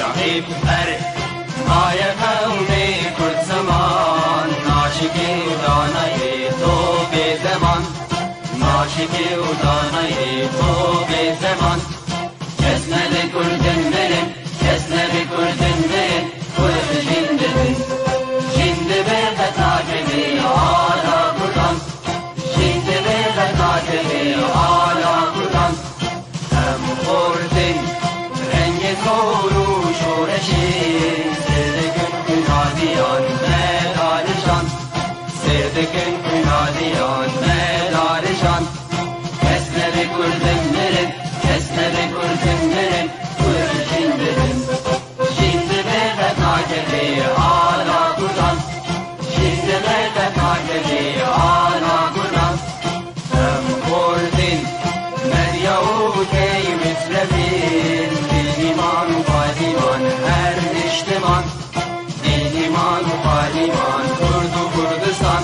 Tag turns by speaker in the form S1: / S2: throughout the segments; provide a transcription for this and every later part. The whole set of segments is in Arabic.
S1: جاهی پر مای قومی کرد زمان ناشکی و دانه تو به زمان ناشکی و دانه تو به زمان کسنه کردن برن کسنه کردن برن کرد جنده برن جنده به قطعه آلا کردن جنده به قطعه آلا کردن هم خوردن رنگ کورو شورشی سردکن کنادیان مدارشان سردکن کنادیان مدارشان کسنه کردن برن کسنه کردن برن کرد جنده برن جنده به قطعه آلا کردن جنده به قطعه آلا کردن هم خوردن مریو کی مثل ایمان و پادیمان هر اجتماع دین ایمان و پادیمان کرد و کردستان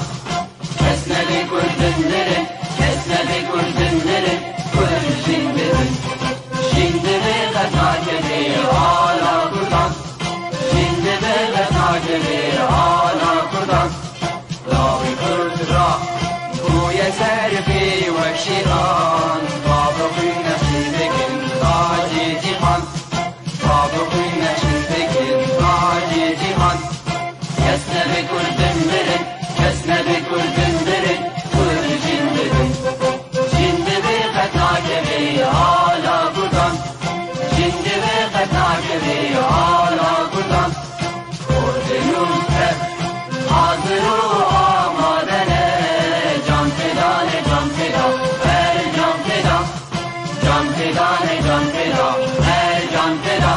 S1: کسنه کردن برن کسنه کردن برن کرد جنده برن جنده به قطعه آلا کردن جنده به قطعه آلا کردن لاوی کرد را گوی سرفی و شیطان بابروی نشیدکن تاجی جیهان بابروی نشیدکن تاجی جیهان کسنه کردن برن کسنه کردن برن کرد جنده برن جنده به قطعه آلا کردن جنده به قطعه آلا کردن کردنون پر حاضر و آمادنه جان فدانه جان فدا هر جان فدا جان فدانه جان فدا هر جان فدا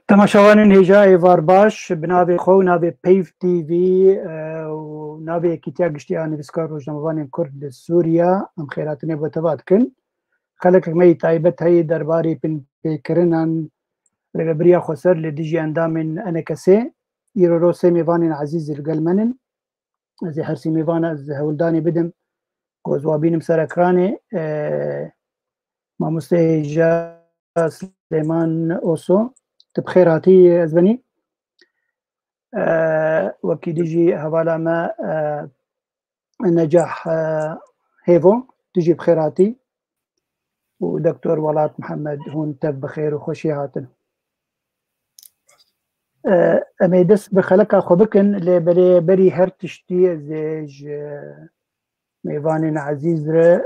S2: تماشاوان هجا ایوار باش بناوی خو ناوی پیف تی وی و ناوی کتیا گشتیا نویسکار روزنامه‌وان کرد سوریا ام خیراتنه بتواد کن خلق می تایبت هی درباری پن پیکرنن ربریا خسر لدیجی اندام انا کسه ایرو رو سیمیوان عزیز القلمنن از هر سیمیوان از هولدانی بدم قوزوابینم سرکرانه ما مستهجا سلیمان اوسو بخير هاتي أزبني وكي ديجي هوالا ما النجاح هيفو تجي بخير هاتي ودكتور ولات محمد هون تب بخير وخوشي هاتن أميدس بخلقها خبكن لبري بري هرتشتي زيج ميفانين عزيز ر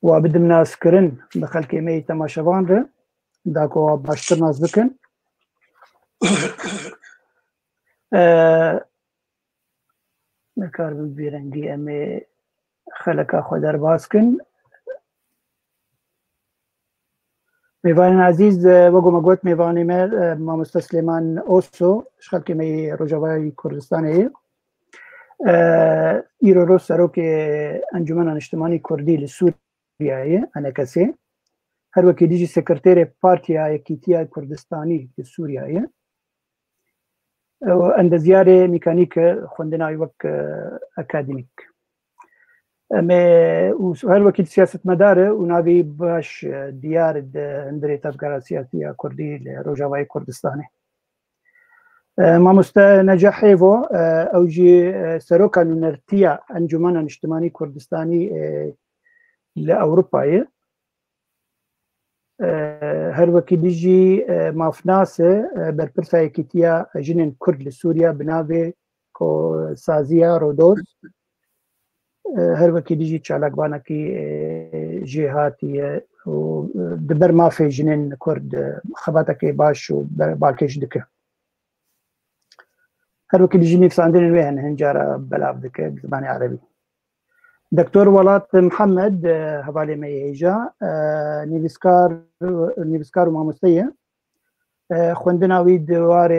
S2: وابدم ناس كرن بخلقي مي تماشوان ر داكو باشتر ناس بكن نكار بيرنجي امي خلقا خودر باسكن ميوان عزيز وقو مقوت ميواني مير ما مستسلمان اوسو شخلقي مي رجواي كردستاني ايرو رو سروك انجمن اجتماعي كردي لسوريا انا كسي هر وکی دیجی سکرتیر پارتیا یکیتیا کردستانی في سوريا و اندزیار میکانیک خوندنای وک اکادمیک هر وکی سیاست مداره و ناوی باش دیار اندری تفکر سیاسی کردی لروجاوای کردستانی ما نجاح هيفو اوجي سروكا نرتيا انجمن اجتماعي كردستاني لاوروبا هر وکی دیجی مافناسه برپرسای کتیا جنین کرد لسوریا بناوی کو سازیا رودوز هر وکی دیجی چالک بانا کی جهاتی و دبر مافی جنین کرد خباتا کی باش و بالکش دکه هر وکی دیجی نفس عندنا وين هنجارة بلاب دكه بزبان عربي دكتور ولات محمد هبالي ميجا نيفسكار وماموستية خوندنا وي دوار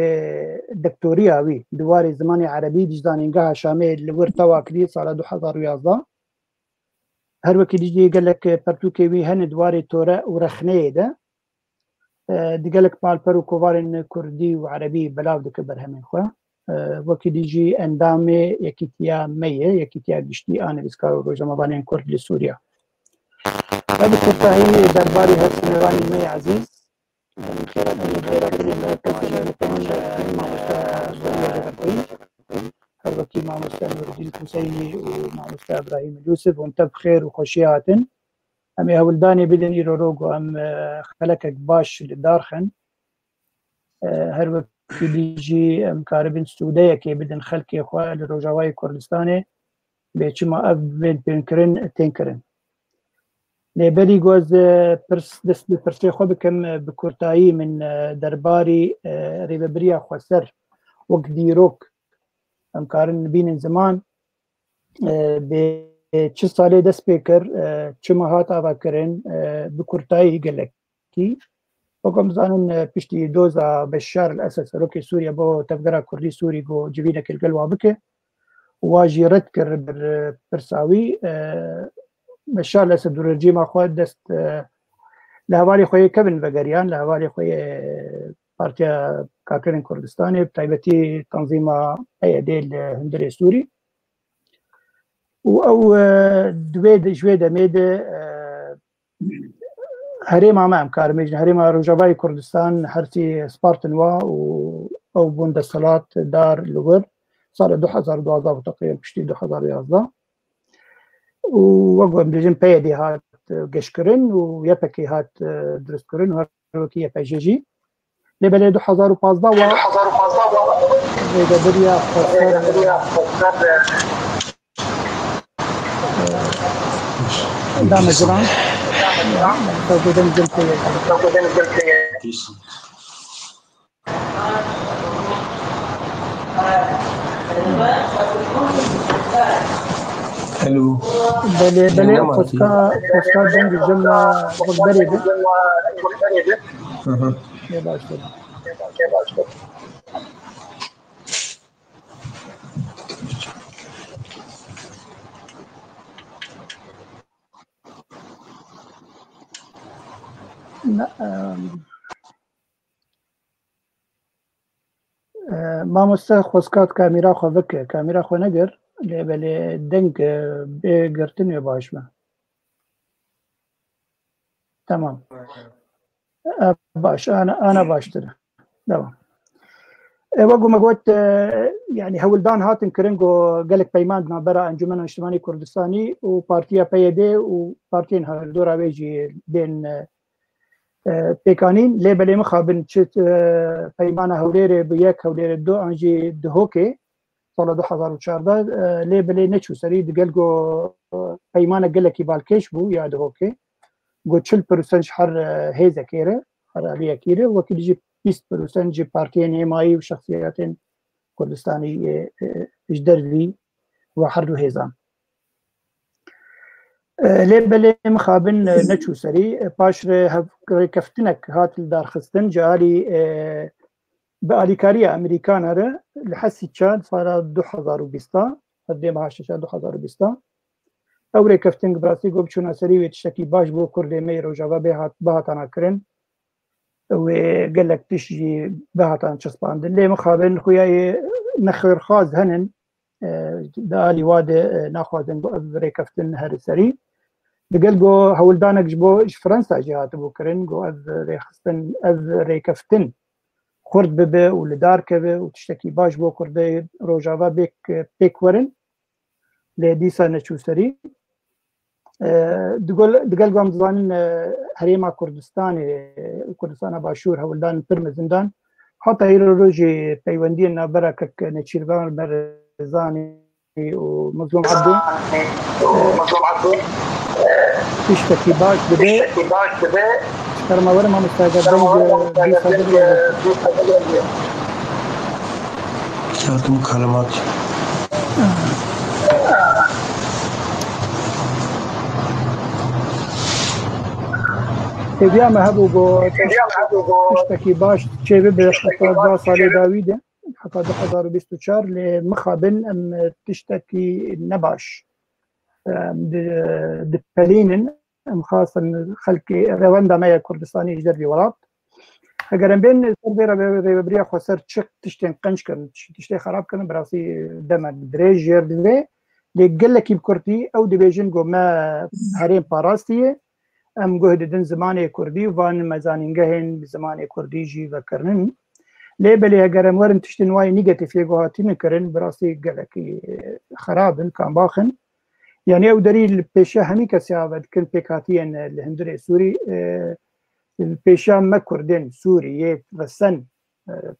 S2: دكتوريا وي دوار زماني عربي دجدانينغا شامل ورتوا كدي سال 2011 هر وكي ديجي قال لك برتوكي وي هن دوار تورا ورخنيه ده دقلك مالبر وكوفارن كردي وعربي بلاو دك برهمين خوا وكي ديجي اندامي يكيتيا مية يكيتيا قشتي آن بسكارو روجا مبانين كرد لسوريا هذا كرتاهي درباري هالسنواني مي عزيز من خيرات هربكي مع مستر نور الدين الحسيني ومع مستر ابراهيم اليوسف وانت بخير وخوشياتن ام هولداني بدن يرو روغو ام خلكك باش لدارخن هربكي ديجي ام كاربين سودايا كي بدن خلكي اخوة لروجاواي كردستاني بيچما اف بين تنكرن لبري جوز برس دست برسي خو بكم بكورتاي من درباري ريبريا خسر وقت ديروك ام كارن بين زمان ب چه ساله دست بکر چه ماهات آوا کرن بکورتایی گلک کی وکم زانن پشتی دوزا بشار الاسد روکی سوریا با تفجر کردی سوری گو جوینا کل قلوا بکه واجی رد کر بر برساوی بشار الاسد الرجيم اخوات دست لهوالي خوي كبن بقريان لهوالي خوي بارتيا كاكرين كردستاني بتايبتي تنظيم ايديل هندري سوري او دويد جويدا ميد هريما ما كارميج هريما روجافاي كردستان حرتي سبارتنوا او بوند الصلاة دار لوغر صار 2012 تقريبا بشتي 2011 وقوم بجن بيدي هات قشكرن ويبكي هات درسكرن وهروكي يبجيجي لبلي 2015 و بريا دام جران توقدن جلتي
S3: الو
S2: بلي فسكا دنج الجملة بالبريدة يا باشا ما مستخ وسكات كاميرا خو بك كاميرا خو نقر بلي دنك بقرتني باش ما تمام باش انا باشتري تمام وقو ما قلت يعني هولدان هاتن كرنجو قالك بيمان برا انجمن اجتماعي كردستاني وبارتيا بيدي وبارتين هالدورا بيجي بين بيكانين لي بلي مخابن شت بيمانه هوليري بيك هوليري دو انجي دهوكي سال 2014 لي بلي نچو سري دقلقو بيمانه قلكي بالكيش بو يا دهوكي قو 40% حر هيزا كيره حر عليا كيره وكل جي 20% جي بارتين ايماي وشخصيات كردستاني اجدرلي وحردو هيزان لبلي مخابن نچو سري باش كفتنك هات الدار خستن جالي بأليكاريا أمريكان هذا لحسي تشاد صار 2020 قدام هاشة 2020 أوري كفتنك براسي قوب شونا سري ويتشكي باش بو كردي مير وجابا بهاتانا كرن وقال لك تشجي بهاتان شسبان اللي مخابن خوياي نخير خاز هنن دالي واد ناخذن بري كفتن هذا سري بقلقو هولدانك جبو فرنسا جهات بوكرين جو از ريخستن از ريكفتن خرد ببه ولدار كبه وتشتكي باش بو كردي روجافا بيك ورن لديسا نشوسري دقلقو هم زانين هريما كردستان باشور هولدان برمزندان حتى هيرو روجي بيوندين بركك نشيربان برزاني ومظلوم عبدو تشتكي باش بده كرما ورا ما مستعجل
S3: كاتم كلمات
S2: تبيا ما هبو تشتكي باش شيء بحطة صالي داويدة حتى 2024 لمخابن ام تشتكي نباش دبلينن ام خاصة خلقي رواندا مايا كردستاني جدربي وراب ئەگەرم بێن ڕێبەبریا خۆسەر چ تشتێن قەنجکردن تشتێ خراپکردن بەڕاستی دەمە درێژ ژێر دەبێ لێ گەلێکی بکورتی ئەو دەبێژن گۆمە هەرێم پاراستیە ئەم گۆه دەدن زمانێ کوردی و وان مەزانینگە هێن زمانێ کوردیژی بەکردن لێ بەلێ ئەگەرم وەرن تشتن وای نیگەتیفێ گوهاتینەکردن بەڕاستی گەلێکی خرابن کامباخن یعنی ئەو دەری پێشە هەمی کەسیاوە دکن پێکاتیەن لە هەندورێ سووری پێشا مە کوردن سووری یەک ڕسەن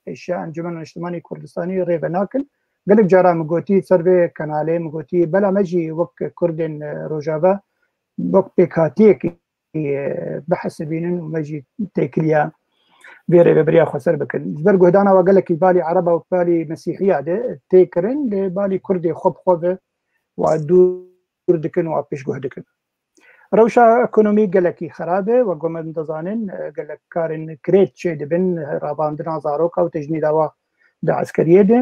S2: پێشا ئەنجومەن نیشتمانی کوردستانی ڕێبە ناکن گەلک جارا مگوتی سەرێ کەنالێ مگوتی بەلا مەجی وەک کوردن ڕۆژاوە وەک پێکاتیەکی بەحسبینن و مەجی تێکلیا بێ ڕێبەبریا خۆسەر بکەن بەر گۆدانەوە گەلێکی بالی عەرەبە و بالی مەسیحیا دێ تێکردن لێ بالی کوردی خۆب خۆبە و دوور دکن و پێش گۆه دکن ڕەوشا ئەکۆنۆمی گەلێکی خراپێ وە گۆمەند دەزانن گەلک کارن کرێت چێ دەبن ڕاباندنا زارۆکە و تەژنی داوا دە عسکەریە دێ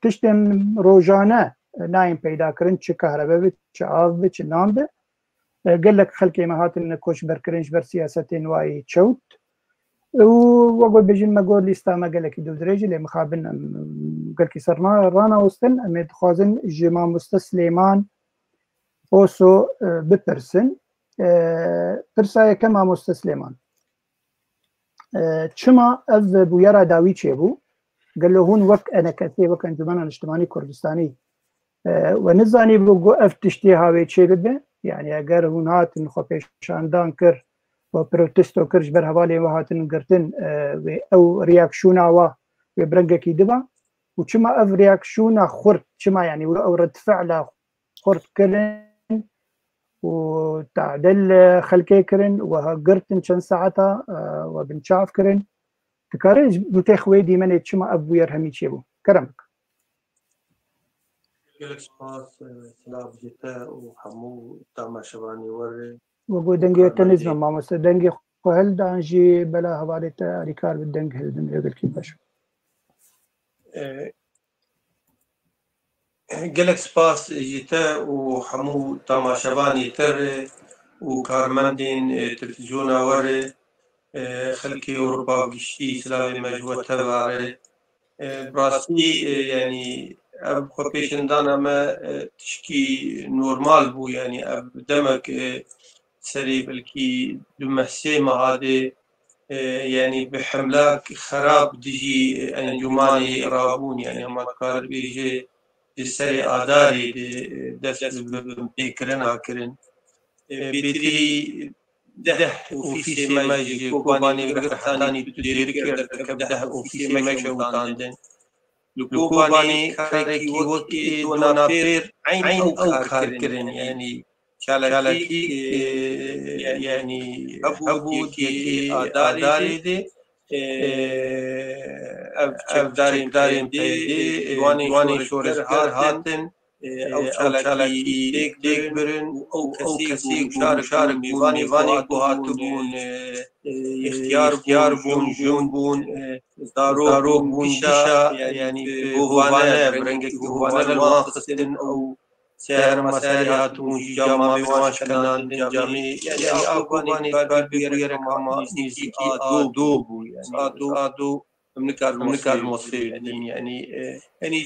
S2: تشتێن ڕۆژانە نایم پەیداکردن چ کارەبە بێت چ ئاو بێت چ نان بێ گەلک خەڵکێ مەهاتن کۆچ بەرکردنش بەر سیاسەتێن وای چەوت وەگۆ بێژین مەگۆر لیستامە گەلێکی دوو درێژی لێ مخابن گەلکی سەرما ڕانەوەستن ئەمێ دخوازن ژێ مامۆستە سلێمان ئۆسۆ بپرسن پرسایەکە مامۆستە سلێمان چما ئەڤ بوویەرا داوی چێبوو گەلە هون وەک ئەنەکەتێ وەک ئەنجومەنە نیشتمانی کوردستانی و نزانی بۆ ئەف تشتێ هاوێ چێ ببێ یعنی ئەگەر هون هاتن خۆ پێشاندان کرد و پرۆتستۆ کردش بەر هەواڵێ وە هاتن گرتن ئەو ریاکشوناوە وێ برەنگێکی دبا و چما ئەف ریاکشونە خورد چما یعنی ئەو ردفعلا خوردکردن و تعدل خەلکێ کردن و گرتن چەند ساعەتە و بنچاف کردن تکارێ بوتێ خوێ دیمەنێ چما ئەف بوویەر هەمی چێ بوو کەرم وەبۆ دەنگێتە نزمە مامۆستا دەنگی خۆ هەلدانژی بەلا هەواڵێتە ئەریکار بە دەنگ هەلدن لێگەلکی باش
S3: gelek spas ji te û hemû tamaşevanê te re û karmendên televîzyona we re xelkê Ewropa giştî silavê me ji we teva re bi rastî yanî ev xwepêşindana me tişkî normal bû yanî ev demek serê belkî du mehsê meha de yanî bi hemlak xerab dijî encûmanê rabûn yanî hema dikar bêje ji serê adarê de dest bi pêkirina kirin bêtirî deh ofîsê me ji Kobanê Girdistanî tu dêrî kir derkeve deh ofîsê me şewitandin li Kobanê karekî wekî donapêr eyn ew kar kirin yanî çalakî yanî hebû yekê adarê de ev çavdarên dê wanê şoreşger hatin ew çalakî têk birin û ew kesî şarek mêvanê ku hatibûn ixtiyar bûn jûn bûn zarok bûn dîşa yanî govane rengekî govane wan xistin ew seher meserê hatibûn jî camavê wan şkenandin camê yanî ev Kobanê kar bêgerek ama nêzîkî ado bû yanî ado nikar mosfê bidin yanî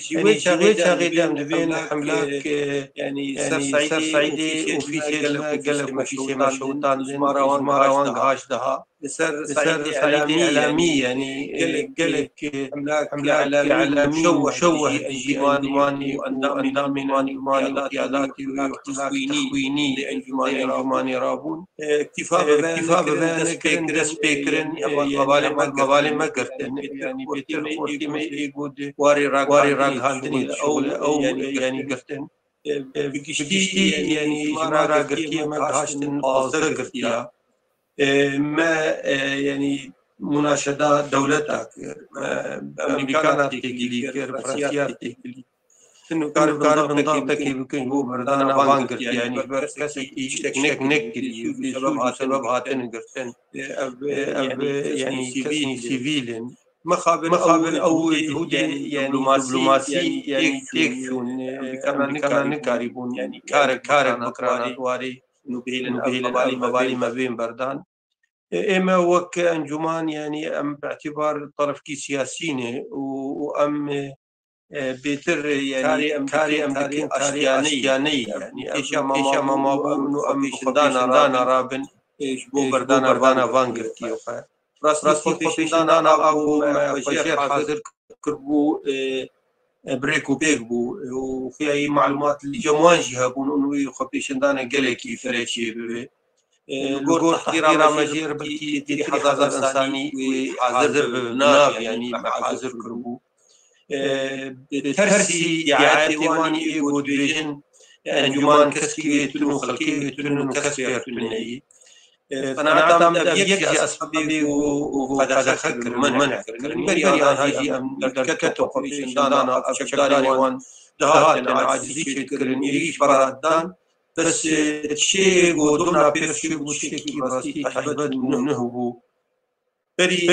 S3: ji wê çaxê de em dibên hemlak yanî ser Saîdê ofîsê gelek ofîsê me şewitandin mara wan gihaş daha li ser Saîdê elamî yanî gelek hemlak elamî şeweh encûmanî û endamên encûmanî û qiyadatî wê texwînî li encûmanê rabûn iktifa bibe nekirin dest pêkirin hevalê me girtin yanî bêtir xortî me êgot warê ragihandinê ew yanî girtin bi giştî yanî ji me ragirtiya me gihaştin 15 girtiya me yanî mûnaşeda dewleta kir Amerîkana têkilî kir Fransîya têkilî karin tekî bikin bû mirdana van girt yanî ji ber kesekî ştek nekirî sebeb hatin girtin ev yanî kesî sivîlin مخابن او جهودên yani diplomasî têk çûn Amerîkana nikarîbûn yani karek bikrana warê nû bêlin hevalî me bên berdan إما وك أنجمان يعني أم باعتبار طرف كي سياسيين وأم بيتر يعني كاري أم دكين أشتياني يعني كيشا ما بو أم خبيشندانا رابن بو بردانا فانكرتي وخا راسي خبيشندانا أبو بشير حاضر كربو بريك وبيك بو وفي أي معلومات اللي جمواجهة بونو خبيشندانا قلكي فريشي الجور تحضير مجير بلكي تري حضارة إنساني وحاضر بناف يعني حاضر كربو ترسي دعاية واني إيغو ديفيجن أنجمان كسكي تنو خلقي تنو كسبير تنهي قناعة أم يكجي أسبابي وقد أخكر منع بري أنا هاجي أم دركتو قبيشن دانا أبشكداري وان دهات عاجزي شكرن إيش برادان بس الشيء ودونا بيرشي وشيء براسي تحبت منه بري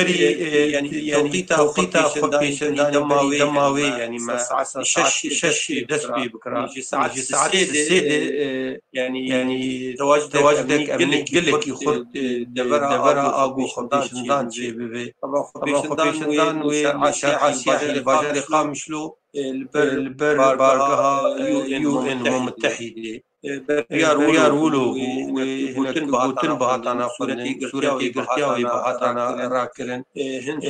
S3: يعني توقيتا خبيشن دماوي يعني ما شش دسبي بكرا ساعات السيدة يعني تواجدك أمني قلك يخد دبرا أبو خبيشن دان شي ببي خبيشن دان وعسياحي الباجر قامشلو البر بارقها UN متحدة بريار ولو وهناك بوتن بهاتانا فنن سورتي قرتياوي بهاتانا راكرن هن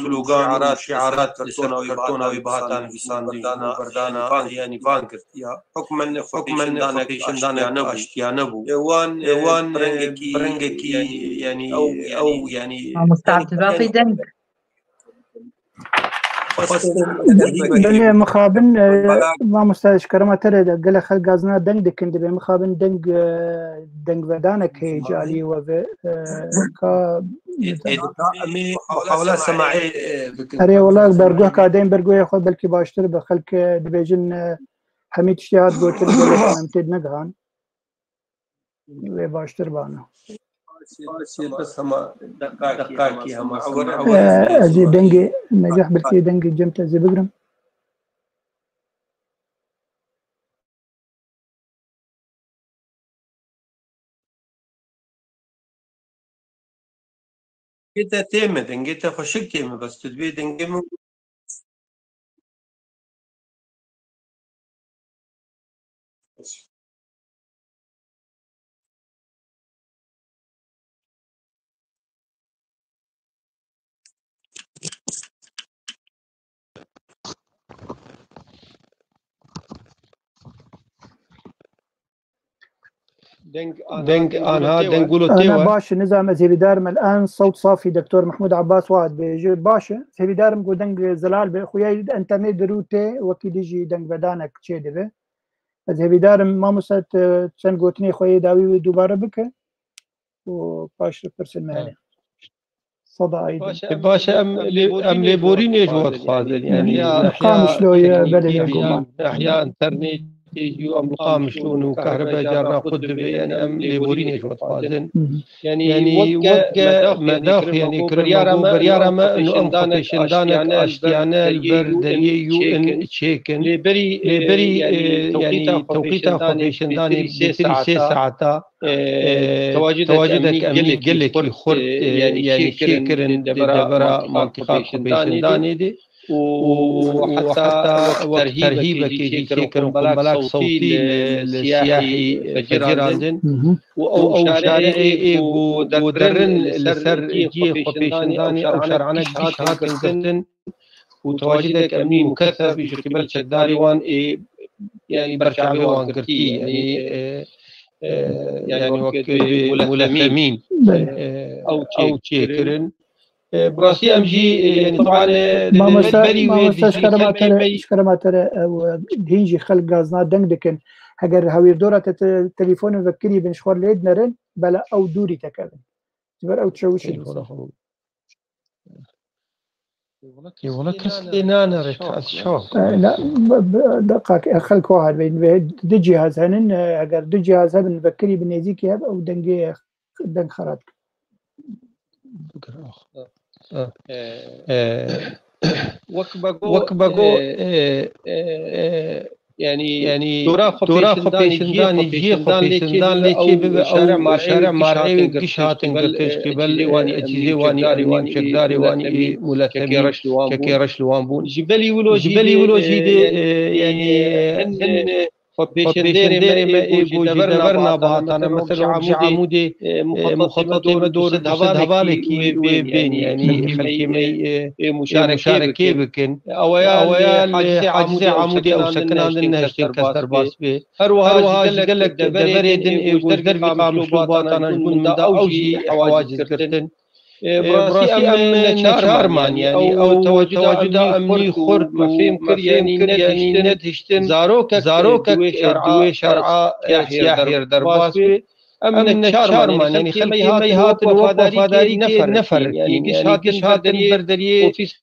S3: سلوغان شعارات كرتوناوي بهاتان بساندي بردانا يعني فانكرتيا حكما خبيشن دانا اشتيانبو وان برنجكي يعني او يعني
S4: مستعد في دنك
S2: دنگ مخابن ما مستعد كرما ترى قال خلق غازنا دنگ دكن دبي مخابن دنگ ودانك هي جالي وب كا
S3: محاولة سماعية
S2: أري والله برجوه كادين برجوه ياخذ بلكي باشتر بخلك دبيجن حميد اشتياد قلت له أنا متد نجهان وباشتر بانا
S3: بس هما دقاكي هما
S2: زي دنجي نجاح بلكي دنجي جمت زي بقرم
S3: جيتا تيمة دنجيتا خشك تيمة بس تدبي دنجي
S5: دنگ آنها دنگولو
S2: أنا باش نظام زي دارم الآن صوت صافي دكتور محمود عباس واحد بيجي باشا زي دارم قو دنگ زلال بخويا انترنت دروته وكي يجي دنگ بدانك شيء دبه زي دارم ما مسات تشن قوتني خويا داوي دوباره بك وباش برسل مهني صدى أيضا
S5: باشا أم ليبورين يجوات خاذل يعني
S2: قام شلوي بلد
S5: أحياء انترنت يجوا أم القام شلون وكهرباء جارنا خد يعني أم ليبورين يجوات خاذل يعني وقع مداخ يعني بريارة ما إنه أم خبيشن دانك أشتيانا البردري UN تشيكن لبري يعني توقيتا خبيشن داني بتري 6 ساعتا تواجدك أمني قلك يخرد يعني شيكرن دبرا منطقة خبيشن داني دي وحتى وقت ترهيبك يجي شيكرن قنبلات صوتي للسياحي فجراندن أو شارعي ودرن لسر جي خبيشن داني أو شرعنك جيش هاتن وتواجدك أمني مكثف يشكي بلشك داري وان يعني برشعبي وان قرتي يعني وقت ملثمين أو تشيكرن براسي أمجي يعني طبعا
S2: ما ما ترى هيجي خلق غازنا دنگدكن هجر هاوير دورة تليفون فكري بنشخور ليد نرن بلا أو دوري تكابن تبر أو تشوش
S5: والله كسلنا نرك الشوق
S2: لا دقاق خلق واحد بين دي جهاز هنن اگر دي جهاز هبن بكري بنيزيك ياب او دنگي دنگ خراتك
S5: وكبغو يعني دورا خبيشندان جي خبيشندان ليتي أو شارع مرعي قش هاتن قرتش قبل أجهزة واني أمنيم شكداري واني ملثمين ككيرش لوان بون جبلي ولو جيدي يعني هن خبيشندير ما إيجو جدبرنا بهاتنا مثلا وبش عمودي مخططي مدور تسد هبالكي وبين يعني خلكي مي مشاركة بكن أويال حاجز عمودي أو سكنان النهشتين كسر باس بي هروها قال لك دبريدن إيجو دربي قام مشروبات أنا نقول من دا أوجي حواجز كرتن براسي أمن شارمان يعني أو تواجد أمني خرد مفهوم كر يعني ندهشتن زاروك دوي شرعا يحير درباس بي أمن شارمان يعني خلقي ميهات وفاداري نفر يعني قش هاتن بردري وفي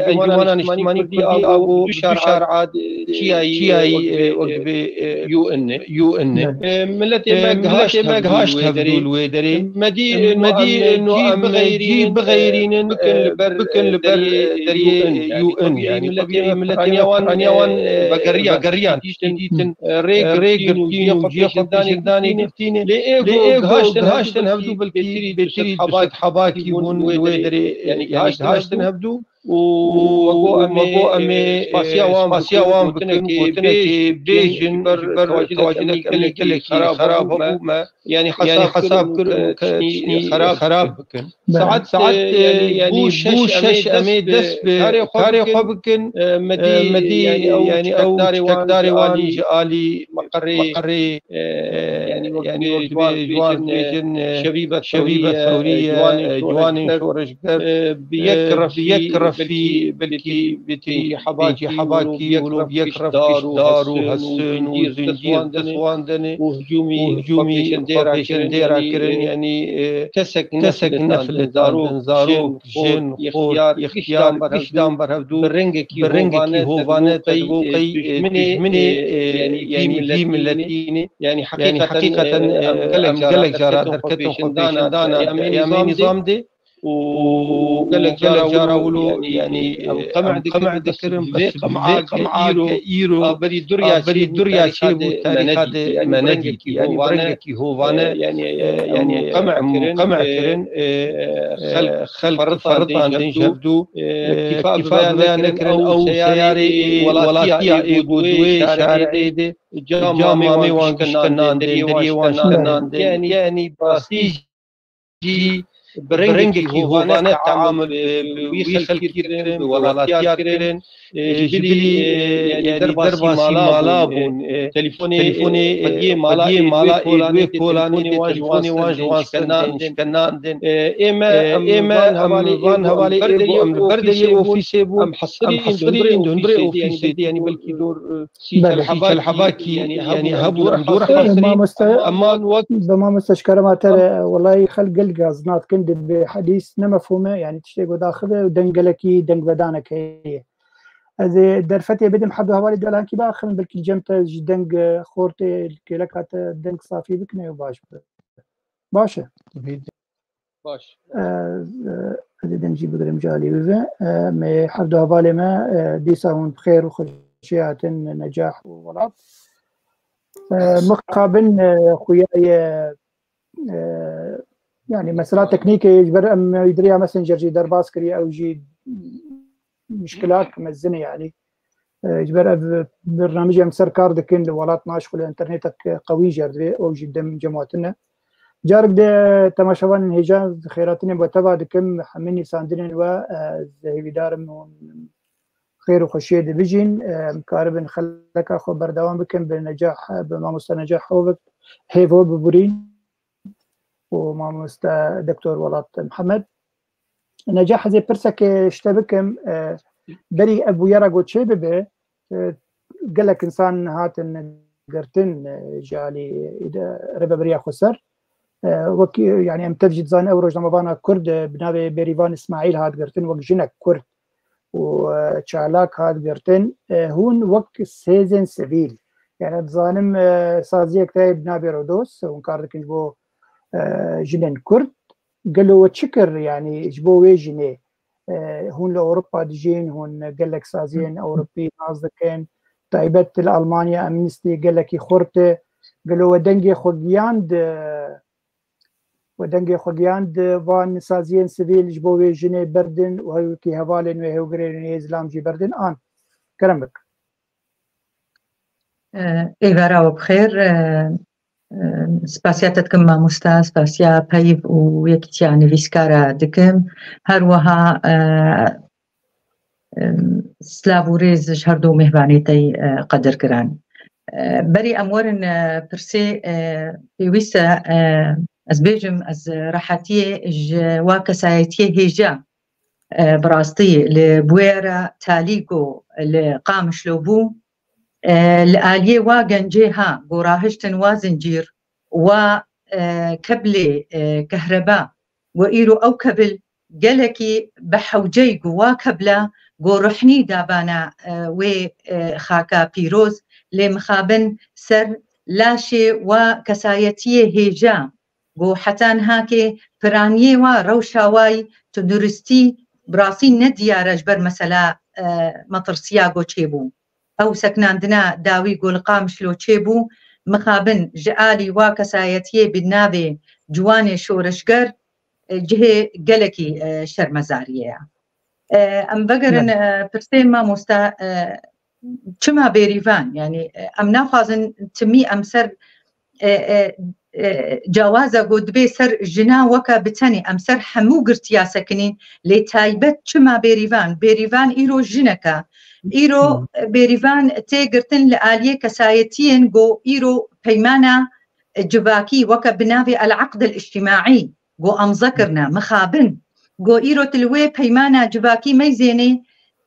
S5: الجمانة نشتماني كردي أو شارع كياي وقت يو إن ملتي ما قهاش تهدول ويدري مدي إنه جيب بغيرين بكن لبر دري يو إن يعني ملتي أنيوان بقريان تيتن ريق وجي خبشنداني قفتيني لإيغو هاشتن هبدو بالكي بتري حباكي ون ويدري يعني هاشتن هبدو ومقو أمي فاسياوان بكنكي بيجن بر تواجدك كلك خراب هما يعني حساب كشني خراب بكن ساعات يعني بوشش أمي دس بتاريخ بكن مدي يعني أو تكداري وان جالي مقري يعني جوان بيجن شبيبة ثورية جوان شورشقر بيكرف في بلكي بتي حباكي ولو بيكرف دارو هسن وزنجير دسواندني وهجومي فابيشنديرا كرن يعني كسك نفل زارو جن خور يختيار قشدام برهدو برنجكي هوفانة تدوقي مني يعني في ملتيني يعني حقيقة قلق جارة دركتهم خبيشندانا يامي نظام دي وقال لك جارا ولو يعني قمع ذكرهم بس قمع إيرو بري الدريا شيء والتاريخ هذا منجي يعني برنجكي هو وانا يعني قمع كرن خلق فرطان دنجبدو كفاء بيان كرن أو سياري ولاتيا إيقودوي شارعي دي جامامي وانكشكنان دري وانكشكنان يعني باسيجي برنجكي هو أنا تعامل ويخل كيرن بولاتيات كيرن جبلي يعني درباسي مالابون تليفوني بدي مالا إدوي كولاني تليفوني وان شكنان دين إما أمران هوالي أمر بردي أوفيسي بو أم حصري دندري أوفيسي يعني بلكي دور الحباكي يعني هبور حصري
S2: أما وقت بما مستشكر ما ترى والله خلق الغاز نات كند بحديث نمفهومه يعني تشتيقو داخله ودنقلكي دنق بدانك هي هذه درفتي بدم حد هوالي دولان كي باخر بلكي جمته دنق خورتي الكلكات دنق صافي بكني وباش باشه
S5: باش
S2: هذه دنجي بدر مجالي وذا ما حد هوالي ما ديساهم بخير وخشيات نجاح وولاد مقابل خوياي يعني مسألة تكنيكية يجبر أم يدريها ماسنجر جي درباس كري أو جي مشكلات مزنة يعني يجبر برنامج مسر كاردكن لولات ناشخ الانترنت قوي جردي أو جدا من جماعتنا جارك ده تماشوان انهجاز خيراتنا بتبع دكم حمني ساندرين وزهيبي دارم خير وخشية ديفيجن مكارب خلك أخو بردوان بكم بالنجاح بما مستنجاح هيفو ببورين ومع مستا دكتور ولات محمد نجاح زي برسك اشتبكم بري ابو يرا قد شي ببه قال لك انسان هاتن قرتن جالي ربا بريا خسر يعني امتفجد زان اوروج رمضان كرد بنابي بريفان اسماعيل هات قرتن وق جنك كرد وشالاك هات قرتن هون وق سيزن سبيل يعني ظالم سازيه كتايب بنابي رودوس ونكاردك بو جنين كرد قالوا تشكر يعني جبوا ويجني هون لأوروبا دجين هون قال لك سازين أوروبي نازكين تایبەت ئەڵمانیا ئەمنیستی گەلێکی خورتێ گەلەوە دەنگێ خۆگیاند وان سازیên sivîl ji bo wê jinê berdin û hewkî hevalên wê hewgirên wê Islam jî berdin an kerem bik.
S4: ئێوارەوە بخێر سپاسیاتتکم مامۆستا سپاسیا پەیڤ و یەکیتیان نویسکارە دکم هەروەها سلااو و رێزش هەردوو میهوانێتەی قەدرگران بەری ئەموەرن پرسێ پێویستە ئەس بێژم ئەس ڕەحەتیە وا کەسایەتیە هێژە بڕاستی لە بوێرە تالیگۆ لە قامشلۆ بوو لە ئالیێ وا گەنجێ ها بۆ ڕاهشتن وا زنجیر وا کەبلێ کەهرەبا و ئیرۆ ئەو کەبل گەلێکی بە حەوجەی گووا کەبلە گۆڕحنی دابانە وێ خاکە پیرۆز لێ مخابن سەر لاشێ وا کەسایەتیە هێژە بۆ حەتان هاکێ پرانیێ وا ڕەوشاوای تندروستی براسی نەدیارەش بەر مەسەلا مەترسیا گۆچێ بوو ئەو سەکناندنا داوی گۆلقامشلۆ چێ بوو مخابن ji alî wa kesayetiyê bînavê ciwanê şoreşger cihê gelekî şermezariyê ye em vegerin pirsê mamosta çima bêrîvan yani em naxwazin timî em ser cawaza got dibê ser jina weka bitenê em ser hemû girtiya sekinîn lê taybet çima bêrîvan îro jineke îro bêrîvan tê girtin li aliyê kesayetiyên got îro peymana civakî weke binavê el-aqd el-ijtimacî got em zekirne mixabin got îro til wê peymana civakî meyzênê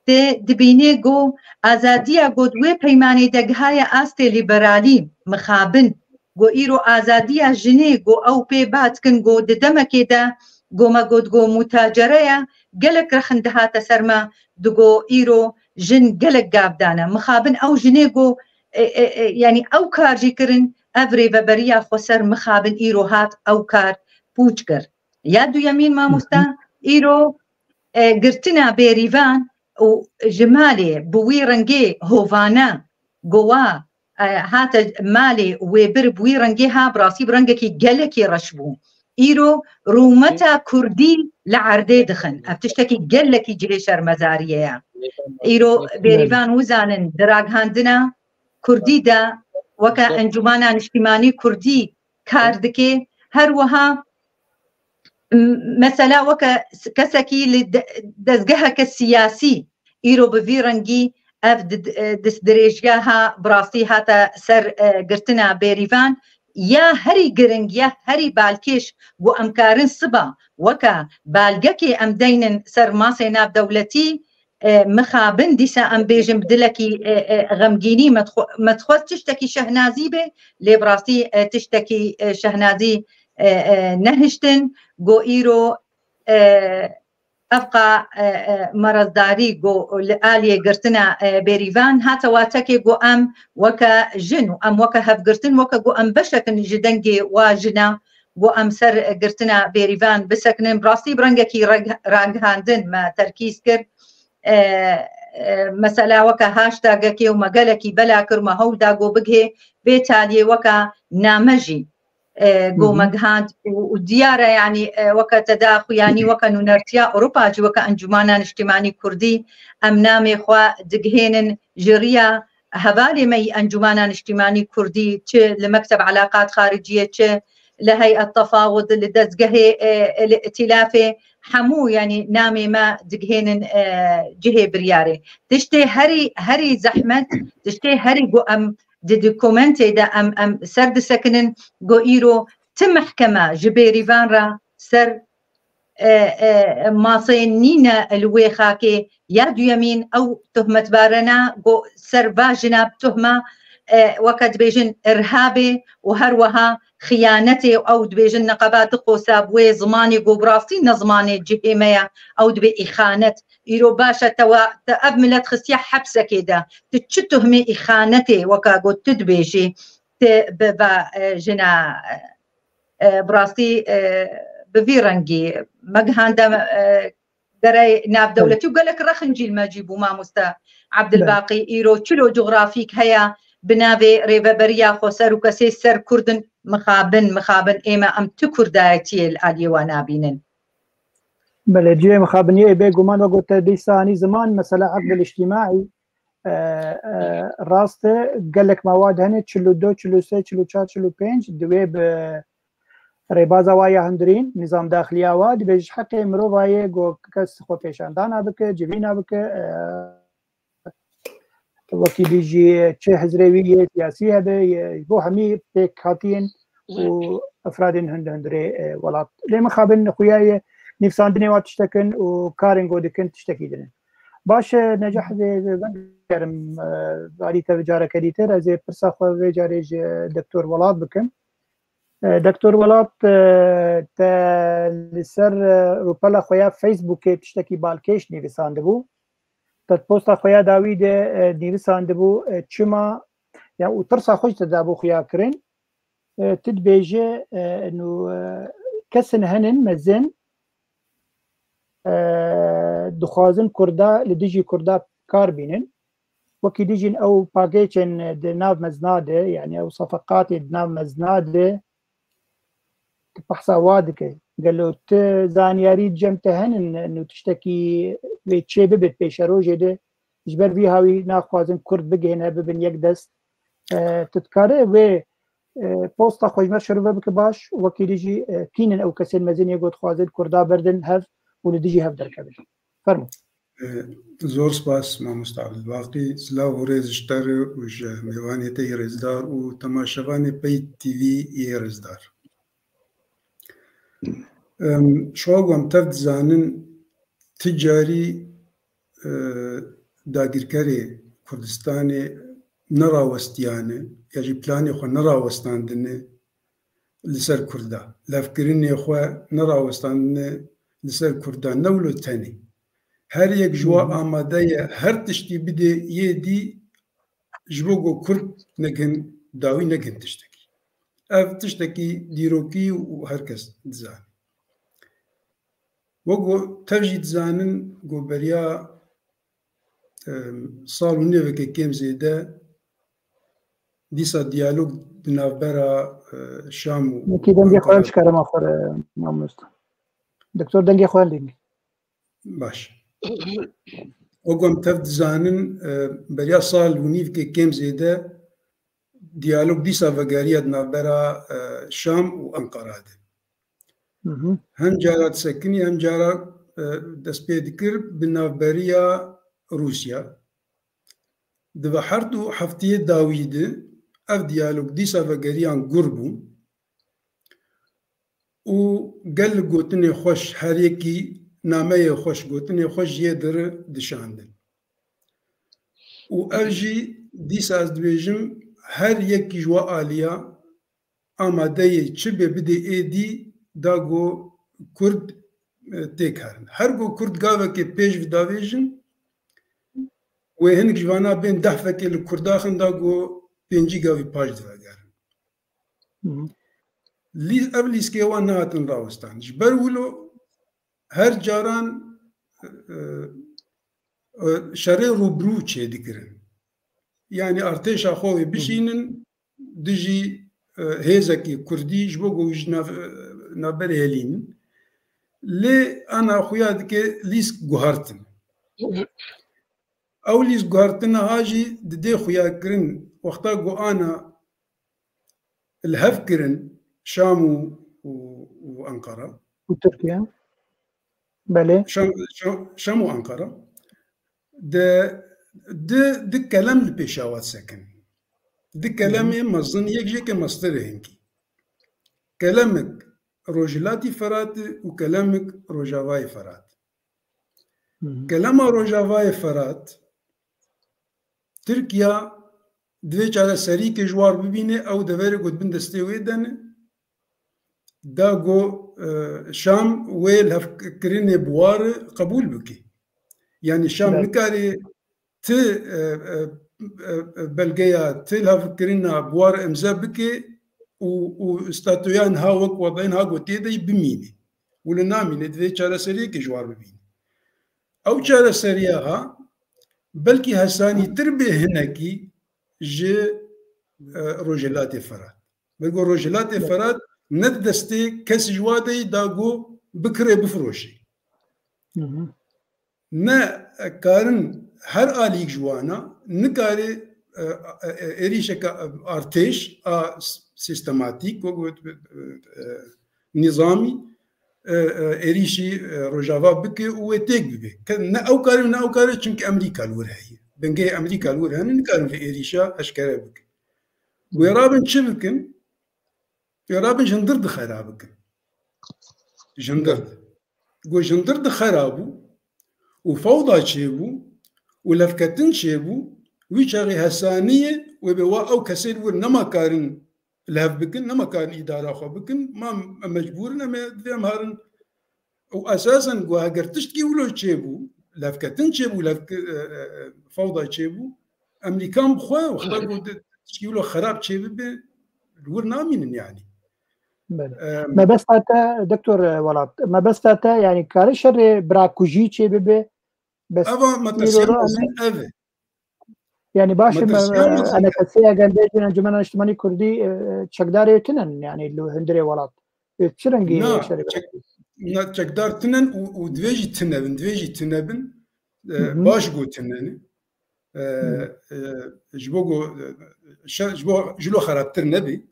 S4: tê dibînê got azadiya got wê peymanê de gihaye astê lîberalî mixabin got îro azadiya jinê got ew pê batkin got di demekê de got me got mutacereye gelek rexin dihate ser me digot îro jin gelek gavdane mixabin ew jinê got yani ew kar jî kirin ev rêveberiya xwe ser mixabin îro hat ew kar pûç kir ya duyemîn mamosta îro girtina bêrîvan û ji malê bi wî rengê hovane gowa hate malê wê bir bi wî rengê ha bi rastî bi rengekî gelekî reş bû îro rûmeta Kurdî li erdê dixin ev tiştekî gelekî cihê şermezariyê ye îro bêrîvan wizanin diraghandina Kurdî de weke encûmana niştimanî Kurdî kar dike her wiha mesela weke kesekî li dezgeheke siyasî îro bi vî rengî ev destdirêjgeha bi rastî hate ser girtina bêrîvan ya herî giring ya herî balkêş got em karin siba weke balgekê em deynin ser masê navdewletî mixabin dîsa em bêjin dilekî xemgînî metxwaz tiştekî şehnazî bê lê bi rastî tiştekî şehnazî nehiştin got îro افقا مرضداری گو لآلیه گرتنا بریوان هاتا واتکی گو ام وکا جن ام وکا هف گرتن وکا گو ام بشکن جدنگی واجنا گو ام سر گرتنا بریوان بسکنن براستی برنگکی رنگهاندن ما ترکیز کرد مثلا وکا هاشتاگکی و مگلکی بلا کرما هودا گو بگه بیتالیه وکا نامجی گو مگهاند و دیاره یعنی وکا تداخو یعنی وکا نونرتیا اوروپا جی وکا انجمانان اجتماعی کردی ام نامی خوا دگهینن جریا هوالی می انجمانان اجتماعی کردی چه لمکتب علاقات خارجیه چه لهيئة التفاوض لدزجه الائتلاف حمو يعني نامي ما دقهين جهة برياري تشتي هري زحمت تشتي هري جو ام دي دوكومنتي دا ام سرد سكنن جو ايرو تم محكمة جبيري فان را سر ماصينينا الويخاكي يادو يمين او تهمة بارنا جو سر باجنا بتهمة وقت بيجن إرهابي وهروها خيانتي أو دبيجن نقابات قوساب وزماني قبراسي نزماني جهيمية أو دبي إخانة إيرو باشا تأبملت خسيا حبسة كده تتشتهمي إخانتي وكا قد تدبيجي تبا جنا براسي بفيرنجي مقهاندا دەرای ناودەوڵەتی و گەلێک ڕەخنجیل مەجی بوو مامۆستا عەبدولباقی ئیرۆ چلۆ جوغرافیک هەیە بناوێ ڕێڤەبەریا خۆسەر و کەسەی سەر کوردن مخابن ئێمە ئەم تو کوردایەتیە ئالیێوە نابینن.
S2: بله جوی مخابنیه بگومان و گوته دیسانی زمان مثلا عقد الاجتماعی راسته گلک مواد هنه 42 43 44 45 دوی به ریبازا وای هندرین نظام داخلی آواد بهش حق امرو وای گو کس خو پیشاندان ابکه جوین ابکه وقتی بیجی چه حزبی سیاسی هبه بو همی پیکاتین و افرادین هندری ولات لما خابن خویای نفساندني واتشتكن وكارنجو دكن تشتكيدن باش نجاح بنكرم عليتا بجاره كديتر زي برسا خو بجارج دكتور ولاد بكم دكتور ولاد تا لسر روبلا خويا فيسبوك تشتكي بالكيش نيفساندبو تت بوستا خويا داوود نيفساندبو چما يعني وترسا خوش تدابو خويا كرين تدبيجه انه كسن هنن مزن دخوازن کردا لدیجی کردا کار بینن وکی دیجین او پاکیجن دناو مزناده یعنی او صفقات دناو مزناده بحثا وادكه قالوا زانياري جمتهن انه تشتكي بيتشي ببت بيشروجي ده جبر بي هاوي ناخوازن كرد بگهنه ببن يك دست تتكاره و بوستا خوشمر شروع بك باش وكي ديجي كينن او كسين مزين يقود خوازن كردا بردن هف ولديجي هف دركبه فرمو
S6: زور سپاس مامۆستا عەبدولباقی سلااو ڕێزشتەر وژ میوانێتە ڕێزدار و تەماشەوانی پەی تیڤی ڕێزدار شۆگوم تەف دزانن تجاری داگیرکەرێ کوردستانێ نەڕاوەستیانە یاژی پلانی خۆ نەڕاوەستاندنێ لەسەر کووردا لەفکردنێ خۆ نەڕاوەستاندنێ لەسەر کووردا نەولۆ تەنێ هەر یەک ژوا ئامادەیە هەر تشتی بدێ یێدی ji bo ku Kurd nekin dawî nekin tiştekî ev tiştekî dîrokî û her kes dizane wek tev jî dizanin goberiya sal û nêvekê kêm zêde dîsa diyalog di navbera Şam û
S2: dengê xwe şikarema xwe mamosta doktor dengê xwe lînî
S6: baş وگم تف دزانن بریا سال و نیو که کم زیده دیالوگ دیسا وگاریت نابرا شام و انقره ده هم جارات سکنی هم جارا دست پیدکر بنابریا روسیا دو هر دو هفته داویده اف دیالوگ دیسا وگاریان گربون و گل گوتن خوش هر یکی نامه خوش گوتنی خوش یه در دشاندن و اوجی دیس از دویجم هر یکی جوا آلیا آماده چه بده ایدی دا گو کرد تکرن هر گو کرد گاوه که پیش و داویجن و هنگ جوانا بین دفعه که لکرداخن دا گو پینجی گاوی پاش دوگرن اول لیسکه وان نهاتن راوستان جبر ولو her caran şerê rûbrû çê dikirin yani artêşa xwe wê bişînin dijî hêzekî Kurdî ji bo ku ji navberê helînin lê ana xuya dike lîsk guhartin ew lîsk guhartina ha jî di dê xuya kirin wexta ku ana li hev kirin Şam û Ankara
S2: û Tirkiye بله
S6: شام و انقره د کلام لپیشاوات سکن د کلام مزن یک جک مستر هنگی کلامک روجلاتی فرات و کلامک روجاوای فرات کلام روجاوای فرات ترکیه دوی چاره سری که جوار ببینه او دوره گود بندسته ویدنه دا گو شام ویل هفکرین بوار قبول بکی یعنی شام نکاری ت بلگیا تل هفکرین بوار امضا بکی و استاتویان ها وک وضعین ها گوتی دی بمینه ولی نامینه دوی چاره سری که جوار ببینه او چاره سریعها بلکه هسانی تربه هنکی ج روجلات فرات بگو روجلات فرات ند دسته کس جواده داگو بکره بفروشی نه کارن هر آلیک جوانا نکاره ایریش ارتش سیستماتیک و نظامی ایریشی روجاوا بکه و تیک ببه نه او کاری چونکه امریکا الور هی بنگه امریکا الور هن نکارن في ایریشا اشکره بکه و یرابن چه بکن یرابن جندرد خراب بکن جندرد خرابو و فوضى شيبو ولفكتن شيبو ويشاغي هسانية وبوا أو كسير ور نما كارن لهف بكن نما كارن إدارة خو بكن ما مجبورنا ما ديم هارن وأساسا جوا هجرتشتكي ولو شيبو لفكتن شيبو فوضى شيبو أمريكان بخوا وخطاقو تشكي ولو خراب شيبو بالور نامين يعني
S2: ما بس تا دكتور ولاد ما بس تا يعني كارشر براكوجي شيبو بس
S6: ما تسيان أذى
S2: يعني باش انا كسيا قنديج انجمن الاجتماعي كردي تشقدار تنن يعني اللي هندري ولات تشرنجي
S6: نا تشقدار تنن ودويجي تنبن باش قو تنن جبوغو جلو خرابتر نبي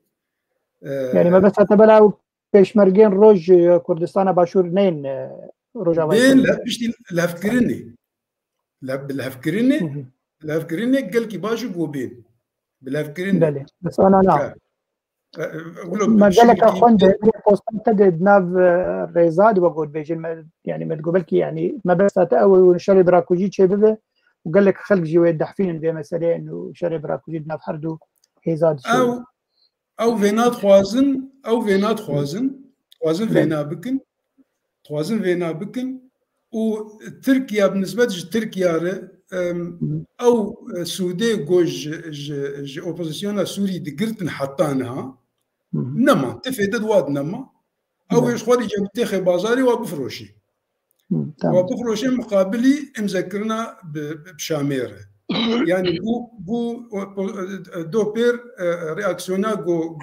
S2: يعني ما بس تبلا بيشمرجين روج كردستان باشور نين روجا
S6: بين لا بشتي لافكريني قال كي باشو قوبين
S2: بلافكريني بس انا لا ما قالك اخوان بوستات دناف ريزاد وقول بيجي يعني ما تقول لك يعني ما بس تاوي ونشري براكوجي شبه وقال لك خلق جوي دحفين في مساله انه شري براكوجي دناف حردو هيزاد
S6: او فينات خوازن فينا بكن وتركيا بالنسبه لتركيا او سودي جوج اوبوزيسيون سوري دقرتن حطانها نما تفيد واد نما او يشخوري جمتيخي بازاري وبفروشي مقابلي مذكرنا بشاميره يعني بو دو بير رياكسيونا جو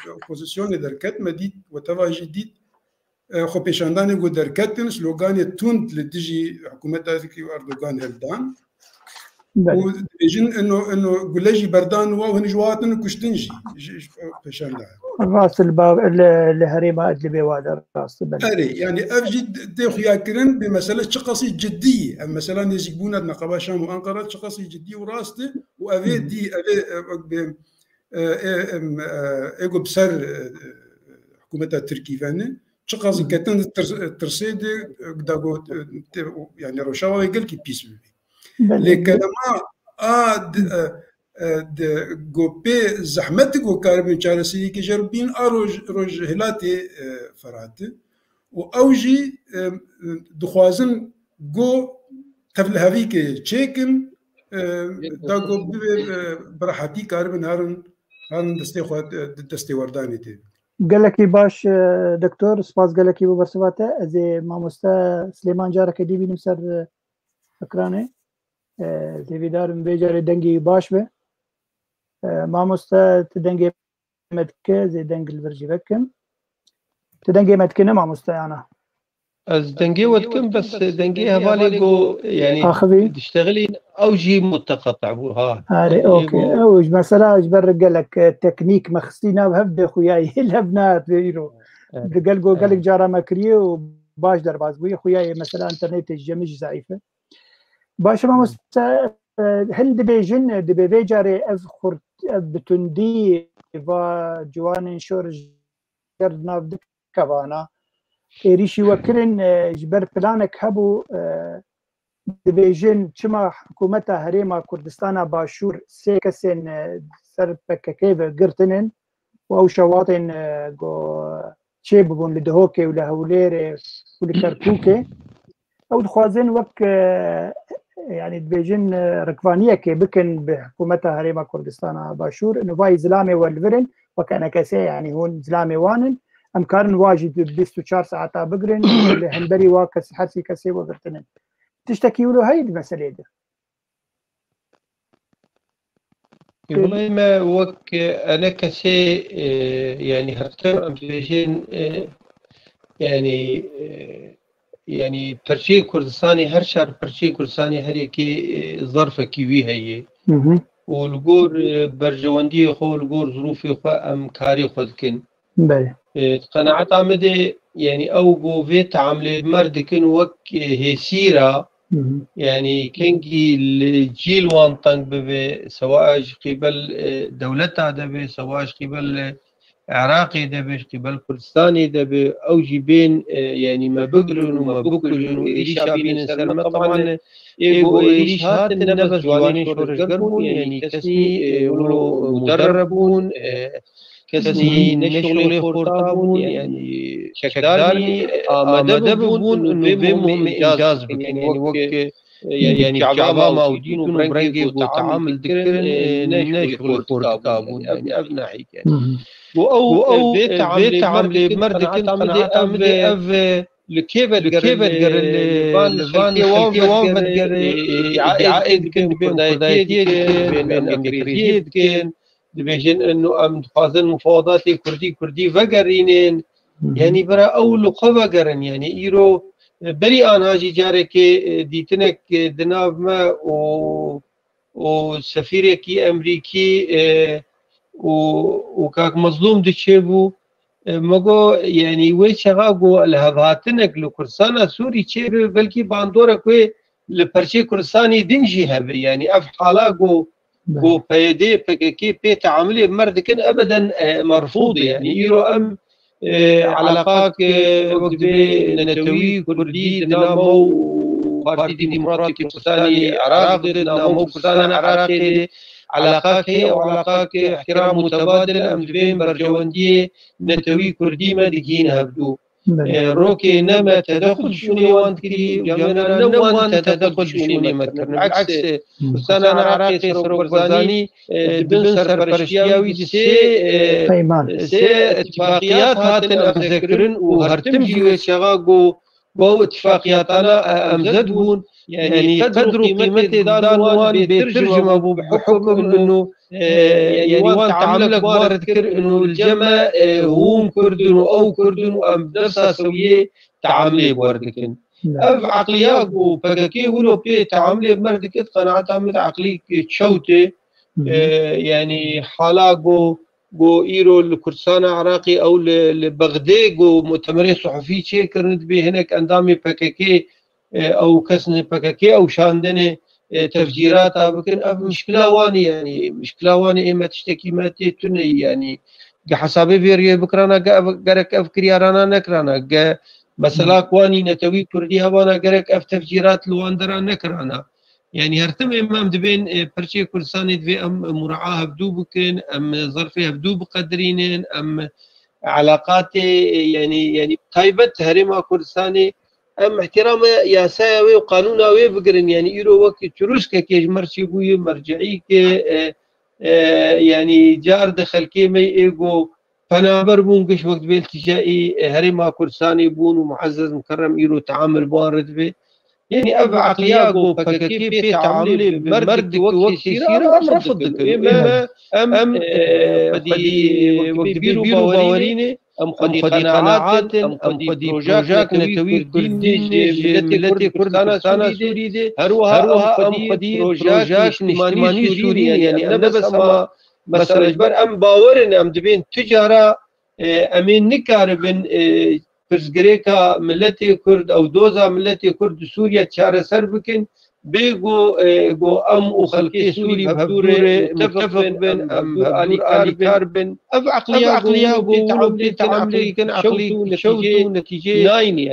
S6: اوبوزيسيون دركت مديت وتواجي ديت خو پیشاندانی گو درکتن سلوگان توند لدیجی حکومت دادکی اردوغان هلدان و بیجن انه گلجی بردان و هن جواتن کشتنجی پیشاندان
S2: راس الباب الهريمه ادلبي وهذا راس
S6: اري يعني افجد دي خياكرن بمساله شقصي جديه مثلا يجيبون النقابه شام وانقره شقصي جديه وراسته وافي دي افي ايغو بسر حكومه التركي فاني شقصي كتن ترسيدي داغو يعني روشاوا يقول كي بيس لكن ما گوپی زحمت گو کاربن چارسی که جربین روج هلاتی فراته و اوجی دخوازن گو تفل هاوی که چیکن دا گو براحتی کاربن هارن دستی وردانی تی
S2: قالكي باش دكتور سباس قالكي ببرسواته زي ماموستا سليمان جارك دي بينم سر فكرانه زي بيدار بيجار دنگي باش به ماموستا تدنگي مدكه زي دنگ البرجي بكم تدنگي مدكه ماموستا انا
S5: از دنگي ودكم بس دنگي هوالي جو يعني
S2: اخذي
S5: تشتغلي او جي متقطع ها
S2: اوكي اوج مثلا اجبر قال لك تكنيك مخصينا بهبد خوياي الهبنات يرو قال لك جاره مكريه وباش درباز بو خوياي مثلا انترنت الجمج ضعيفه باش ما هل دبيجن دبي جاري اذكر بتندي و جوان شورج جردنا بدكبانا ريشي وكرن جبر بلانك هبو دبيجن شما حكومتها هريما كردستان باشور سيكسن سر بككيف قرتنن او شواطن جو تشيبون لدهوكي ولا هوليري ولا كركوكي او دخوازن وك يعني دبيجن ركفانيه كي بكن بحكومتها هريما كردستان باشور انه باي زلامي والفرن وكان كاسي يعني هون زلامي وانن امكان واجد 24 ساعه بقرن اللي هنبري واكس حسي كاسي وقرتنن تشتكي له هاي المسألة دي.
S5: والله ما وك أنا كسي يعني هرتم أمفيشين يعني برشي كردستاني هر شهر برشي كردستاني هر يكي ظرفة كيوي هي والجور برجواندي خو الجور ظروفي خو أم كاري خذكن.
S2: بله.
S5: قناعات عمدي يعني أو جو في تعامل مرد كن وك هي سيرة يعني كنجي الجيل وانطن ببي سواء قبل دولتها دبي سواء قبل عراقي دبي قبل كردستاني دبي أو جيبين يعني ما بقرن وما بكلن وإيش بين سلمة طبعا إيجو إيش هات النبس جواني شورش قربون يعني كسني ولو مدربون كسني نشغل خورتابون يعني شكدارني مدبون إنه بهم إنجاز بكن يعني وك يعني كعبا موجودين وبرنجي وتعامل ذكرن نشغل خورتابون يعني أبنى حكاية وأو بيت عمل مرد كنت قناعة أف لكيفت قرر الفان خلقي وافت قرر عائد كن بين بين أمريكية كن دبيجن إنه أم خاصن مفاوضات كردي فقرينين يعني برا أول لقبة قرن يعني إيرو بري أنا جي جارك ديتنك دناب ما وسفيركي أمريكي وكاك مظلوم دشيبو مگو يعني وي شغاغو الهباتنك لكرسانا سوري تشيبو بلكي باندورك وي لبرشي كرساني دنجي هب يعني اف حالاغو جو بيدي بكي بي تعاملي مرد كن ابدا مرفوض يعني يرو ام علاقاك وقت بي نتوي كردي دنامو بارتي ديمقراطي كرساني عراق دنامو كرسانا عراقي علاقاك هي وعلاقاك احترام متبادل أم بين برجواندية نتوي كردي ما دقين هبدو روكي نما تدخل شوني وان كري وجامنا نوان تدخل شوني مكرن بالعكس كرسانا عراقي سروق برزاني دبن سر برشياوي سي اتفاقيات هاتن أمذكرن وهرتم جيوه شغاقو بو اتفاقياتنا أمزدون يعني قدروا قيمة دانوان بترجمة بحكم انه يعني وان تعاملك بار تذكر انه الجمع هم كردن او كردن ام درسا سوية تعاملي بوردكن اف عقليات وبكاكي ولو بي تعاملي بمردكت قناعة عمد عقلي تشوتي يعني حالاقو جو ايرو الكردستان عراقي او لبغداد جو مؤتمرين صحفي شيء كرنت به هناك اندامي بكاكي او كسن بكاكي او شاندنه تفجيرات بكن مشكله واني يعني مشكله واني اما تشتكي ما تني يعني حسابي فيري بكرانا قرك افكر يارانا نكرانا مثلا كواني نتوي كردي هوانا قرك اف تفجيرات لواندرا نكرانا يعني هرتم امام دبين برشي كردستاني دبي ام مراعاه هبدو بكن ام ظرفي هبدو بقدرينين ام علاقاتي يعني طيبت هرما كردستاني ام احترام ياساوي وقانوناوي بقرن يعني ايرو وقت تروسكا كيج مرشي بوي مرجعي كي يعني جار دخل كيمي ايجو فنابر بون قش وقت بالتجائي هرما كردستاني بون ومعزز مكرم ايرو تعامل بارد به يعني ابع عقلياقو بكاكي بي تعاملي بمردك وقت سيرا ام رفضك ام قدي وقت بيرو باوريني ام قدي قناعات ام قدي بروجاك نتوي كرديج ملتي كردستان سوري هروها ام قدي بروجاك نشتماني سوري يعني انا بس اما مثلا جبر ام باورن ام دبين تجارة امين نكاربن فرزگریکا ملتی کرد او دوزا ملتی کرد سوریا چاره سر بکن بيجو ام وخلقي سوري بهدور متفق بين ام آلي كاربن اب عقليا بو تعاملي كان عقلي شوتو نتيجه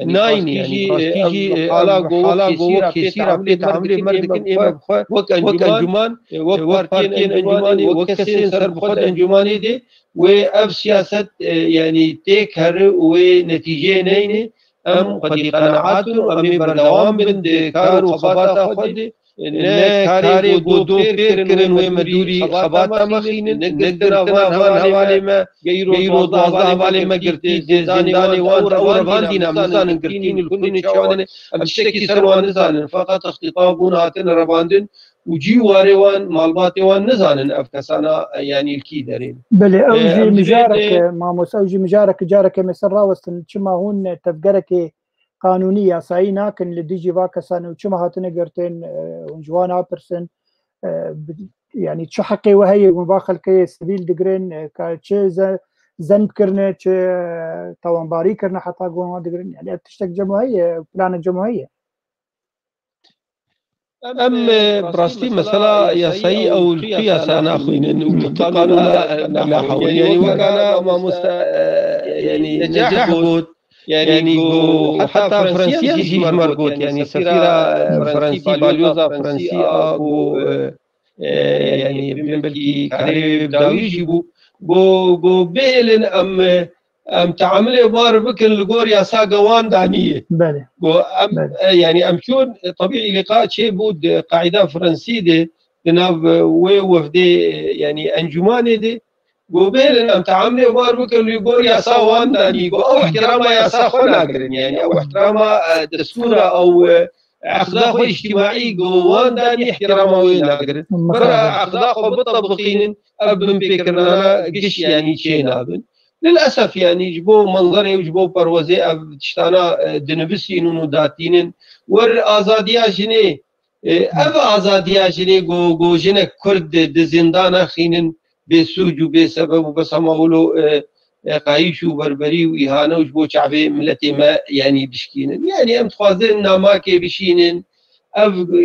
S5: ناين يعني حالا جو كثير ابي تعاملي مرد كن اما وك انجمان وك بارتين انجماني وكسين سر بخد انجماني دي واف سياسه يعني تكهر ونتيجه نين ام قد قناعات امي بردوام بند كار وخباتا خدي نه کاری بو دو پیر کرن و مدوری خبات مخینن نقدر وان حوالی ما گیرو 12 حوالی ما گرتی زندانی وان او روان دینا مزانن گرتین الكلين شوالن ام تشتكي سروان نزانن فقط اختطابون هاتن رواندن وجي واريوان مالباتي وان نزانن افكسانا يعني الكي دارين
S2: بله اوجي مجارك ماموس اوجي مجارك جارك مسرا وستن چما هون تفجرك قانوني ياساي ناكن لديجي فاكسان وچما هاتن قرتين ونجوانا برسن يعني چه حقي وهي مباخل كي سبيل دقرين كا زند كرنا توانباري كرنا حتى قوما دقرين يعني تشتك جمهورية بلان الجمهورية
S5: ام براستي مثلا ياساي او القياسة ناخوين وقانون لا حول يعني وكان ما يعني نجاح بود يعني حتى فرنسيا يجي مربوط يعني سفيرة فرنسي باليوزا فرنسي يعني بلكي كاري بداو يجيبوا جو بيلن ام تعامل بار بكن الجور يا ساقوان دانيه
S2: بله
S5: يعني شون طبيعي لقاء شيء بود قاعده فرنسي دي جناب وفدي يعني انجماني دي جو بيلن ام تعامل بار بكن الجور يا ساوان دانيه او احترام يا ساخنا يعني او احترام دستور او اخلاق اجتماعي جوان داني احترام وين اقدر برا اخلاق بالطبقين ابن بكرنا قش يعني شيء نابن للاسف يعني جبو منظري وجبو بروزي تشتانا دنبسين وداتين ور ازاديا جني اب ازاديا جني جو جنه كرد دزندانا خينن بسوج وبسبب وبسماولو قايش وبربري وإهانة وجبو شعبي ملتي ما يعني بشكينن يعني ام تخوازن ناماكي بشينن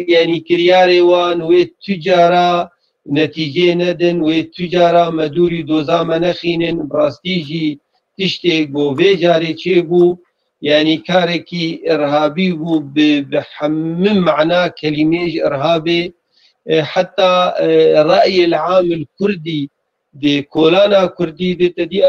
S5: يعني كرياري وان وتجارة نتيجة ندن وتجارة مدوري دوزا منخينن براستيجي تشتي بو فيجاري تشيبو يعني كاركي إرهابي بو بحمم معناه كلمة إرهابي حتى الرأي العام الكردي دي كولانا كردي دي تدي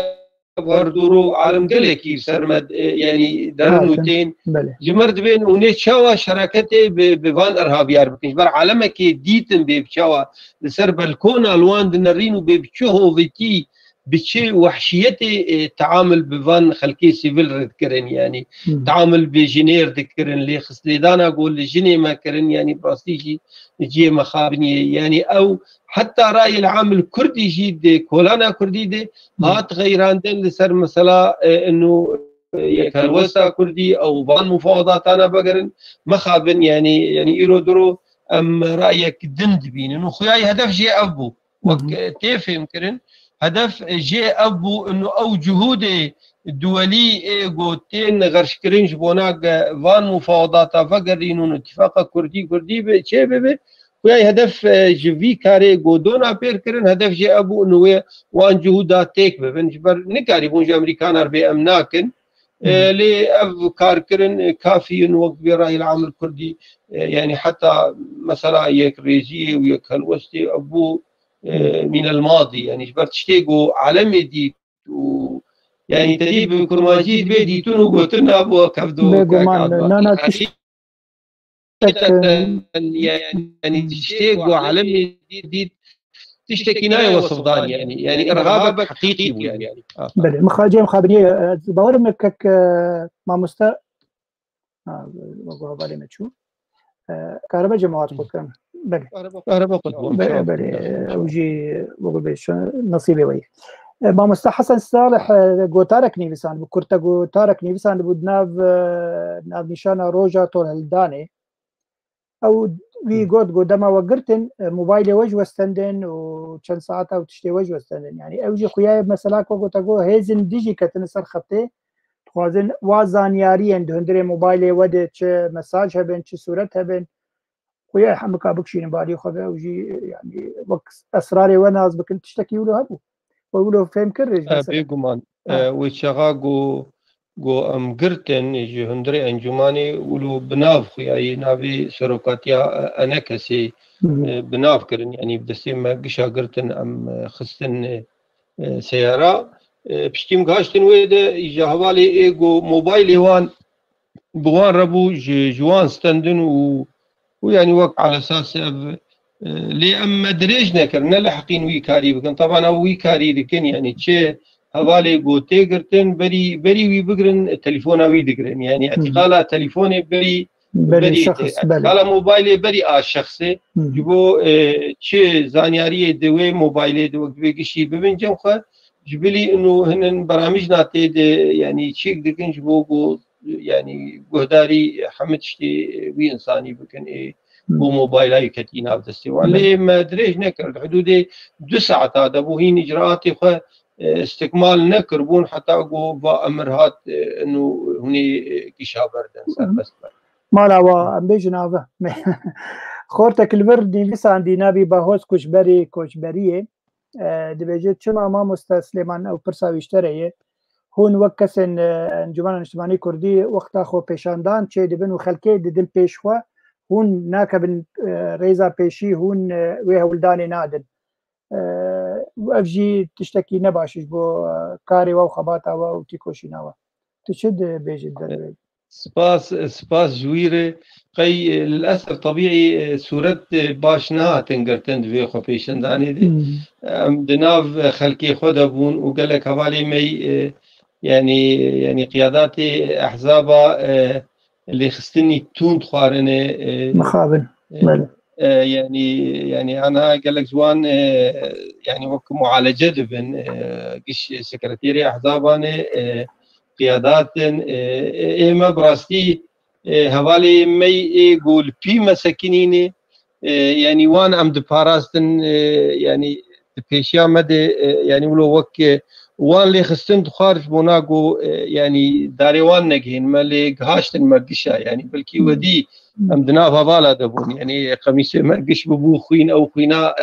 S5: وردورو عالم قلكي سرمد يعني درنوتين جمرد بين ونشوا شراكته بفان ارهابيار بكنش بر عالمك ديتن بيبشوا لسر بالكون الوان دنرينو بيبشوه فيتي بشي وحشيته تعامل بفان خلكي سيفل ذكرن يعني تعامل بجنير ذكرن لي خسليدانا اقول لجني ما كرن يعني براستيجي جي مخابني يعني او حتى رأي العام الكردي جيد كولانا كردي دي هات غيراندن لسر مثلا انه كالوسا كردي او بان مفاوضات انا بقرن مخابن يعني ايرو درو ام رأيك دند بين انه خياي هدف جي ابو وكيف كرن هدف جي ابو انه او جهود دولي قوتين غرش كرنج بوناك فان مفاوضات فقرين اتفاق كردي بشي ببي وياي هدف جوي كاري غودونا بير كرن هدف جي ابو انه وان جهودات تيك بنجبر نكاري بونج امريكان اربي امناكن لي اف كار كرن كافي انه وقت براي العام الكردي يعني حتى مثلا يك ريجي ويك هلوستي ابو من الماضي يعني جبرت تشتيقو عالمي دي يعني تديب كرماجي بيدي تنو قوتنا ابو كفدو يعني تشتكي عالمي دي تشتكي ناي وصفدان يعني ارهاب حقيقي يعني
S2: بله مخاجي مخابنيه باور مكك ما مستا بالي ما تشوف كهرباء جماعات بكم بله
S5: كهرباء قدوم
S2: بله اوجي بقول بيش نصيبي وي ما مستا حسن صالح قوتارك نيفسان بكرتا قوتارك نيفسان بدناف ناف نشانه روجا طول هلداني او وی گود دما وقرتن موبايل وجه وستندن وكان ساعات او تشتي وجه وستندن يعني اوجي خويا مثلا كو تاغو هيزن ديجي كتن سر خطه خوازن وازانياري عند هندري موبايل ود مساج هبن صورت هبن خويا حمك بكشين بالي خو اوجي يعني وقت اسراري وناز بكنت تشتكي له هبو ويقولوا فهم كرج
S5: بيغمان وشغاغو جو ام گرتن جو هندري انجماني ولو بناف خويا نافي سروكاتيا انا كسي بناف كرن يعني بدسي ما قشا گرتن ام خستن سياره بشتيم غاشتن ويدا اجا حوالي ايجو موبايل وان بوان ربو جوان ستندن ويعني وقت على اساس لي اما دريج نكر نلحقين وي كاري بكن طبعا او وي كاري لكن يعني تشي هوالي قوتي قرتن بري وي بقرن تليفون وي دقرن يعني اعتقالا تليفوني بري
S2: شخص
S5: على موبايلي بري شخصي جبو تشي زانياري دوي موبايلي دو بيجي ببن جمخه جبلي انه هن برامج ناتي يعني تشيك دكن جبو يعني قهداري حمد شتي وي انساني بكن بو موبايلاي كتينا بدستي واللي ما دريج نكر حدود 2 ساعات هذا بو هين اجراءاتي خو استكمال نكربون حتى اقو امرهات انه هني كيشا بردن بس
S2: مالا وامبيجنا خورتك البرد نفس عندي نبي باهوس كوشبريه دبيجت شما ما مستسلمان او برسا ويشتريه هون وكسن انجمن اجتماعي كردي وقتا خو پیشاندان چه دبن و خلکه دل پیشخوا هون ناکبن ريزا پیشی هون وی هولدان نادن وافجي تشتكي نباشش بو كاري و خباتا و تيكوشيناوا تشد بيجي الدرب
S5: سپاس جويره قي للاسف طبيعي صورت باشنا تنقرتن في خو پیشنداني دي دناف خلكي خود بون وقال لك حوالي مي يعني قيادات احزابا اللي خستني تون خوارنه
S2: مخابن
S5: يعني انا قال لك زوان يعني وك معالجه دبن قش سكرتيري احزابانه قيادات ايما براستي هوالي مي يقول في مساكنين يعني وان ام دباراستن يعني بيشيا مدى يعني ولو وك وان لي خستن خارج بوناغو يعني داريوان نجين ما لي غاشتن مرقشا يعني بلكي ودي ام دنا فالا دبون يعني قميص مرقش ببو خوين او خوينا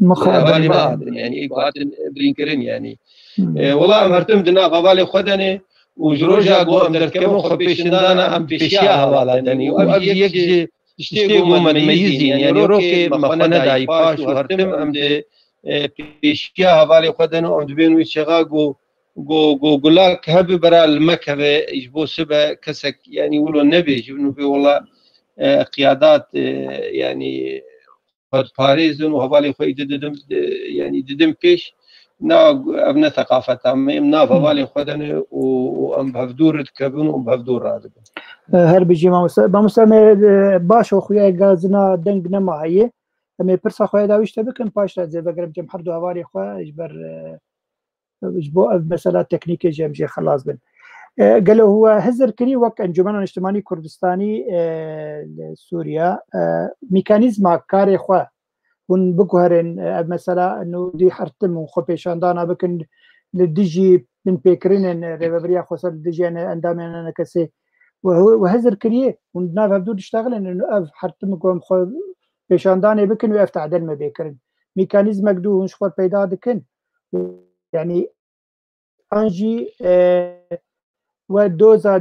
S2: مخابن
S5: يعني قاعدين برينكرين يعني والله امرتم دنا فالي خدني وجروجا قو ام دركبون خو بيشندانا ام بيشيا هوالا دني وابجي يكجي تشتيقو من ميزين يعني روكي مخنا داي باش وهرتم ام دي بيشيا هوالي خدنو ام دبين ويشغا قو لك هب برا المكبه يجبو سبا كسك يعني يقولوا النبي جبنوا بي والله قيادات يعني باريزون وهوالي خوي ددم يعني ددم بيش نا ابن ثقافه نا هوالي خدنو وام بهدور تكبن وبهدور هذا
S2: هر بيجي ما مسمى باش خويا غازنا دنگ نماهي امي برسا خويا داويش تبكن باش زي بقرب جم حردو هوالي خويا يجبر يجبو مسألة تكنيكية جمجي خلاص بن قالوا هو هزر كري وك انجمن اجتماعي كردستاني لسوريا ميكانيزم كاري خو ون بكهرن مثلا انه دي حرتم وخو بيشاندانا بكن للديجي من بيكرين ريبريا خصوصا الديجي انا اندامن انا كسي وهزر كري وناف بدو يشتغل انه اف حرتم قوم خو بيشاندانا بكن ويف تعدل ما بيكرن ميكانيزم دو شخور پیدا دكن يعني انجي ودوزا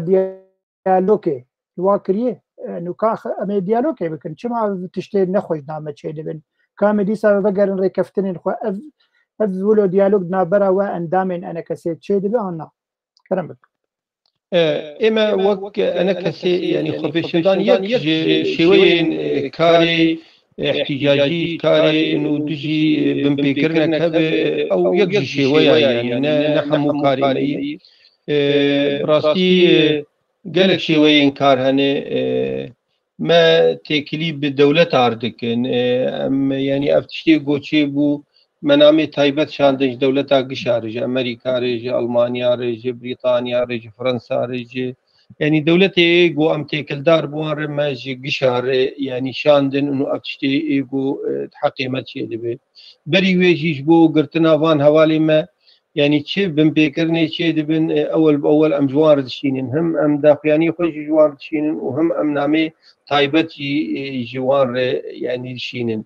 S2: ديالوكي واكريه انه كاخ ام ديالوكي بكن شما تشتي نخوش نامه شي دبن كام دي سبب غير ريكفتن خو اف ولو ديالوج نابرا واندامن انا كسيت شي دبن انا كرمك
S5: اما وك انا كسي يعني خبيشدان يك شوين كاري احتجاجي كاري انه تجي بمبيكرنا كب او يجي شويه يعني نحمو كاري براستي قالك شويه انكار هني ما تكليب بالدوله عردكن يعني افتشتي قوتشي بو منامي تايبت شاندج دولتا قشارج امريكا رج المانيا رج بريطانيا رج فرنسا رج يعني دولتي جو ام تيكل دار بوان رماج قشار يعني شاندن انه افتشتي ايجو تحقيمت شي دبي بري ويجيش بو قرتنا فان حوالي ما يعني تشي بن بيكرني تشي دبن اول باول ام جوار دشينين هم ام دافياني خوش جوار دشينين وهم ام نامي تايبت جوار يعني دشينين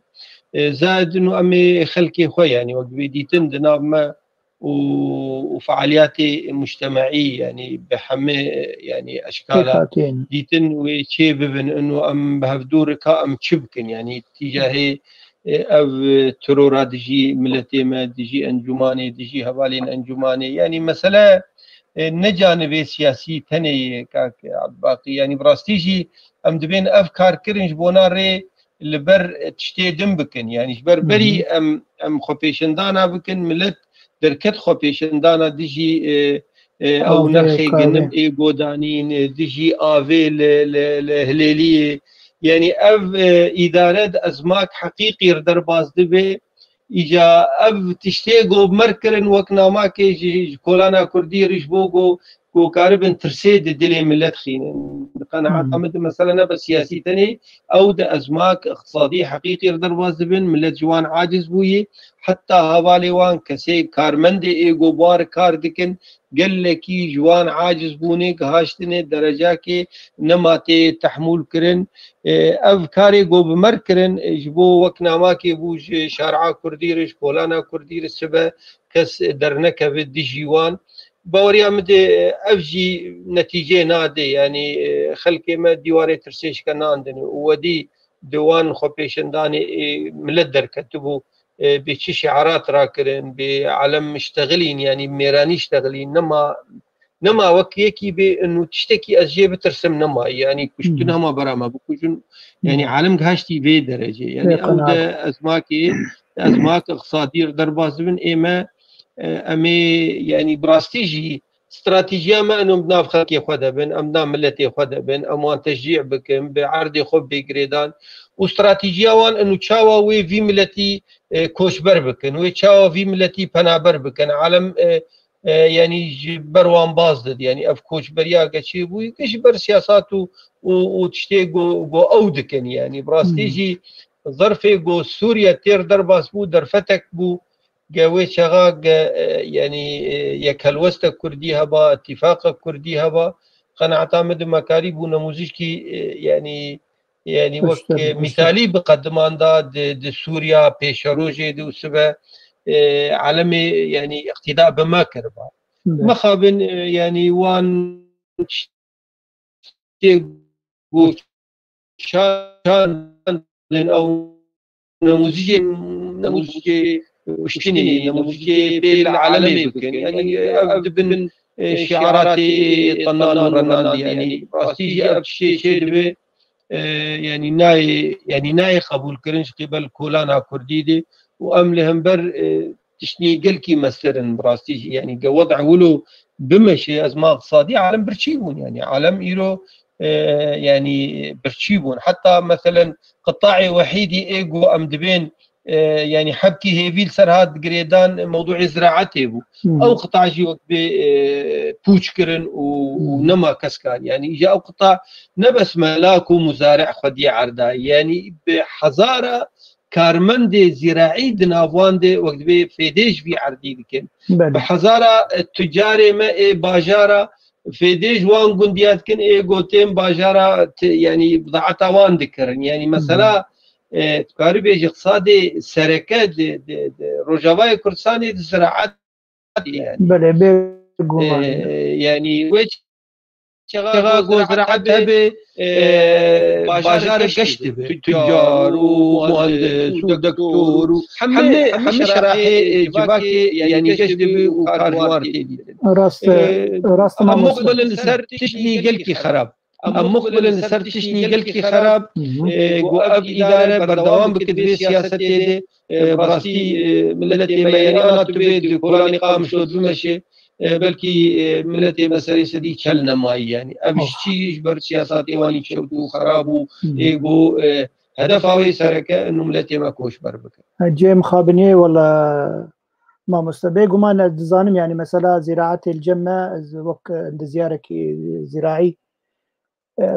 S5: زاد انه امي خلكي خويا يعني وقت ديتن دناب وفعاليات مجتمعيه يعني بحمي يعني اشكال ديتن وشي ببن انه ام بهفدور كام تشبكن يعني اتجاهي او ترورا دجي ملتي ما دجي انجماني دجي هوالين انجماني يعني مساله نجانب سياسي تاني كاك باقي يعني براستيجي ام دبين افكار كرنج بوناري لبر تشتي دم بكن يعني جبر بري ام خوبيشندانا بكن ملت دركت خوبيشندانا ديجي او نرخي جنم ايجو دانين ديجي افي الهليليه يعني اف اداره ازماك حقيقي ردر باز دبي اجا اف تشتيغو بمركرن وكنا ما كي كولانا كردي رجبوغو كو كاربن ترسيد دلي ملت خين قناعات حمد مثلا بس سياسي تاني او ده ازماك اقتصادي حقيقي ردر باز دبن ملت جوان عاجز بوي حتى هوالي وان كسي كارمند ايجو بار كار دكن قال لكي جوان عاجز بوني هاشتني درجة كي نماتي تحمل كرن افكاري جو بمركرن جبو وكنا ماكي بوج شارعا كرديرش كولانا كردير السبا كس درنكه بدي جوان باوريا مد افجي نتيجه نادي يعني خلكي ما ديواري ترسيش كان عندنا ودي ديوان خوبيشنداني ملدر كتبوا بشي شعارات راكرين بعلم مشتغلين يعني ميراني اشتغلين نما وكيكي بانه تشتكي ازجي بترسم نما يعني كشتنها ما برا بكوجن يعني عالم هاشتي بي درجه يعني او ده ازماك اقتصادي درباز من ايما امي يعني براستيجي استراتيجيه ما انه بناف خلقي خدا بن امنا ملتي خدا بن اموان تشجيع بكم بعرض خب بجريدان واستراتيجيه وان انه تشاوا وي في ملتي كوشبر بكن وي تشاوا في ملتي بنابر بكن عالم يعني بروان باز يعني اف كوش بريا كشي بو كشبر سياساته وتشتي جو اودكن يعني براستيجي ظرفي جو سوريا تير درباس بو درفتك بو جاوي شغاق يعني يكلوست كردي هبا اتفاق كردي هبا قناعة عمد مكاريب ونموذج كي يعني وك مثالي بقدمان دا دي سوريا بيشاروجي دو سبا عالمي يعني اقتداء بما كربا مخابن يعني وان تيغو شان او نموذج وشتني نموذج بالعالمي يعني ابدبن شعاراتي طنان ورنان يعني راستيجي شيء دبي يعني ناي قبول كرنش قبل كولانا كرديدي واملهم بر تشني قلكي مسرن براستيجي يعني وضع ولو بمشي ازمه اقتصاديه عالم برشيبون يعني عالم ايرو يعني برشيبون حتى مثلا قطاعي وحيدي ايجو ام دبين يعني حبكي هيفيل سرهاد جريدان موضوع زراعته بو او قطاع جي وقت بوشكرن ونما كسكان يعني جاء قطاع نبس ملاك ومزارع خدي عردا يعني بحزاره كارمند زراعي دنافوان دي وقت بي فيديش في عردي بكن بحزاره التجاري ما باجاره فيديش وان قنديات كن قوتين باجاره يعني بضاعتها وان ذكرن يعني مثلا تقارب بيجي اقتصادي سركات رجاوي كردستاني الزراعات يعني
S2: بله
S5: يعني ويش شغاغو زراعتها ب باجار قشت تجار ومهندس ودكتور حمي شراحي جباكي يعني قشت وكاروار تيدي
S2: راست
S5: مقبل السر تشني قلكي خراب مقبل السر تشني قلكي خراب قواب إدارة بردوام بكدبي سياسة تيدي براستي ملتي ما يعني أنا تبيد كولاني قام شود بمشي بلكي ملتي مساري سدي چلنا ماي يعني أبشتيش بر سياسات إيواني شودو خرابو إيغو هدف هاوي سركة إنه ملتي ما كوش بربك
S2: جيم خابنية ولا ما مستبيق وما نتظانم يعني مثلا زراعة الجمة وقت زيارك زراعي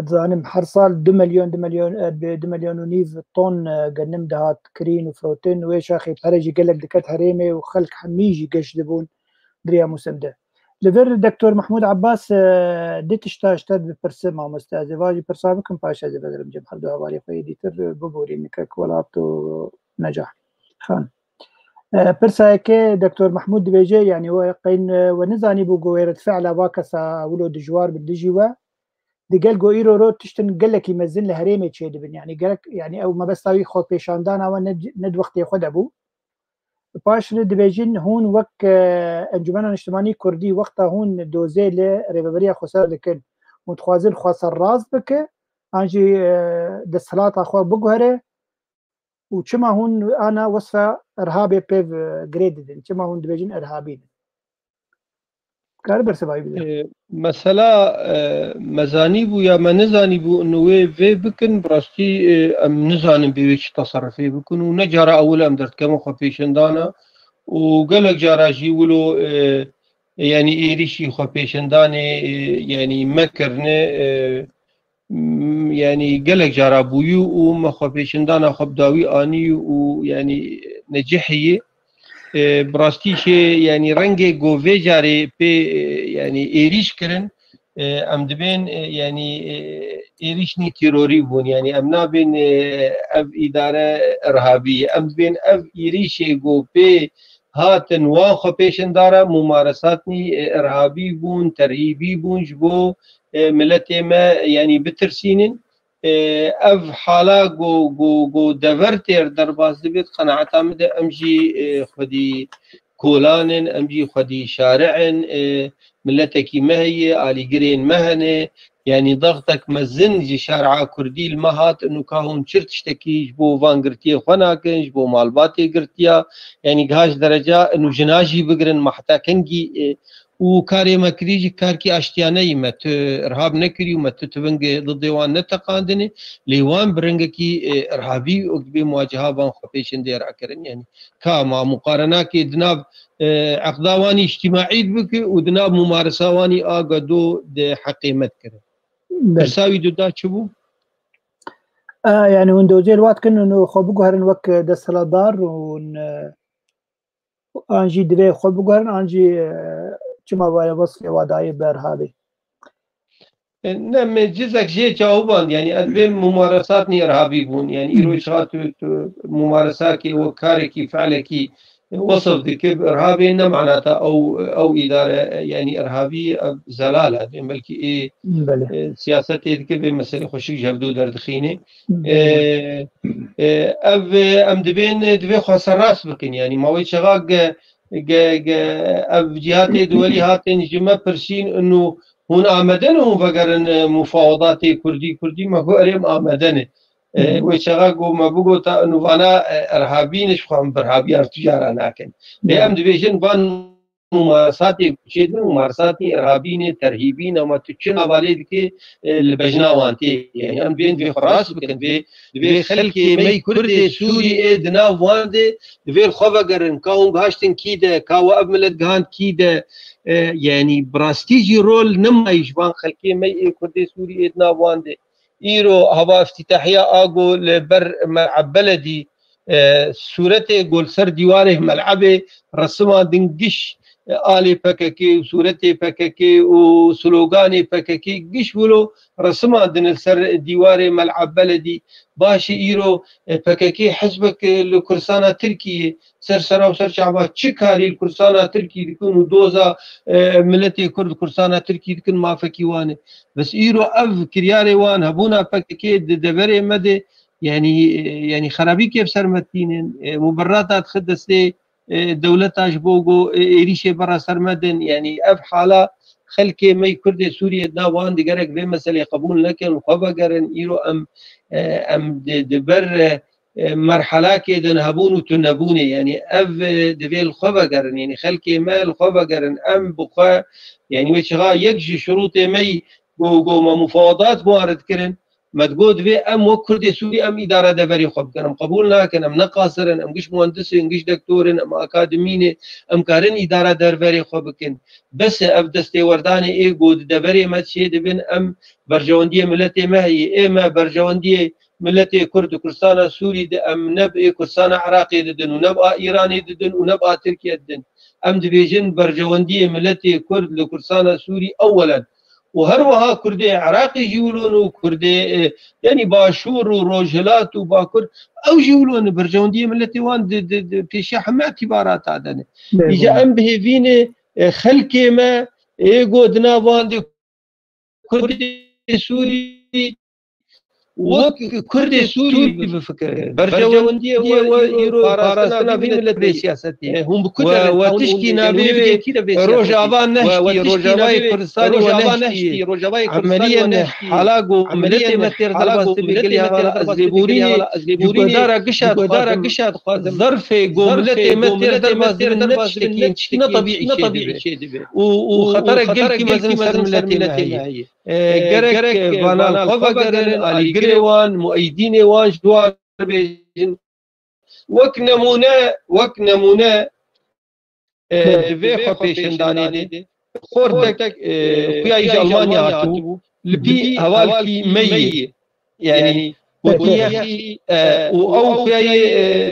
S2: تظانم حرصال 2 مليون ونيف طن قنم دهات كرين وفروتين ويش أخي بهرجي قلق دكات هريمي وخلق حميجي قش دبون دريا مسمدة لفر دكتور محمود عباس ديتشتا اشتاد ببرسمة مستاذي واجي برسامكم باشا زي بدل مجم حردو هوالي فايدي تر ببوري انك ولابتو نجاح خان برسايكي دكتور محمود دبيجي يعني وقين ونزاني بوغويرة فعلا واكسا ولو دجوار بالدجيوة دي قال جو ايرو رو تشتن قال لك يمزن لهريمي تشي دبن يعني قالك يعني او ما بس تاوي خود بيشاندان او ند وقت ياخد ابو باش دبيجين هون وك انجمن اجتماعي كردي وقتها هون دوزي لريبريا خسر لكن متخوازن خسر راز بك انجي دستهلات اخو بقهره وشما هون انا وصفه ارهابي بيف جريدد شما هون دبيجين ارهابي كار برسباي بده
S5: مثلا مزاني بو يا ما نزاني بو انه وي في بكن براستي ام نزاني بيش تصرفي بكن ونجرى اول ام درت كما خفيشن دانا وقالك جاراجي ولو يعني ايريشي خفيشن داني يعني مكرنه يعني قالك جارابويو وما خفيشن دانا خبداوي اني ويعني نجحيه براستي شي يعني رنگي گووی جاري بي يعني ايريش كرن ام دبين يعني ايريش ني تيروري بون يعني ام نابين اف اداره ارهابيه ام دبين اف ايريشي گو بي هاتن واخو پیشن داره ممارساتني ارهابي بون ترهيبي بون جبو ملتي ما يعني بترسينن اف حالا گو دورتر در باز دبیت قناعت آمده امجی خودی کولانن امجی خودی شارعن ملتکی مهیه آلیگرین مهنه يعني ضغطك مزن جي شارع كردي المهات انه كاهون شرتشتكي جبو فان قرتيه خناكن جبو مالباتي قرتيا يعني قهاش درجة انه جناجي بقرن محتا كنجي وكاري مكريجي كاركي اشتياني مت ارهاب نكري ومت تبنج ضد ديوان نتقاندني ليوان برنجكي ارهابي وقبي مواجهه بان خفيشن دير اكرن يعني كما مقارنه دناب عقداواني اجتماعي بك ودناب ممارساواني اقدو دي حقيمت كرن برساوي دودا شبو
S2: يعني وندوزي الوقت كنا انه خبقوا هرن وك دستلادار ون انجي دري خبقوا هرن انجي كما بايا بس واداي برهابي
S5: نعم جزك جي جاوبان يعني أدبين ممارساتني إرهابي بون يعني إروشات ممارساتي وكاركي فعلكي وصف ذكب إرهابي إنه معناتها أو إدارة يعني إرهابي زلالة بلكي إيه سياستي ذكب مسألة خشيك جبدو دردخيني أم دبين خاص الراس بقين يعني ما وي شغاق أب جهاتي دولي هاتين جمع برسين إنه هون آمدن هون فقرن مفاوضات كردي ما هو أريم آمدن وشغاقو ما بقو تا إنه فانا إرهابينش خواهم برهابي ارتجارا ناكن بيام دبيشن فان ممارساتي كشيدن ممارساتي إرهابين ترهيبين وما تشنا بالي دكي البجناوانتي يعني أم بين في خراس بكن في خلكي مي كردي سوري دنا واندي في الخوفا قرن كاون غاشتن كيدا كاو أبملت غان كيدا يعني براستيجي رول نما يجبان خلكي مي كردي سوري ادنا واندي ايرو هوا افتتاحيه اغو لبر ملعب بلدي صورته گل سر دیواره ملعب رسمه دنگش آلی پککی صورته پککی و سلوگان پککی گش ولو رسمه دن سر دیواره ملعب بلدي باشي ايرو پککی حزبك لكرسانه تركيا سر شعبا تشكاري الكرسانه تركي يكونوا دوزا ملتي كرد كرسانه تركي يكون ما فكيوانه بس ايرو اف كرياري وان هبونا پککی دبري مدي يعني خرابي كيف سرمتين مبررات خدستي دولتاش بوغو إيريشي برا سرمدن يعني اف حاله خلكي مي كرد سوريا دا وان دقرق في مسألة قبول لكن وخبا قرن إيرو أم دبر مرحلة كيدن هبون وتنبوني يعني اف دبي الخبا قرن يعني خلكي ما الخبا قرن أم بقى يعني وشغا يكجي شروط مي جو ما مفاوضات موارد كرن ما تقول في ام وكردي سوري ام اداره دبري خب كان قبولنا كان ام نقاصرن ام قش مهندس ام قش دكتورن ام اكاديمين ام كارن اداره دبري خب كن بس ابدستي ورداني اي قود دبري ما تشي دبن ام برجونديه ملتي ما هي اما برجونديه ملتي كرد كردستان سوري ام نب كردستان عراقي ددن ونبقى ايراني ددن ونبقى تركيا ددن ام دبيجن برجونديه ملتي كرد لكردستان سوري اولا وهروها كردي عراقي جيولون وكردي يعني باشور وروجلات وباكر او جيولون برجونديه ملتي وان في شحم اعتبارات هذا يجا ام بهيفيني خلكي ما ايغو دنا وان كردي سوري وەک کوردی سووری بفکر بەرژەوەندی ئێرۆ پاراستنا بی ملەتی سیاسەتی وتشکی نابێ ڕۆژاوان نەشتی ڕۆژاوای کوردستانی وەنەشتی عملیە حەلاگ و ملەتی مەتێر دەڵباستی بگەلی هەواڵە ئەزلێبوری دارە گشات ظرفێ گۆملەتی مەتێر دەرباستی نەشتێکی نەطەبیعی دەبێ و خەتەرە گەلکی مەزن سەر ملەتی نەهەیە گەرەک بانال خۆڤەگەرن ئالیگرێوان مؤیدینێوان دوار بێژن وەک نەمونە دوێ خۆ پێشەندانێ خۆردێک خویای ئەڵمانیا هاتوو لپی هەواڵکی مەیە یعنی ئەو خویای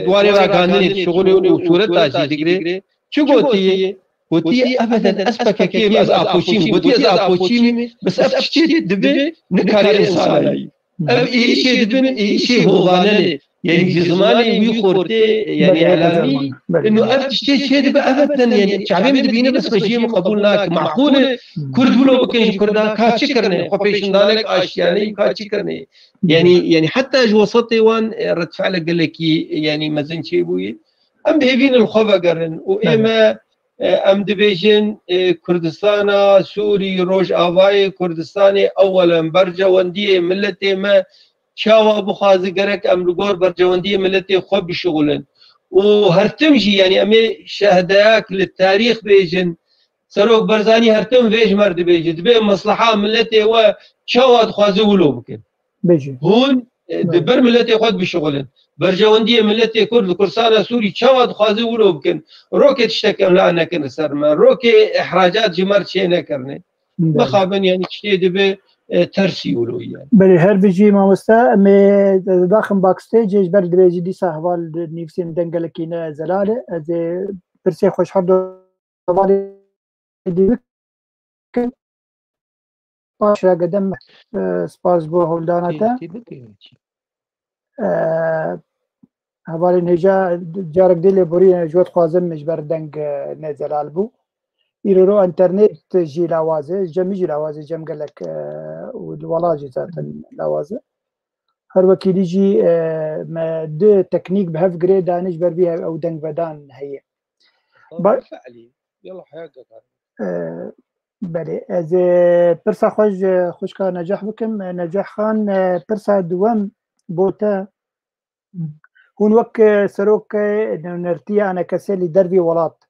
S5: دوانی ڕاگاندنێت شغل و سوورەت تاجی دەگرێت چ گوتی ئەبەدەن ئەسپەکەکێ ئەز ئاپۆچیم گوتی ئەز ئاپۆچیم بەس ئەف شتێت دەبێ نکاری ئینسانایی ئەم ئیشێ دەبن ئیشێ هۆڵانەنێ يعني زماني ويخورتي يعني اعلامي انه ابتشي شيء ابدا يعني شعبي مدبينه بس ماشي مقبولناك معقوله كرد ولو كاين كردا كاتشكرني خوفيش دالك اشياني كاتشكرني يعني حتى جو وسطي وان رد فعل قال لك يعني مازن شي بوي ام بهبين الخوفا قرن واما ام دبيجن كردستان سوري روج افاي كردستاني اولا برجا وندي ملتي ما شاوا بخازي قرك ام لغور برجواندي ملتي خو بشغلن وهرتمجي يعني امي شهداك للتاريخ بيجن سروك برزاني هرتم فيج مرد بيجي دبي مصلحه ملتي وشاوا خازي ولو بكن
S2: بيجي
S5: هون دبر ملتي خود بشغلن برجواندي ملتي كرد كرسان سوري شاوا خازي ولو بكن روكي تشتكم لا انا كن سرما روكي احراجات جمر شينا كرني مخابن يعني تشتي دبي ترسي ولو يعني
S2: بله هر بيجي ما مستا مي داخل باك ستيج برد بيجي دي سهوال نيفسين دنگلكينا زلاله از برسي خوش حد والي دي باش قدم سپاس بو هولداناتا حوالی نجا جارك دي لبوري جوت خوازم مش بردنگ نزلال بو يرو انترنت جي لوازه جميع لوازه جم قالك والولاجي ذات لوازه هر وكيل يجي ما دو تكنيك بهف جريد دانش بربيها او دنگ بدان هي
S5: فعلي يلا حياتك
S2: بله از برسا خوش كان نجاح بكم نجاح خان برسا دوام بوتا هون وك سروك نرتيا انا كسلي دربي ولات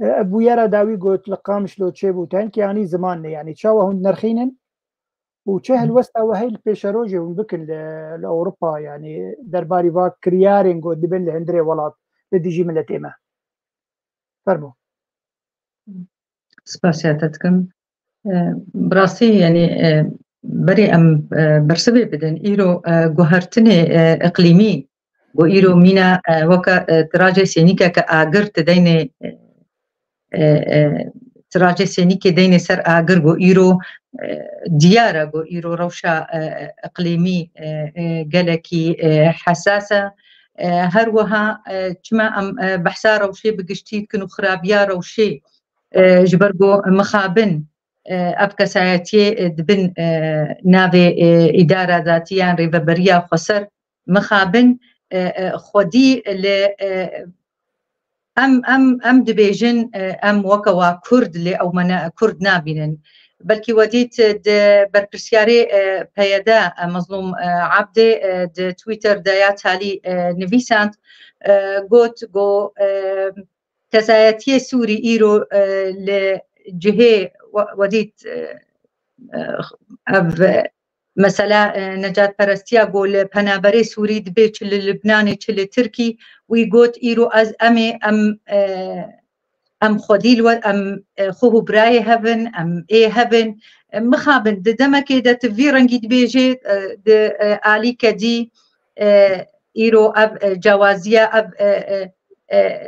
S2: ابو يرى داوي قلت لقامش لو تشي بوتان يعني زمان يعني تشاوه هون نرخينن وتشه الوسطى وهي البيشروجي ونبكن لاوروبا يعني درباري فاك كريارين قد دبن لهندري ولات بدي يجي من التيمه فرمو
S4: سپاسیاتتکم براسي يعني بري ام برسبي بدن ايرو جوهرتني اقليمي وايرو مينا وكا تراجي سينيكا كاغر تديني تراجي سينيكا ديني سر اغر جو ايرو ديارة جو ايرو روشا اقليمي قالكي حساسة هروها كما ام بحثا روشي بقشتيت كنو خرابيا روشي جبرجو مخابن أبكساتي دبن نافي إدارة ذاتية ريفبريا خسر مخابن خودي ل أم دبيجن أم وكوا كرد ل أو منا كرد نابين بلكي وديت بربرسياري بيدا مظلوم عبدي د تويتر دايات هالي نفيسانت قوت جو كسايتي سوري إيرو لجهة وديت مثلا نجات برستيا قول بنابري سوري دبي تشل لبناني تشل تركي ويقول إيرو از أمي أم خديل أم خوه براي هبن أم إيه هبن مخابن دما كده تفيرنجي دبيجي د آلي كدي إيرو أب جوازية أب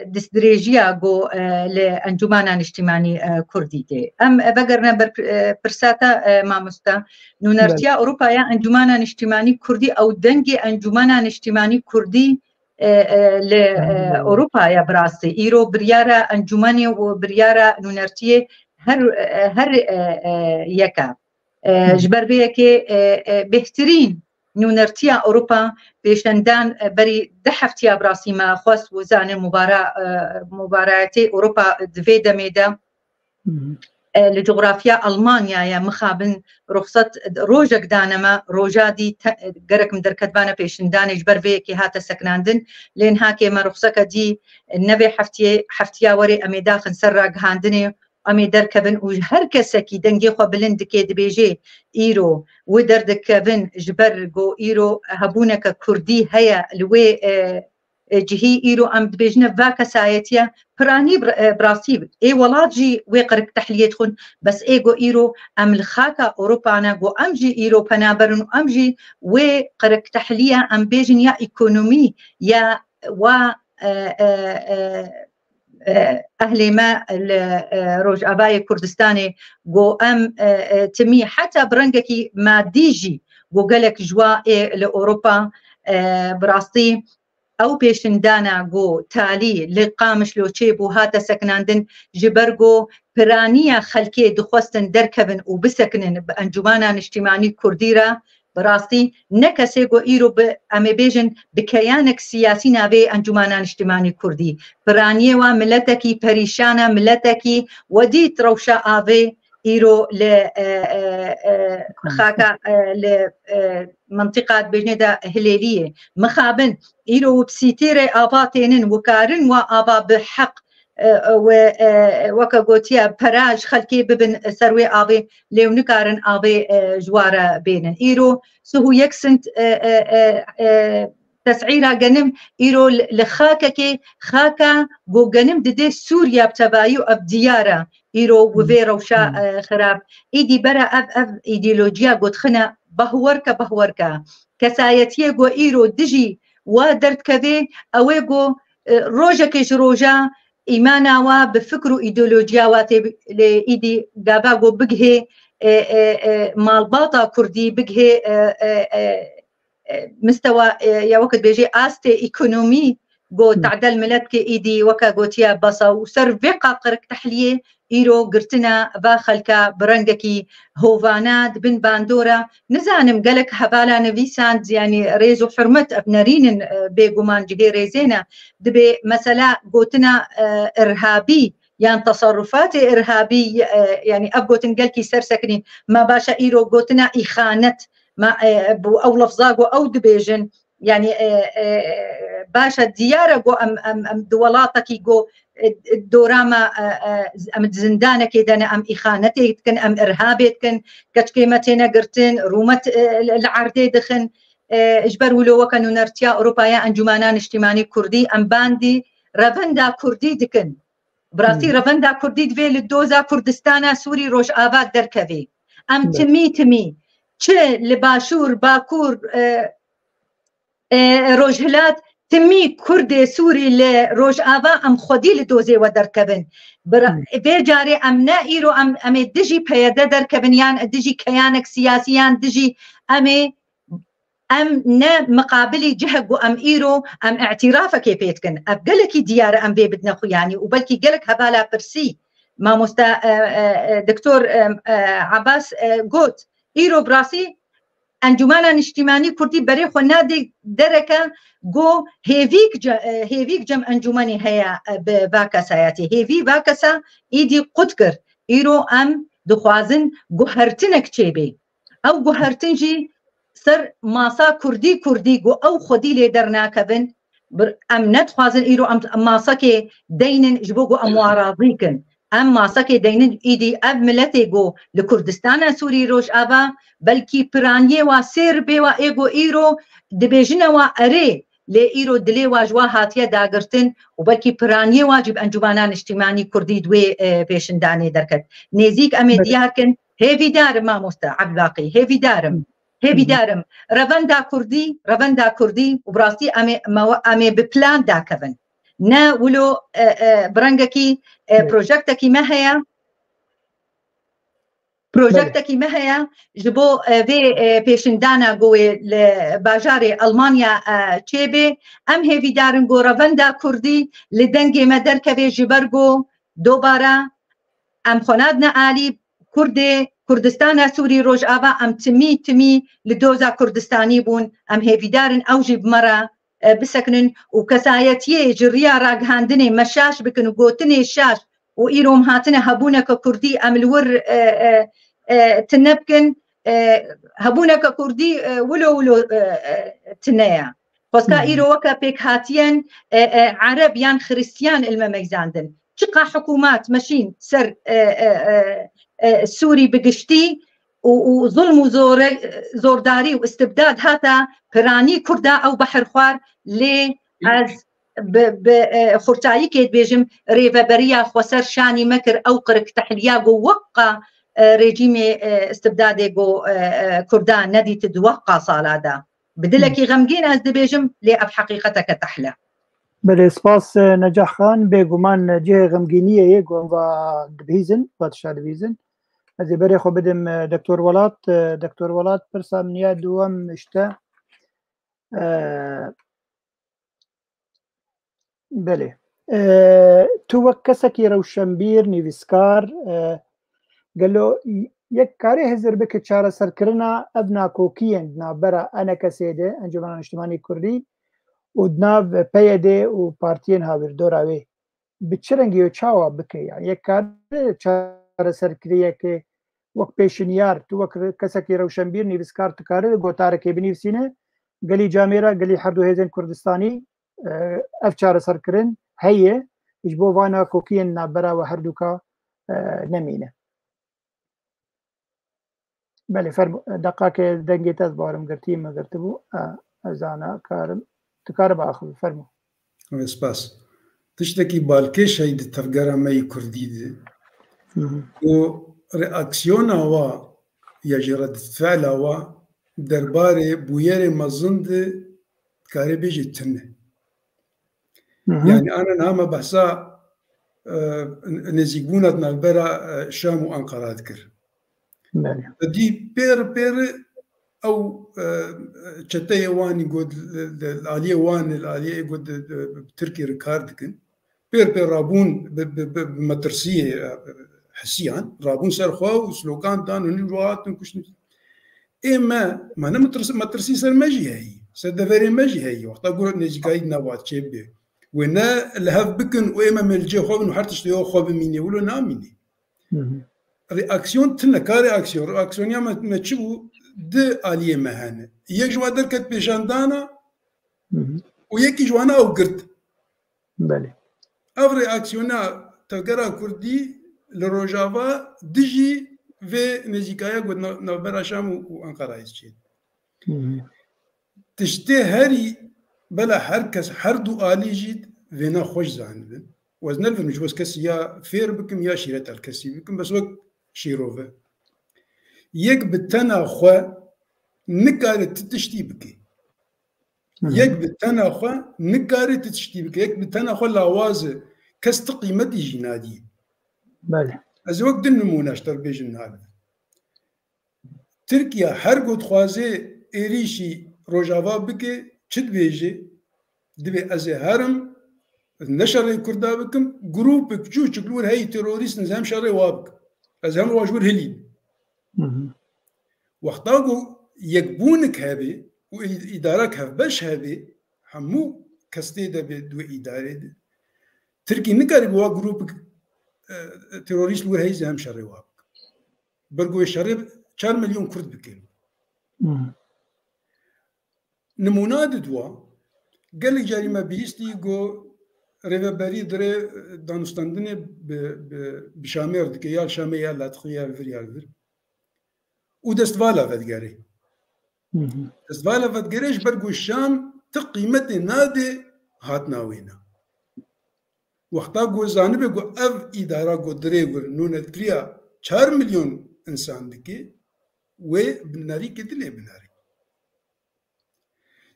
S4: دستريجيا جو لأنجمان اجتماعي كردي دي أم بقرنا برساتا ما مستا نونرتيا أوروبا يا أنجمان اجتماعي كردي أو دنجي أنجمان اجتماعي كردي لأوروبا يا براسي إيرو بريارة أنجماني وبريارة نونرتيا هر يكا جبر بيكي بهترين نونەرتیا ئەوروپا پێشەندان بەری 10 هەفتیا براسیمە خواست وزانە مبارایەتی ئەوروپا دوێ دەمێدا لە جغرافیا ئەڵمانیایە مخابن ڕوخسەت ڕۆژێک دانەمە ڕۆژادی گەرەکم دەرکەتبانە پێشندانێک بەرڤەیەکی هاتە سەکناندن لێن هاکێمە ڕوخسەکە دی نەبێ هەفتیا وەرێ ئەمێ داخن سەر ڕاگەهاندنێ ئەمێ دەرکەبن و هەر کەسێکی دەنگی خۆ بلند دکێ دەبێژێ ئیرۆ و دەردەکەبن ژبەر گۆ ئیرۆ هەبوونەکە کوردی هەیە لێ جهی ئیرۆ ئەم دبێژنە ڤا کەسایەتیە پرانی براستی ئێ وڵاتجی وێ قرک تەحلیێت خون بەس ئێگۆ ئیرۆ ئەم لە خاکە ئەوروپانە گۆ ئەمژی ئیرۆ پەنابەرن و ئەمژی وێ قرک تەحلیە ئەم بێژن یا ئیکۆنۆمی یا وا ئەهلێمە لە ڕۆژئاوای کوردستانی گۆ ئەم تمی حتا بڕنگێکی مادیژی بۆ گەلێک ژوا لە ئەوروپا براستی ئەو پێشندانە گۆ تالی لە قامش لۆچێ بۆ هاتە سەکناندن ژبەرگۆ پرانیە خەلکێ دخواستن دەرکەبن و بسەکنن بە ئەنجومانە نیشتیمانی کوردیرە براستی نەکەسێ گۆ ئیرۆ ئەمێ بێژن بکەیانێک سیاسی ناوێ ئەنجومانە نیشتیمانی کوردی پرانیەوە ملەتێکی پەریشانە ملەتێکی وەدیت ڕەوشە ئاوێ ئیرۆ لە خاکە لە منطقات بێژنێدا هلێلیە مخابن ئیرۆ و پسیتێرە ئاوا تێنن وکارن و ئاوا بحەق وەکە گوتیە پەراژ خەلکێ ببن سەروێ ئاوێ لێو نکارن ئاوێ ژوارە بێنن ئیرۆ سهو یەک سنت تەسعیرا گەنم ئیرۆ لە خاکەکێ خاکە بۆ گەنم ددێ سووریا بتەبایی و ئەف دیارە ئیرۆ وێ ڕەوشە خراپ ئیدی بەرە ئەف ئیدیۆلۆژیا گوتخنە بەهوەرکە بەهوەرکە کەسایەتیە گۆ ئیرۆ دژی وا دەردکەوێ ئەوێ گۆ ڕۆژەکەش ڕۆژە ئیماناوە بە فکر و ئیدۆلۆژیاوە لێ ئیدی گاوا گۆ بگهێ ماڵباتە کوردی بگهێ مستەوە یا وەکت بێژێ ئاستێ ئیکۆنۆمی گۆ تعدەل ملەت کە ئیدی وەکە گوتیە بەسە و سەر vê قاقرک تەحلیێ ئیرۆ گرتنە ڤا خەلکە بڕەنگەکی هۆڤانە دبن باندۆرە نزانم گەلک هەڤالە نەڤیسان زیانی ڕێز و حرمەت ئەبنەرینن بێگومان جگێ ڕێزێنە دبێ مەسەلا گوتنە ئرهابی یان تصرفاتی ئرهابی یعنی ئەف گوتن گەلکی سەرسەکنین ما باشە ئیرۆ گوتنە ئیخانەت بۆ ئەو لەفزاگۆ ئەو دبێژن يعني باشا ديارة جو أم دولاتك جو دوراما أم زندانة كده أم إخانتي كن أم إرهابي كن كتكيمتنا قرتن رومت العردي دخن إجبر ولو وكانوا نرتيا أوروبايا أنجمانان اجتماعي كردي أم باندي رافندا كردي دكن براسي رافندا كردي دفي للدوزا كردستانا سوري روش آباد دركفي أم تمي چه لباشور باكور روجهلات تمی کرد سوری ل روجآوا ام خودی لدوزه و درکبن به جاری ام نه ایرو ام دجی پیاده درکبن یان دجی کیانک سیاسیان دجی ام نه مقابلی جهگ و ام ایرو ام اعترافك بيتكن ابقلك ديار ام بي بدنا خو يعني وبلكي قالك هبالا برسي ما مستا دكتور عباس قوت ایرو براسي انجمانا اجتماعي كردي بري خو نادي دركا جو هيفيك جم انجماني هيا بباكساياتي هيفي باكسا ايدي قدكر ايرو ام دخوازن جوهرتنك تشيبي او جوهرتنجي سر ماسا كردي جو او خدي لي درناكبن ام نتخوازن ايرو ام ماسا كي دينن جبوغو امواراضيكن ام ماسا كي دينن ايدي اب ملتي جو لكردستان سوري روش ابا بلكي برانيه و سيربي و ايغو ايرو دبيجنا و اري لي ايرو دلي واجوا هاتيه داغرتن وبلكي برانيه واجب انجمانان اجتماعي كردي دوي بيشنداني دركت نيزيك امي دياركن هيفي دارم ما مستعب باقي هيفي دارم رافندا كردي وبراستي امي ببلان داكفن نا ولو برنگكي بروجكتكي ما هي بروجكتكي ما هي جبو في بيشندانا جوي لباجاري ألمانيا تشيبي أم هي في دارن جو رافندا كردي لدنجي مدركة جبرجو دوبارا أم خنادنا آلي کوردستانە سووری ڕۆژئاوا ئەم تمی لە دۆزا کوردستانی بوون ئەم هێویدارن ئەوژی بمەرە بسەکنن و کەسایەتیە ژڕیا ڕاگەهاندنێ مەشاش بکن و گۆتنێ شاش و ئیرۆم هاتنە هەبوونەکە کوردی ئەملور تنە بکن هەبوونەکە کوردی ولۆ تنەیە خۆسکا ئیرۆوەکە پێک هاتیان عەرەب یان خریستیان ئلمەمەگزاندن چقا حکوومات مەشین سەر سووری بگشتی و ظلم و زۆرداری و استبداد هاتە پرانی کووردا ئەو بەحرخوار لێ ئەز خورتایی کێت بێژم ڕێڤەبەریە خۆسەر شانی مەکرد ئەو قرک تەحلیا گۆ وەقا رێژیمێ استبدادێ گۆ کوردان نەدیت دووەقا ساڵادا بدلێکی غەمگین ئەس دەبێژم لێ ئەف حەقیقەتەکە تەحلە
S2: بله سپاس نجاح خان بێگومان جێ غەمگینیە یە گۆم دبیزن پادشا دبیزن ez ê berê xwe bidim Doktor Welat. Doktor Welat pirsa min ya duwam işte belê tu wek kesekî rewşenbîr nivîskar gelo yek karê hizir bike çareserkirina ev nakokiyên navbera ene kesê de Encûmena Niştimanî Kurdî û di nav PYD û partiyên hawirdora wê bi çi rengî çawa bike ya yek karê çareserkiriyekê وەک پێشنیار تو وەک کەسێکی ڕەوشەنبیر نویسکار دکارێت گۆتارێکی بنویسینە گەلی جامێرە گەلی هەردوو هێزن کوردستانی ئەف چارەسەرکردن هەیە هیچ بۆ وانە کۆکیین نابەراوە هەردووکە نەمینە بەێ دقاکە دەنگێت ئەس بارم گرتی مەگرت بوو ئەزانە کارم تکارە باخ فەرمو
S6: سپاس تشتێکی بالکێشەی تەفگەرەمەی کوردی reaksiyona ya ji redfela wa derbarê bûyerê mezin de dikarê bêjî tune yani anan hema behsa nêzîkbûna navbera Şam û Enqera dikir dî pêr ew çeteyê wanî got aliyê wan aliyê got Tirkiye rikar dikin pêr rabûn bi metirsiyê حسيان رابون سرخوا وسلوكان دان ونجوات نكشن إما ما مترسي سر مجي هي سدفري مجي هي وقت أقول نجي قايد نوات شبه ونا لهف بكن وإما ملجي خوب نحرتش ليو خوب ميني ولو ناميني رياكسيون تنا رياكسيون يا ما تشوفوا د آلية مهانة يك جوا دركت بيشاندانا ويكي جوانا أو قرد
S2: بله
S6: أف رياكسيونا تقرا كردي لروجاوا دجي في نزيكايا قد نوبرا شام وانقره يسجد تشتي هري بلا حركس حردو آلي جيد فينا خوش زانبن وزنلفن مش بس كسي يا فير بكم يا شيرت الكسي بكم بس وقت شيروفه يك بتنا خو نكارت تشتي بكي يك بتنا خو نكارت تشتي بكي يك بتنا خو لاوازه كست قيمتي جنادي
S2: بله
S6: از وقت نمونهش در بیجن هذا تركيا هر قد خوازه ایریشی روجاوا بکه چد بیجه دبی از هرم نشر کرده بکم گروپ کجو چکلور هی تروریست نظام شر وابک از هم واجور هلی وقتا گو یک بونک هبه و ادارک هف بش هبه همو کسته ده به دو اداره ده ترکی نکاری بوا گروپ تروریست لور هی زهم شر وابک برگوی شر 4 مليون كرد بكيلو نمونات دوا قال لي جريمه بيستي جو ريفا بري دري دانستاندني بشامير دكيال شاميه لا تخيال فريال ودستفالا فدغاري دستفالا فدغاريش برغو الشام تقيمتي نادي هاتنا وينا وقتا جو زانبه جو اف اداره جو دريغر نون تريا 4 مليون انسان دكي و بناري كدلي بناري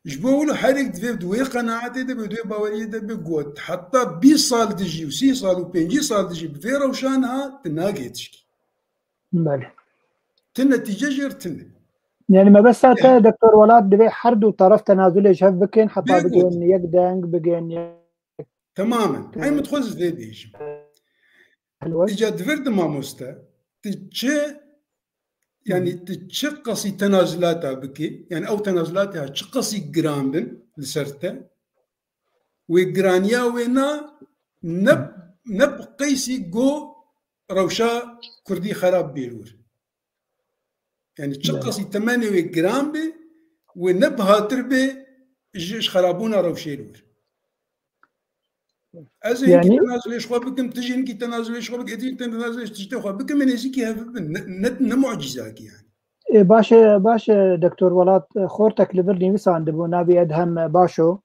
S6: جبولو حرك دفي بدوي قناعتي ده بدوي باوري ده بقوت حتى 20 صال تجي و 6 صال و 5 صال تجي بفي روشانها تناقي تشكي
S2: بله
S6: النتيجه جرتنا
S2: يعني ما بس هذا دكتور ولاد دبي حرد وطرف تنازلي شاف بكين حتى بكين يقدنج بكين
S6: تماما هاي متخصص في بيش اجا دفرد ما مستا تجي يعني تشقصي تنازلاتها بكي يعني او تنازلاتها تشقصي جرامبن لسرته وجرانيا وينا نب قيسي جو روشا كردي خراب بيلور يعني تشقصي 8 جرام ونبها تربي جيش خرابونا روشيلور أزين يعني كي تنازل إيش خو بكم تجي إنك تنازل إيش خو بك إتين تنازل إيش تجتي خو بكم من يزيكي نمعجزاك يعني
S2: باشا دكتور ولات خورتك لبرني مثلا دبو نابي أدهم باشو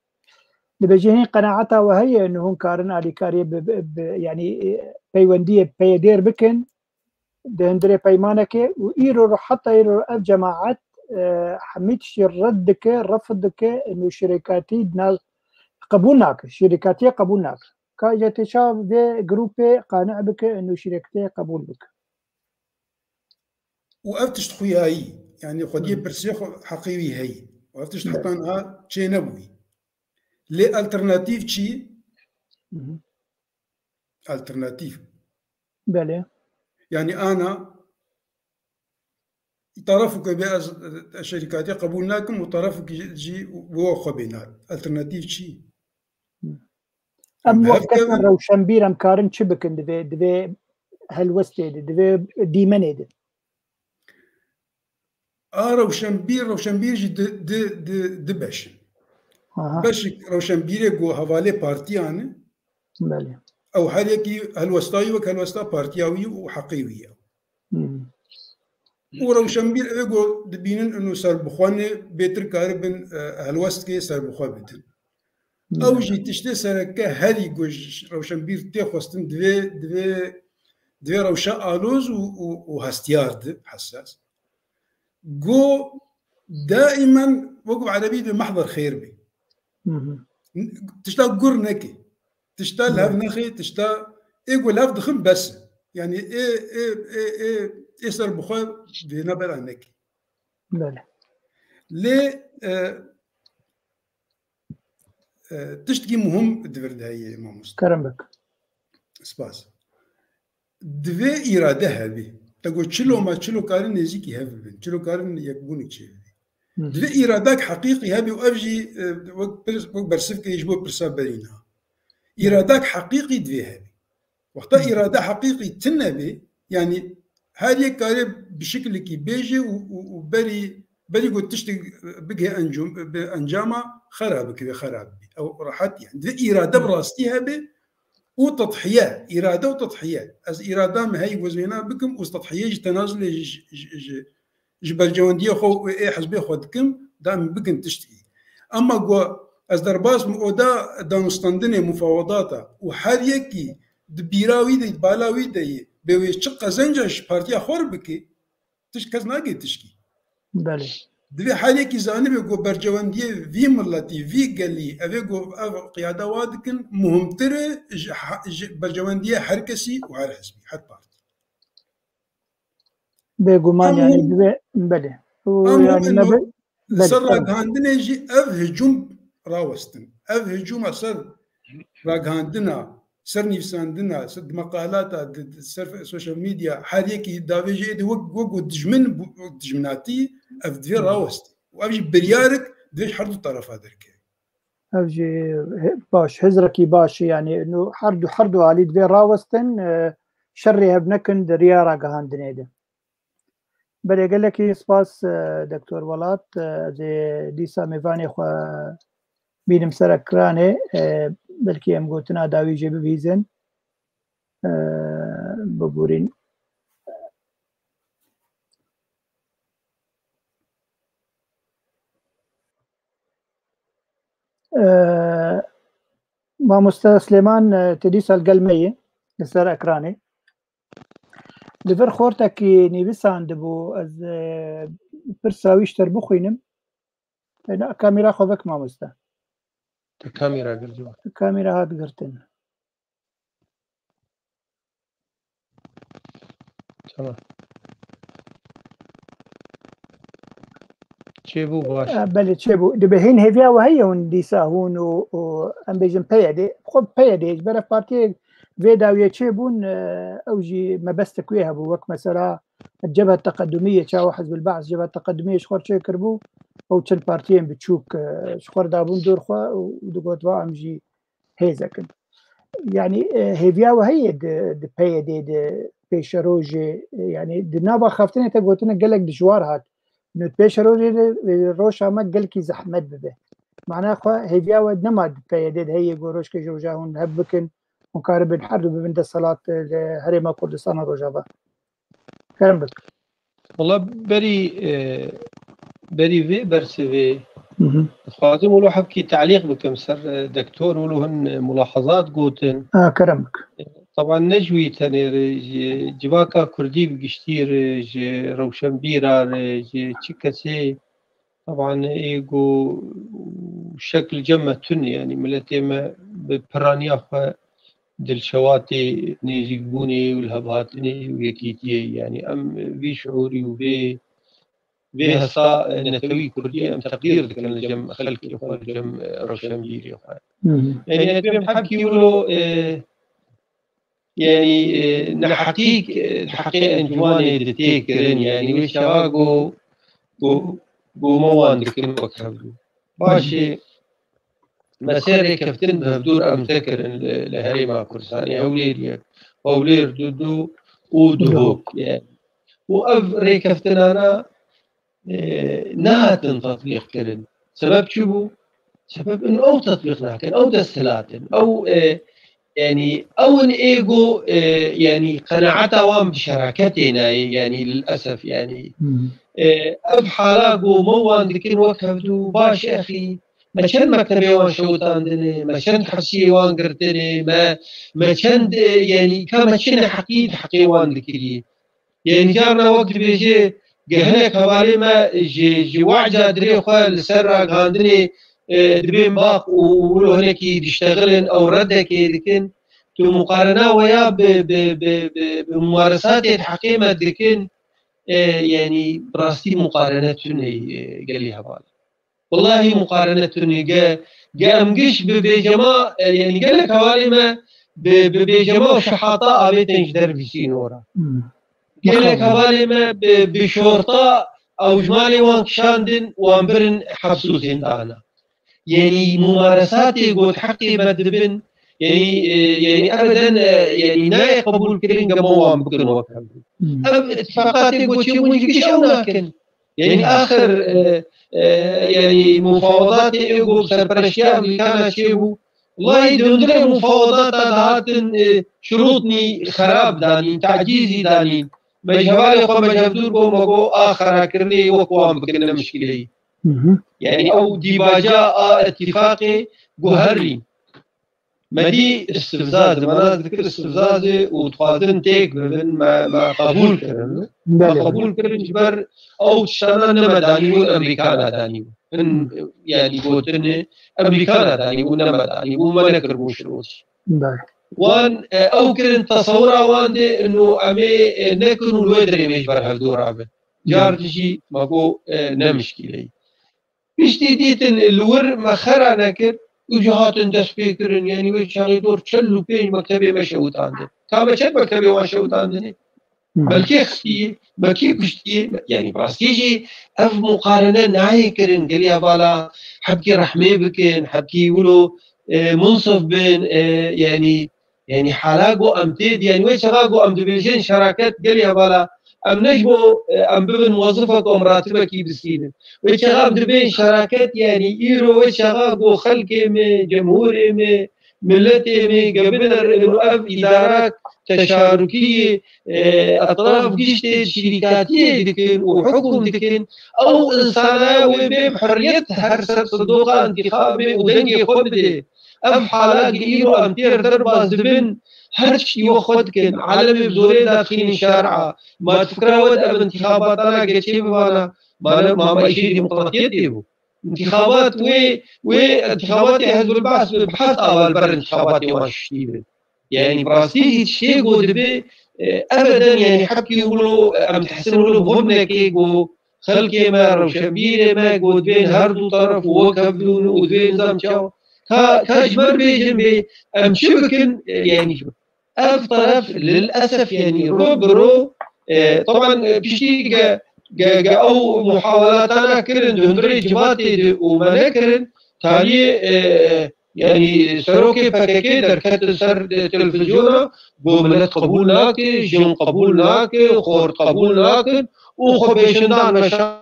S2: لبجيهين قناعتها وهي إنه هم كارن على كاري يعني بيوندية بيدير بكن دهندري بيمانك وإيرو حتى إيرو أف جماعات حميتش ردك رفضك إنه شركاتي ناس قبولناك شركاتي قبولناك كاجت شاب في جروبي قانع بك إنه شركتي قبول بك
S6: وأفتش تخويا هي يعني خديه برسيخ حقيقي هي وأفتش تحطانها شيء نبوي لي ألترناتيف شيء ألترناتيف
S2: بله
S6: يعني أنا طرفك الشركات قبولناكم وطرفك جي وخو بينات ألترناتيف شيء
S2: أم وقت كان روشنبير أم كارن شبكن دبي هالوستي دبي ديمنيد
S6: روشنبير جي دبش باش روشنبير جو حوالي بارتي أنا
S2: بله
S6: أو حاليكي هالوستاي وكالوستا بارتياوي وحقيوية وروشنبير أقول دبينن إنه صار بخواني بيتر كاربن هالوست كي صار بخوا بدن أو جي تشتي سركة هذي جوج روشنبير تأخذن دوي روشا آلوز وهستيارد حساس جو دائما وقف عربي بمحضر خير بي تشتا قرنكي تشتا لهف نخي تشتا يقول لهف دخل بس يعني ايه صار بخوا بنبر عنك
S2: بله
S6: ليه تشتكي مهم الدفرد هاي ما مست
S2: كرمك
S6: سباس دوي إرادة هذه تقول تشلو ما تشلو كارن يزيكي هذا تشلو كارن يكبونك شيء دوي إرادك حقيقي هذه وأبجي برسفك يجبو برساب برينا إرادك حقيقي دوي هذه وقتا إرادة حقيقي تنبي يعني هذه كارب بشكل كي بيجي وبري قلت تشتغل بقى أنجامه خرابك بخراب أو راحت يعني ذي إرادة براستيها به وتضحية إرادة وتضحية از إرادة ما هي وزينا بكم وتضحية تنازل جبل جواندية خو إيه حسبي خودكم دام بكم تشتكي أما جو از درباس مؤدا دانستندني مفاوضاتا وحريكي دبيراوي دي بالاوي دي بوي شقة زنجش بارتيا خور بكي تشكز ناقي تشكي
S2: بله
S6: دوی حالی کی زانه بگو برجواندی وی ملتی وی گلی اوه گو قیاده وادکن مهمتره برجواندی هر کسی و هر حزبی هر پارتی
S2: بگمان يعني بله
S6: يعني صار راغاندنا جي اف هجوم راوستن اف هجوم اصر راغاندنا سر نفساندنا سد مقالات سر السوشيال ميديا حاليكي دافيجي دي وق دجمناتي افدي راوست وابجي بريارك ديش حرد الطرف هذاك
S2: ابجي باش هزركي باش يعني انه حردو علي دي راوستن شري ابنكن دريارا غاندنيده بل قال لك سباس دكتور ولات زي ديسا ميفاني خو بينم سركرانه بلكي ام قلتنا داوي جيب بيزن ببورين ما مستر سليمان تديسا القلمية لسر أكراني لفر خورتك نيبسان دبو از برساويش تربخينم لا كاميرا خوفك ما مستر
S5: الكاميرا قرجوا
S2: الكاميرا هاد قرتن
S5: تمام تشيبو باش
S2: بله تشيبو دبهين هيفيا وهي هون ديسا هون و ام بيجن بيدي خب بيدي برا بارتي فيدا ويا تشيبون اوجي ما بستك ويها بو وك مثلا الجبهة التقدمية شاو حزب البعث الجبهة التقدمية شخور شيء كربو أو تشل بارتيين بتشوك شخور دابون دور خوا ودقوت وامجي هيزكن يعني هيفيا وهي د بي دي بيشروجي يعني دنابا خافتني تقولتنا قالك دجوار هات من بيشروجي روش ما قال كي زحمت به معناه خوا هيفيا ودنما د بي دي هي جوروش كي جوجاهون هبكن مقارب الحرب ببند الصلاة هريما كردستان روجابا كلام بك
S5: والله بري في برسي خازم ولو حبكي تعليق بكم سر دكتور ولو هن ملاحظات قوتن
S2: كرمك
S5: طبعا نجوي تاني جواكا كردي بقشتير جي روشنبيرا جي تشيكاسي طبعا ايجو شكل جمة تن يعني ملتي ما ببرانيا دل شواتي نيجيبوني والهباتني ويكيتي يعني ام في شعوري وبي هسا نتوي كردي ام تقدير ذكر الجم خلقي اخوة الجم روشنبيري اخوة يعني اتبهم حبكي يقولوا يعني نحقيق حقيقة انجواني دتيكرين يعني ويشاقو موان ذكر وكهبلو باشي مسيري كفتن بهبدور ام ذكر لهريما كرساني اولير دودو ودهوك يعني وأف ريكفتن أنا نهاتن تطبيق كرن سبب شبو؟ سبب إنه أو تطبيقنا كان أو دستلاتن أو يعني أو إن إيجو يعني قناعته وام بشراكتنا يعني للأسف يعني أف حالاقو موان ذكين وكفتو باش أخي ما كان مكتبي وان شوطان دني ما كان حسي وان قرتني ما كان يعني كما كان حقي وان ذكري يعني جارنا وقت بيجي جهنك حوالي ما جي وعجة دري خال سرق هاندني دبين باق ولو هناك يشتغلن أو ردك لكن تو مقارنة ويا بممارسات الحكيمة لكن يعني براستي مقارنة قال لي هبال والله مقارنة جاء مقش بجماعة يعني قال لك حوالي ما بجماعة شحاطة أبيتنش دربيسين ورا قال لك حوالي ما بشرطة أو جمالي وانكشاندن وانبرن حبسو زندانا يعني ممارساتي قد حقي بدبن يعني أبدا يعني لا يقبول كرين قموان بكن وكذا اتفاقاتي قد شيء ونجيش أو لكن يعني آخر يعني مفاوضاتي يقول سربرشيا اللي كان شيء والله يدون مفاوضات هات شروطني خراب دانين تعجيزي دانين مجهوالي قوم مجهدور قوم وقو آخر كرني وقوام بكنا مشكلة يعني أو ديباجا اتفاقي قهري مدي استفزاز ما ذكر استفزاز وتقادن تيك ما قبول كرن ما قبول كرن جبر أو شانا نمداني والأمريكان داني يعني قوتن أمريكان داني ونما داني وما نكربون شروش وان أو كرن تصورا وان دي إنه أمي نكرو الودري مجبر هالدور عبد جارجي ما قو نمشكلي بيشتي ديتن الور ما خرا نكر وجهات دس فكرن يعني وش شغي دور تشلو بين مكتبي مشوت عندي كما تشل مكتبي وشوت عندني بلكي خطي بلكي كشتي يعني براستيجي اف مقارنه ناي كرن قال يا بالا حبكي رحمي بكن حبكي يقولوا منصف بين يعني حلاقو امتد يعني وش شغاقو ام دبيجين شراكات قال يا بالا ام نجمو ام ببن وظيفك ومراتبك بسيدن وشغاب دبين شراكات يعني ايرو وشغاب خلقي من جمهوري من ملتي من قبل الرؤف ادارات تشاركيه اطراف قشتي شركاتيه دكن وحكم دكن او انسانه بحريه هرسر صدوقه انتخابي ودنجي خبدي ام حالات ايرو امتير درباز دبن هرشي وخدكن عالمي بزوري داخلين شارعة ما تفكروا ود اب انتخابات انا قيتشي بوانا ما اشي ديمقراطية ديبو انتخابات انتخابات حزب البعث بحث اول بر انتخابات واشتيبه يعني براستي شيء قد بي ابدا يعني حكي يقولوا ام تحسنوا له بهم كيقو خلقي ما روشنبيري ما قد بين هردو طرف وكبدون ودين نظام شاو كاجبر بيجن ام شبكن يعني اف طرف للاسف يعني رو طبعا بشتي او محاولات انا كرن هندري جباتي وما نكرن تالي يعني سروكي بكاكي دركت سر تلفزيون بوملت قبول ناكي جن قبول ناكي خور قبول ناكي وخبيشندان مشان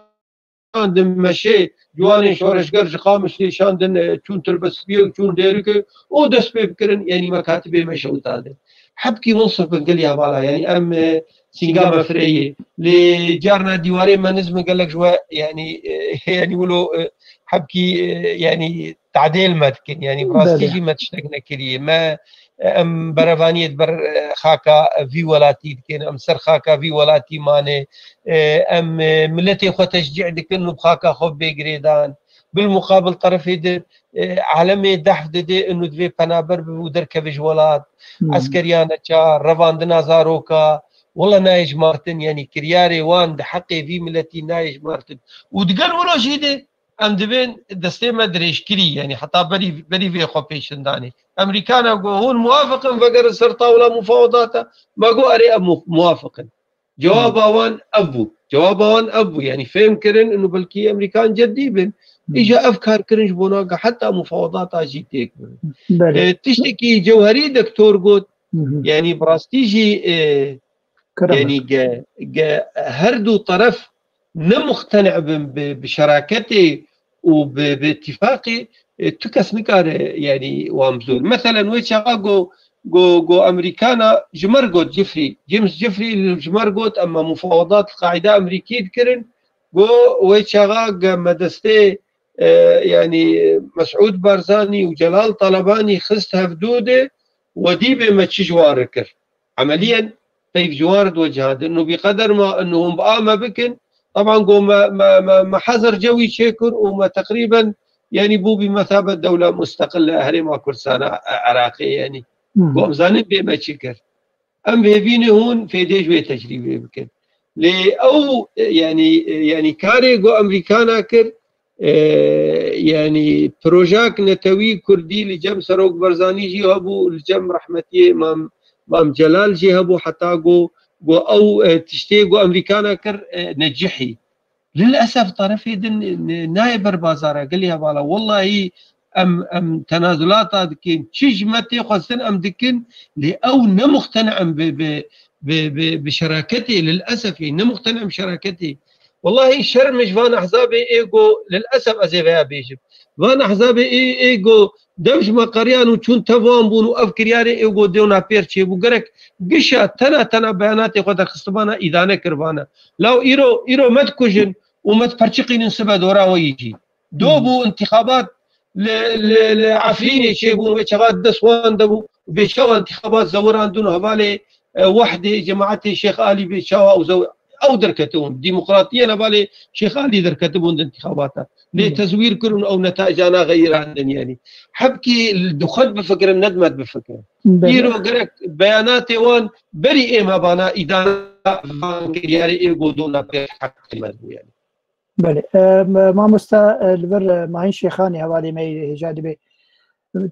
S5: مشي جواني شورشگر جقامش لي شاندن چون تلبس بيه چون ديرك او دس بكرن يعني مكاتب مشوت هذا حبكي منصف بنقل يا بالا يعني ام سينغام فريه لجارنا ديواري ما نزم قال لك جوا يعني ولو حبكي يعني تعديل متكن يعني براستيجي ما تشتغنا كليه ما ام برفانيه بر خاكا في ولاتي كان ام سر خاكا في ولاتي ماني ام ملتي خو تشجيع دك انه بخاكا خو بيغريدان بالمقابل طرف يد عالمي دحف دي انه دفي بنابر ودركه فيجوالات عسكريانه تشار رفاندنا زاروكا والله نايج مارتن يعني كرياري وان ده حقي في ملتي نايج مارتن ودقل ولا شيء ده ام دبين دستي ما دريش كري يعني حتى بري في خوبيشن داني امريكانا هون موافقا فقر صار طاوله مفاوضاته ما قو اري موافقا جواب وان ابو يعني فهم كرن انه بلكي امريكان جديبن اجا افكار كرنج بوناقه حتى مفاوضات اجي تيك تشتكي جوهري دكتور قلت يعني براستيجي يعني جا هردو طرف نمقتنع بشراكته وباتفاقي تكس نكار يعني وامزول مثلا ويتشاقا جو امريكانا جمرقوت جيمس جيفري الجمرقوت اما مفاوضات القاعده امريكيه كرن جو ويتشاقا مدستي يعني مسعود بارزاني وجلال طلباني خستها فدوده وديبه ما تشجواركر عمليا طيب جوارد وجهاد انه بقدر ما انهم بقامه بكن طبعا قوم ما حظر جوي شيكر وما تقريبا يعني بو بمثابه دوله مستقله هرما كردستان عراقي يعني قوم زانب بما شكر ام بيبيني هون في ديجوي تجربه بكن لي او يعني كاري قو امريكانا كر يعني بروجاك نتوي كردي لجم سروق برزاني جي هبو لجم رحمتي مام جلال جي هبو حتى قو او تشتي قو امريكانا كر نجحي للاسف طرفي دن نايبر بازارة قال لي بالا والله ام تنازلات دكين تشجمتي خاصن ام دكين لي او نمقتنع بشراكتي للاسف نمقتنع بشراكتي والله شرمش فان احزابي ايجو للاسف ازيفيا بيجب فان احزابي ايجو دمج مقريان وشون تفهم بونو افكر ياري ايجو ديونا بيرتشي بوغرك قشا تنا بياناتي قدر خصبانا اذا كربانا لو ايرو متكوجن ومتبرشقين نسبة دورا ويجي دوبو انتخابات لعفريني شيبون وشغات دسوان دبو بيشاو انتخابات زوران دون هبالي وحدة جماعتي شيخ آلي بيشاو او دركتهم ديمقراطيه نبالي شيخ علي دركتهم انتخاباتها لتزوير كرن او نتائج انا غير عندن يعني حبكي الدخل بفكر الندمت بفكر يرو قرك بياناتي وان بري ايما بانا اذا ياري ايغو دونا حق يعني
S2: بله ما مستا البر معين شيخاني حوالي ما جادبه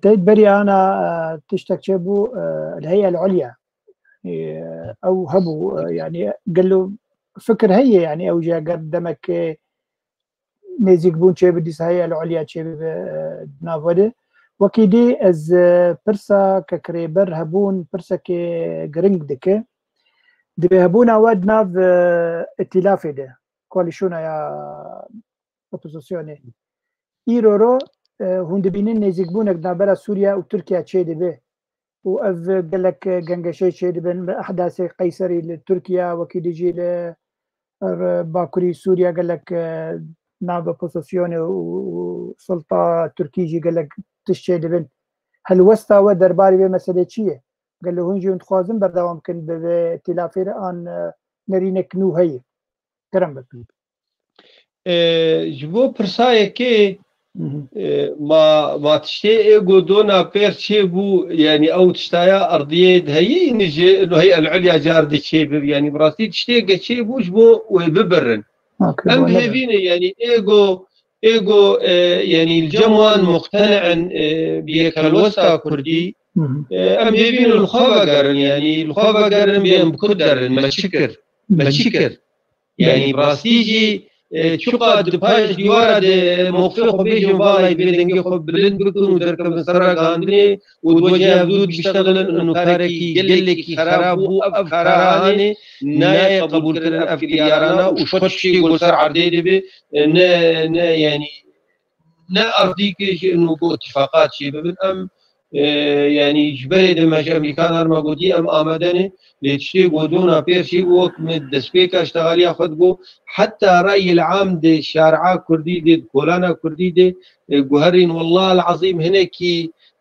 S2: تيد بري انا تشتكي بو الهيئه العليا او هبو يعني قال له فكر هي يعني او جا قدمك نزيك بون شي بدي هيئه العليا شي نافده وكيدي از برسا ككريبر هبون برسا كي جرينج دكه دي هبونا ود ناف ائتلاف ده كواليشونا يا اوبوزيسيوني ايرورو هند بينين نزيك بونك نابرا سوريا وتركيا شي دي به وأف قال لك جنجشي شيء بين أحداث قيصري لتركيا وكيدي جي باكوري سوريا قال لك نابا بوزيسيوني وسلطة تركيجي قال لك تشي بين هل وسطا ودرباري بمسألة شيء قال له هنجي ونتخوازن بردوام ممكن بتلافير أن نرينك نو هي كرم بكم
S5: جبو برسايا كي ما تشتي ايجو دونا بيرتشي بو يعني او تشتايا ارضيه هي نجي انه هي العليا جاردي شيب يعني براسي تشتي قشي بو جبو وببرن ام هيفين يعني ايجو يعني الجموان مقتنع بيك الوسطى كردي ام هيفين الخوفا قرن يعني الخوفا قرن بين بكدر مشكر بشكر يعني براستيجي شقد باش ديوارد موقفه بيجن فالاي بيدنجي خب بلند بكون ودركب سرق عندني ودوجه بدود بيشتغل انه كاركي قلكي خراب وافكاراني ناي قبول كرن افكارنا وشخشي وسر عديد بي يعني نا ارضيك انه اتفاقات شي بالام يعني جبري دمج امريكان ارمغودي ام امدني لتشتي قدونا بيرشي وك من دسبيكا اشتغال ياخذ حتى راي العام دي شارعه كردي دي كولانا كردي دي جوهرين والله العظيم هناك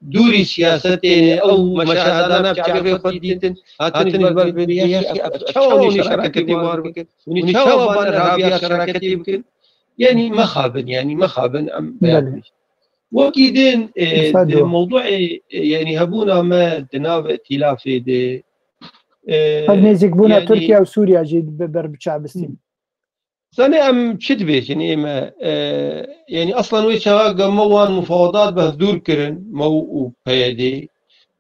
S5: دوري سياستين او مشاهدانا بتعرف خديتن هاتني بالبر يا اخي تشاوني شراكتي واربك ونشاو بان رابيا شراكتي بكن يعني ما خابن ام يعني وكيدين موضوع يعني هبونا ما تناف ائتلاف دي
S2: نيزك بونا يعني تركيا وسوريا جيد بربشعبستين
S5: سنة أم شدبيش يعني ما يعني أصلا ويشها قموان مفاوضات بهدور كرن مو بيدي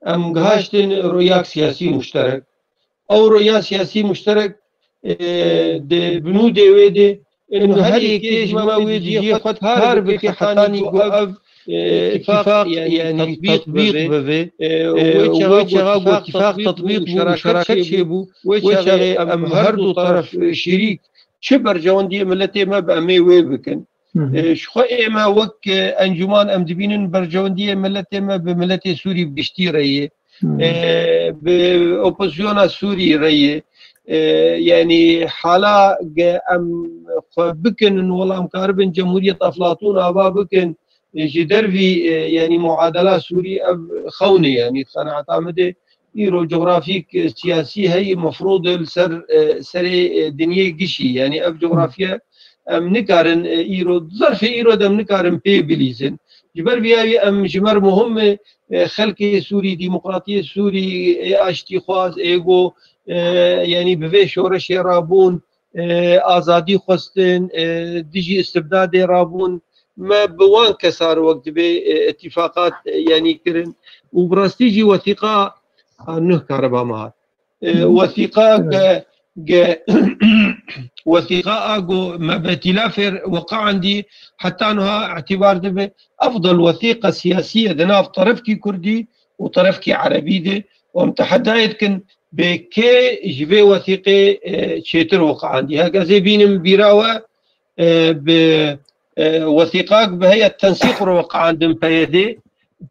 S5: أم قهاشتن رؤياك سياسي مشترك أو رؤيا سياسي مشترك دي بنودي ويدي إنه هذه كيش ما ويدي خد هارب في حتاني قوقف اتفاق يعني تطبيق بفي ويشغاق اتفاق تطبيق وشراكة شيبو ويشغاق أم هردو طرف شريك شبر جواندية ملتي ما بأمي ويبكن شخو إما وك أنجمان أم دبينن برجواندية ملتي ما بملتي سوري بشتي رأيه بأوبوزيونا سوري رأيه يعني حالا أم بكن والله مكاربن جمهورية أفلاطون أبا بكن جدر في يعني معادلة سوري خوني يعني صنعت عمده إيرو جغرافيك سياسي هي مفروض سر دنيا قشي يعني أف جغرافيا أم نكارن إيرو ظرف إيرو دم نكارن بي بليزن جبر بياوي أم جمر مهم خلق سوري ديمقراطية سوري أشتي خواز إيغو يعني بفي شورش رابون آزادي خستن ديجي استبداد رابون ما بوان كسار وقت باتفاقات يعني كرن وبراستيجي وثيقة انه كهرباء مهار وثيقة وثيقة ما باتلافر وقع عندي حتى انها اعتبار دبي افضل وثيقة سياسية دناف طرفكي كردي وطرفكي عربي دي ومتحدايت كن بكي جبي وثيقة شيتر وقع عندي هكذا بينم بيراوة وثيقاك بهي التنسيق وقع عندهم بيدي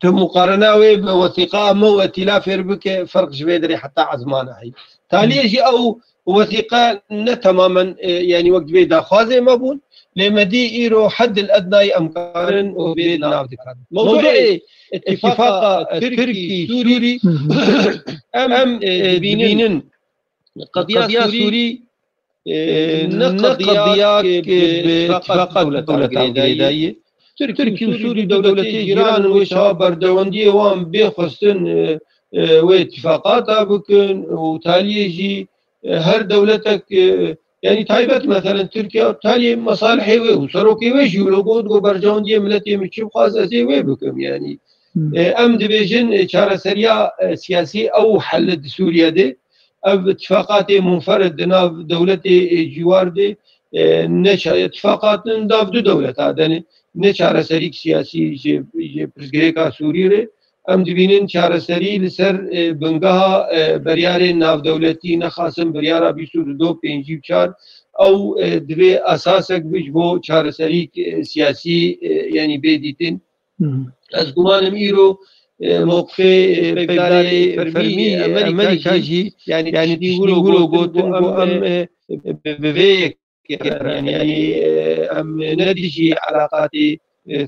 S5: مقارنة بوثيقة مو ائتلاف بك فرق جبيدري حتى عزمانه هي تالي يجي او وثيقة تماما يعني وقت بيدا خوازي مبون لما دي ايرو حد الادنى امكان وبيدنا نافذ موضوع اتفاق تركي سوري ام بينن قضية سوري نقضياك باتفاق دولة الغريدية تركي وسوري دولتي جيران وشاب بردواندية وام بيخصن واتفاقاتها بكن وتالي يجي هر دولتك يعني تايبت مثلا تركيا تالي مصالحي وسروكي ويجي ولقود برجواندية ملتي مشيب خاص أزي ويبكم يعني أم دبيجن شارع سريع سياسي أو حل سوريا دي اتفاقات منفرد ناف دولتي جوار دي نشا اتفاقات ناف دو دولت هذا نشارة سريك سياسي جي برزگريكا سوري ري ام دبينن شارة سري لسر بنگاها بريار ناف دولتي نخاسم بريارا بيسور دو پينجيب چار او دبي اساسك بجبو شارة سريك سياسي يعني بيديتن از گمانم ايرو موقف بيبداري فرمي امريكا جي يعني تيقولوا قوتن ام بفيك يعني ام ندجي علاقاتي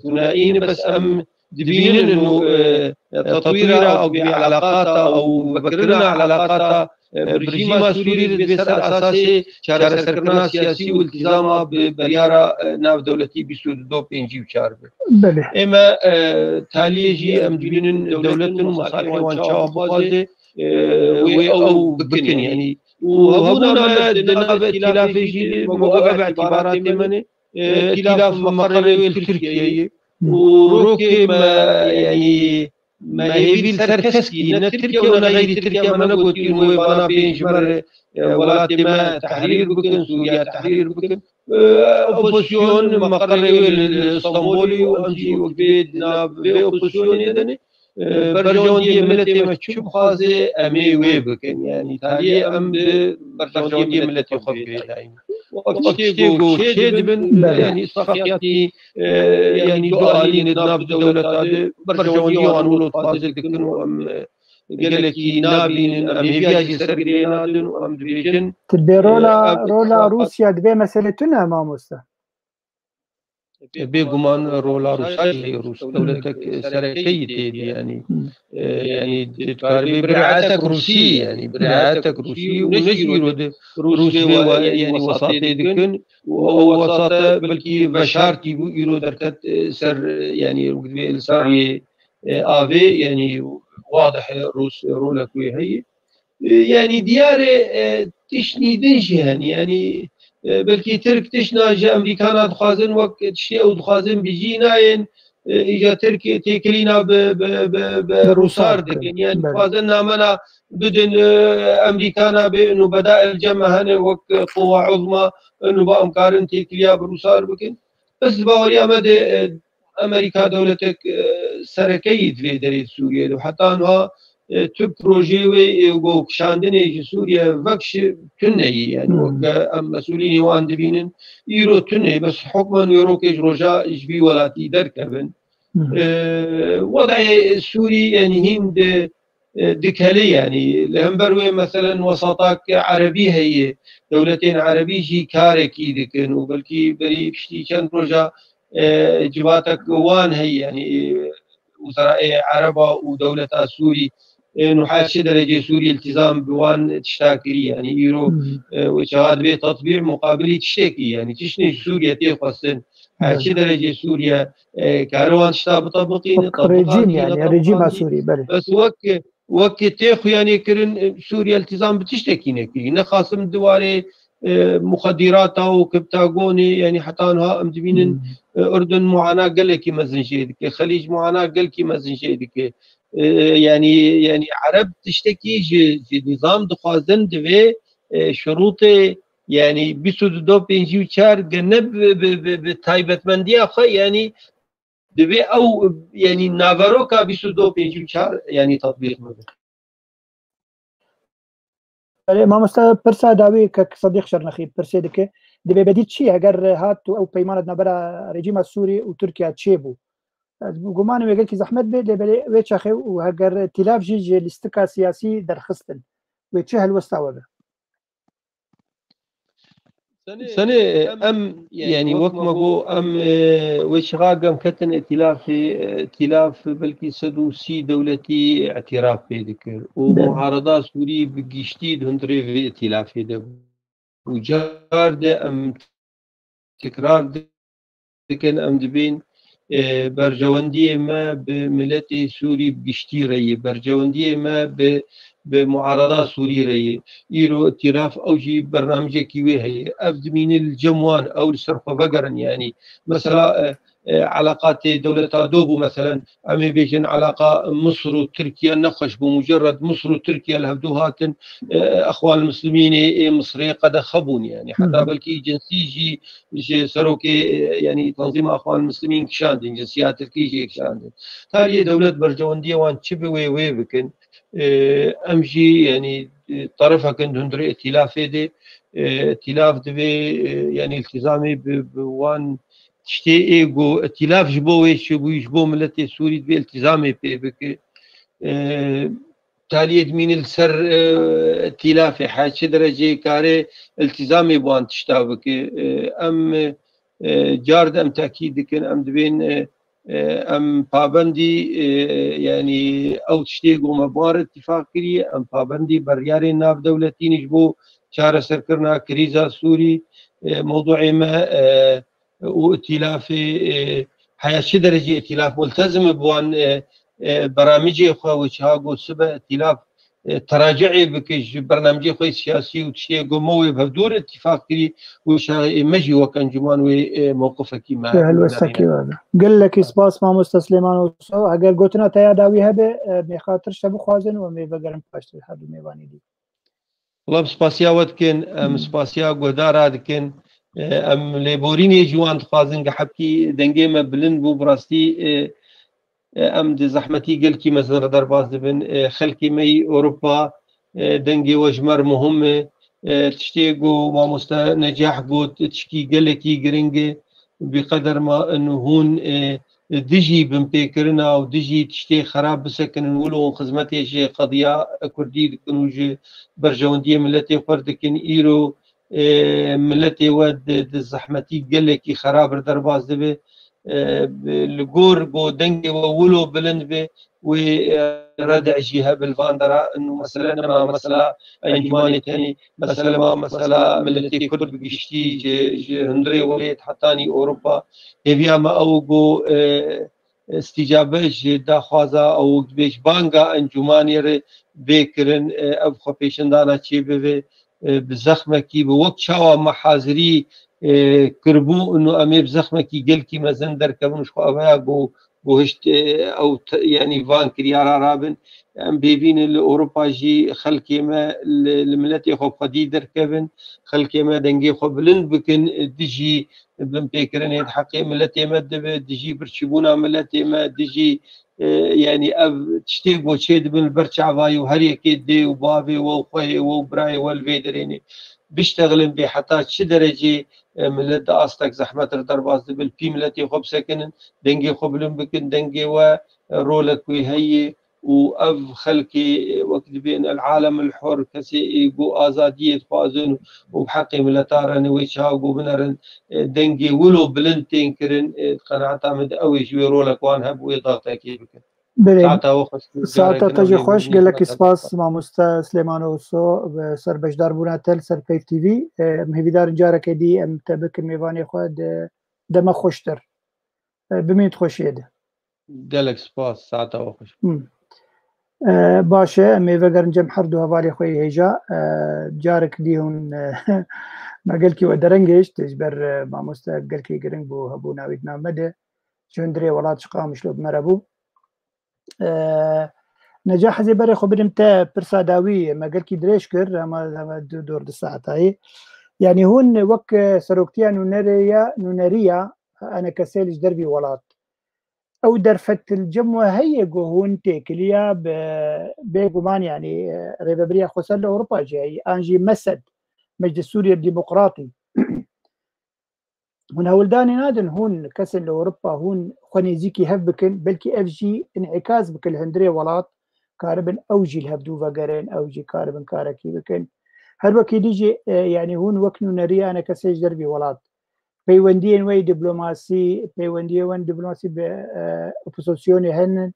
S5: ثنائيين بس ام دبينن انه تطويرها او بعلاقاتها او بكرنا علاقاتها برجيمة سوري بسر اساسي شارع سركرنا سياسي والتزامها بريارة ناف دولتي بسود دو بينجي وشارب اما تاليجي ام دبينن دولتن مصالح وانشاء بوازي او بكن يعني وهبونا ما دناب ائتلاف يجي موقع باعتبارات منه ائتلاف مقرر التركي وروكي ما يعني ما هي سركسكي إن تركيا ولا غير تركيا ما نقول إنه وانا بينجبر ولات ما تحرير بكن سوريا تحرير بكن أوبوزيون مقر الاسطنبولي وأمشي وكبيدنا بأوبوزيون يدني برجون دي ملتي ما تشوف خازي أمي ويبكن يعني تالي أم برجون دي ملتي خبي دايما وقتيجو شيد بن يعني صخياتي يعني دعالي ندناب دولة هذا برجون دي وانولو تفاصل كنو أم قال لك نابين أم هيجي سرقرينا دن أم دبيجن
S2: تبي رولا روسيا دبي مسألتنا ما مستا
S5: بيجمان رولا روس دولتك سركية يعني يعني برعايتك روسي يعني برعايتك روسي ونجي روسيا يعني وساطة دكن ووساطة بلكي بشارتي يرو دركت سر يعني السر آبي يعني واضح روس رولك وهي يعني ديار تشني دنج يعني بلكي ترك تشنا أمريكان دخازن وقت تشتي أو دخازن بيجيناين إجا تركي تيكلينا بروسار دكن يعني دخازن نامنا بدن أمريكان بأنه بدأ الجمع هنا وقت قوة عظمى أنه بأمكارن تيكليا بروسار بكن بس باوريا مدى أمريكا دولتك سركيت في دريد سوريا وحتى أنها تو بروژه و کشاندن سوریا وقش تنهی يعني وقت مسئولین وان دبینن ایرو تنهی بس حکما یورو که روجا جبی ولاتی درکبن وضع سوري يعني هم دكالي يعني لهمبروي مثلا وسطاك عربي هي دولتين عربي جي كاركي دكن وبلكي بري بشتي كان روجا جباتك وان هي يعني وزراء عربة ودولة سوري انه حاشي درجه سوري التزام بوان تشتاكري يعني يرو وشهاد به تطبيع مقابل تشتكي يعني تشني سوريا تيقصن حاشي درجه سوريا كاروان شتاب طبقين
S2: رجيم يعني رجيم سوري بله
S5: بس وقت تيخو يعني كرن سوريا التزام بتشتكي نكري نخاصم دواري مخدرات او كبتاغوني يعني حتى انها امدبين اردن معاناه قال لك مزن شيء خليج معاناه قال لك مزن شيء يعني عرب تشتكي جي نظام دخوازن دوي شروط يعني بيسودو بينجي وشار جنب بتايبتمندي اخ يعني دوي او يعني نافاروكا بيسودو بينجي وشار يعني تطبيق مده
S2: ما مستا پرسا داوی که صدیق شرنخی پرسه دکه دوی بدید چی اگر هات او پیمانت نبرا رژیم سوری و ترکیه چی بو گمان میگه که زحمت بده بله و چخه و اگر ائتلاف جی الاستقرار سیاسی درخستن و چه هالوستا وده
S5: سنة أم يعني وقت ما جو أم وشغاقم كتن ائتلاف بلكي سدوسي دولتي اعتراف بذكر ومعارضة سوري بقشتيد هندري في ائتلاف ده وجار ده أم تكرار دكن أم دبين برجواندية ما بملتي سوري بقشتي ري برجواندية ما بمعارضة سوري ري إيرو ائتلاف أوجي برنامج كيوي هي أبدمين الجموان أو السرقة بقرا يعني مثلا علاقات دولة دوبو مثلا أمي بيجن علاقة مصر وتركيا نخش بمجرد مصر وتركيا الهبدوهات أخوان المسلمين مصري قد خبون يعني حتى بلكي جنسي جي سروكي يعني تنظيم أخوان المسلمين كشاندين جنسيات تركيا كشاندين تالي دولة برجواندية وان تشبه وي بكن أمجي يعني طرفها كنت هندري ائتلاف دي ائتلاف دبي يعني التزامي بوان تشتي ايجو ائتلاف جبوي يجبو ملتي سوري دبي التزامي بك تالي من السر ائتلاف حاجة درجة كاري التزامي بوان تشتابك ام جارد ام تأكيد كن ام دبين ام پابندی يعني او تشتيقو مبار اتفاق كري ام پابندی برياري ناف دولتي نجبو چاره سركرنا كريزا سوري موضوع ما وائتلاف حياشي درجة ائتلاف ملتزم بوان برامجي اخوة وشهاقو سبا ائتلاف تراجعي بكج برنامجي خوي سياسي وتشي قوموي بهدور اتفاق كري وش مجي وكنجمان وموقفك ما
S2: هلوستكي هذا قال لك سباس ما مستسلمان وسو اگر قلتنا تيا داوي هبه بخاطر شبو خوازن ومي بقرم باشتر هذا ميواني دي
S5: والله سپاسیا ودكن سپاسیا گهدار دكن ام ليبوريني جوان خوازن حبكي دنگيما بلند بو براستي ام دي زحمتي قال كي مثلا درباز دبن خلكي مي اوروبا دنگي وجمر مهمه تشتيقو ما مستا نجاح قوت تشكي قالكي جرينجي بقدر ما انه هون دجي بمبيكرنا او دجي تشتي خراب بسكن نقولوا خدمتي شي قضيه كردي كنوج برجونديه ملتي فردكن ايرو ملتي ود الزحمتي قالكي خراب درباز دبه الجور بو دنجي وولو بلند به وردع جهه بالفاندرا انه مثلا مثلا انجماني ثاني مثلا مثلا ملتي كرد بقشتي هندري وليت حتاني اوروبا هيفيا ما اوغو استجابه دا خوازا او بيش بانغا انجماني بكرن ابخو پیشندانا چی به بزخمه کی به وقت شاو محاضری كربو انه امير زخمه كي قال كي مازن دركبنش خو ابا بو هشت او يعني فان كريارا رابن ام بيبين الاوروبا جي خلكي ما الملتي خو قدي دركبن خلكي ما دنجي خو بلند بكن دجي بمبيكرن حقي ملتي ما دجي برشبونا ملتي ما دجي يعني اب تشتيق وشيد من البرشا فاي وهري كيد دي وبابي وخوي وبراي والفيدريني بيشتغلن بي حتى شي درجه ملت استك زحمه درباز بالبي ملتي خب سكن دنجي خبلن بكن دنجي ورولك وهي واف خلكي وقت بين العالم الحر كسي يقو ازاديه فازن وبحقي ملتارن ويشاقو بنرن دنجي ولو بلنتين كرن قناعتا مد اوي شوي رولك وان هب ويضغط اكيد بكن
S2: ساعتا تجي خوش قال لك سپاس ماموستا سليمان وسو سر بشدار بونا تل سر بيف تي في مهيدار جارك دي ام تبك ميواني خود دم خوشتر بمين تخوش يده
S5: قال لك سپاس ساعتا وخوش
S2: باشه ميوغر نجم حردو هوالي خوي هيجا جارك ديهون ما قلكي ودرنجش تجبر ماموستا قلكي قرنج بو هبو ناويد نامده جندري ولاد شقام شلوب مربو نجاح زي بري خبرم تا برساداوي ما قال كي دريش كر ما دور الساعه يعني هون وك سروكتيا نونريا انا كسيلش دربي ولات او درفت الجموه هي جو هون تيكليا بيغمان يعني ريبابريا خسر اوروبا جاي انجي مسد مجلس سوريا الديمقراطي هون هولداني نادن هون كسن لاوروبا هون خنيزيكي هبكن بلكي اف جي انعكاس بكل هندري ولات كاربن اوجي الهبدو فقرين اوجي كاربن كاركي بكن هر وكي ديجي يعني هون وكنو نريا انا كسيج دربي ولات بيوندين وي دبلوماسي بيوندين وين دبلوماسي بأوبوزيسيوني هن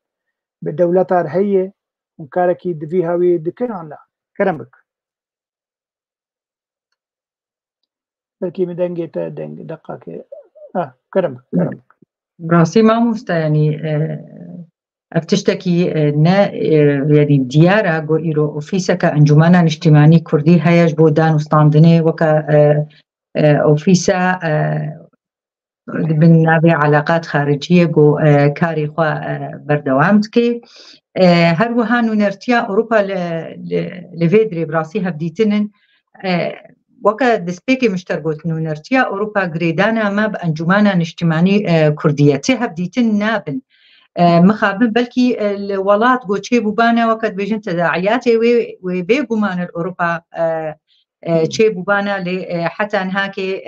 S2: بالدولة هي وكاركي دفي هاوي دكن عنا كرمك بلكي مدنجي تدنج دقة كرمك
S4: براسي ما مستا يعني افتشتكي يعني ديارة جو إيرو أوفيسك أنجمانا اجتماعي كردي هياج بودان وستاندني وكا أوفيسا بالنابي علاقات خارجية جو كاري خوا بردوامتكي هر وهانو نرتيا أوروبا لفيدري براسي هبديتنن وكا دسبيكي مشترقوت نرتيا أوروبا غريدانا ما بأنجمانا اجتماعي كردية هبديتن نابن مخابن بلكي الولات جوتشي بوبانا وقت بيجن تداعياتي وبيجومان الأوروبا تشي بوبانا حتى هاكي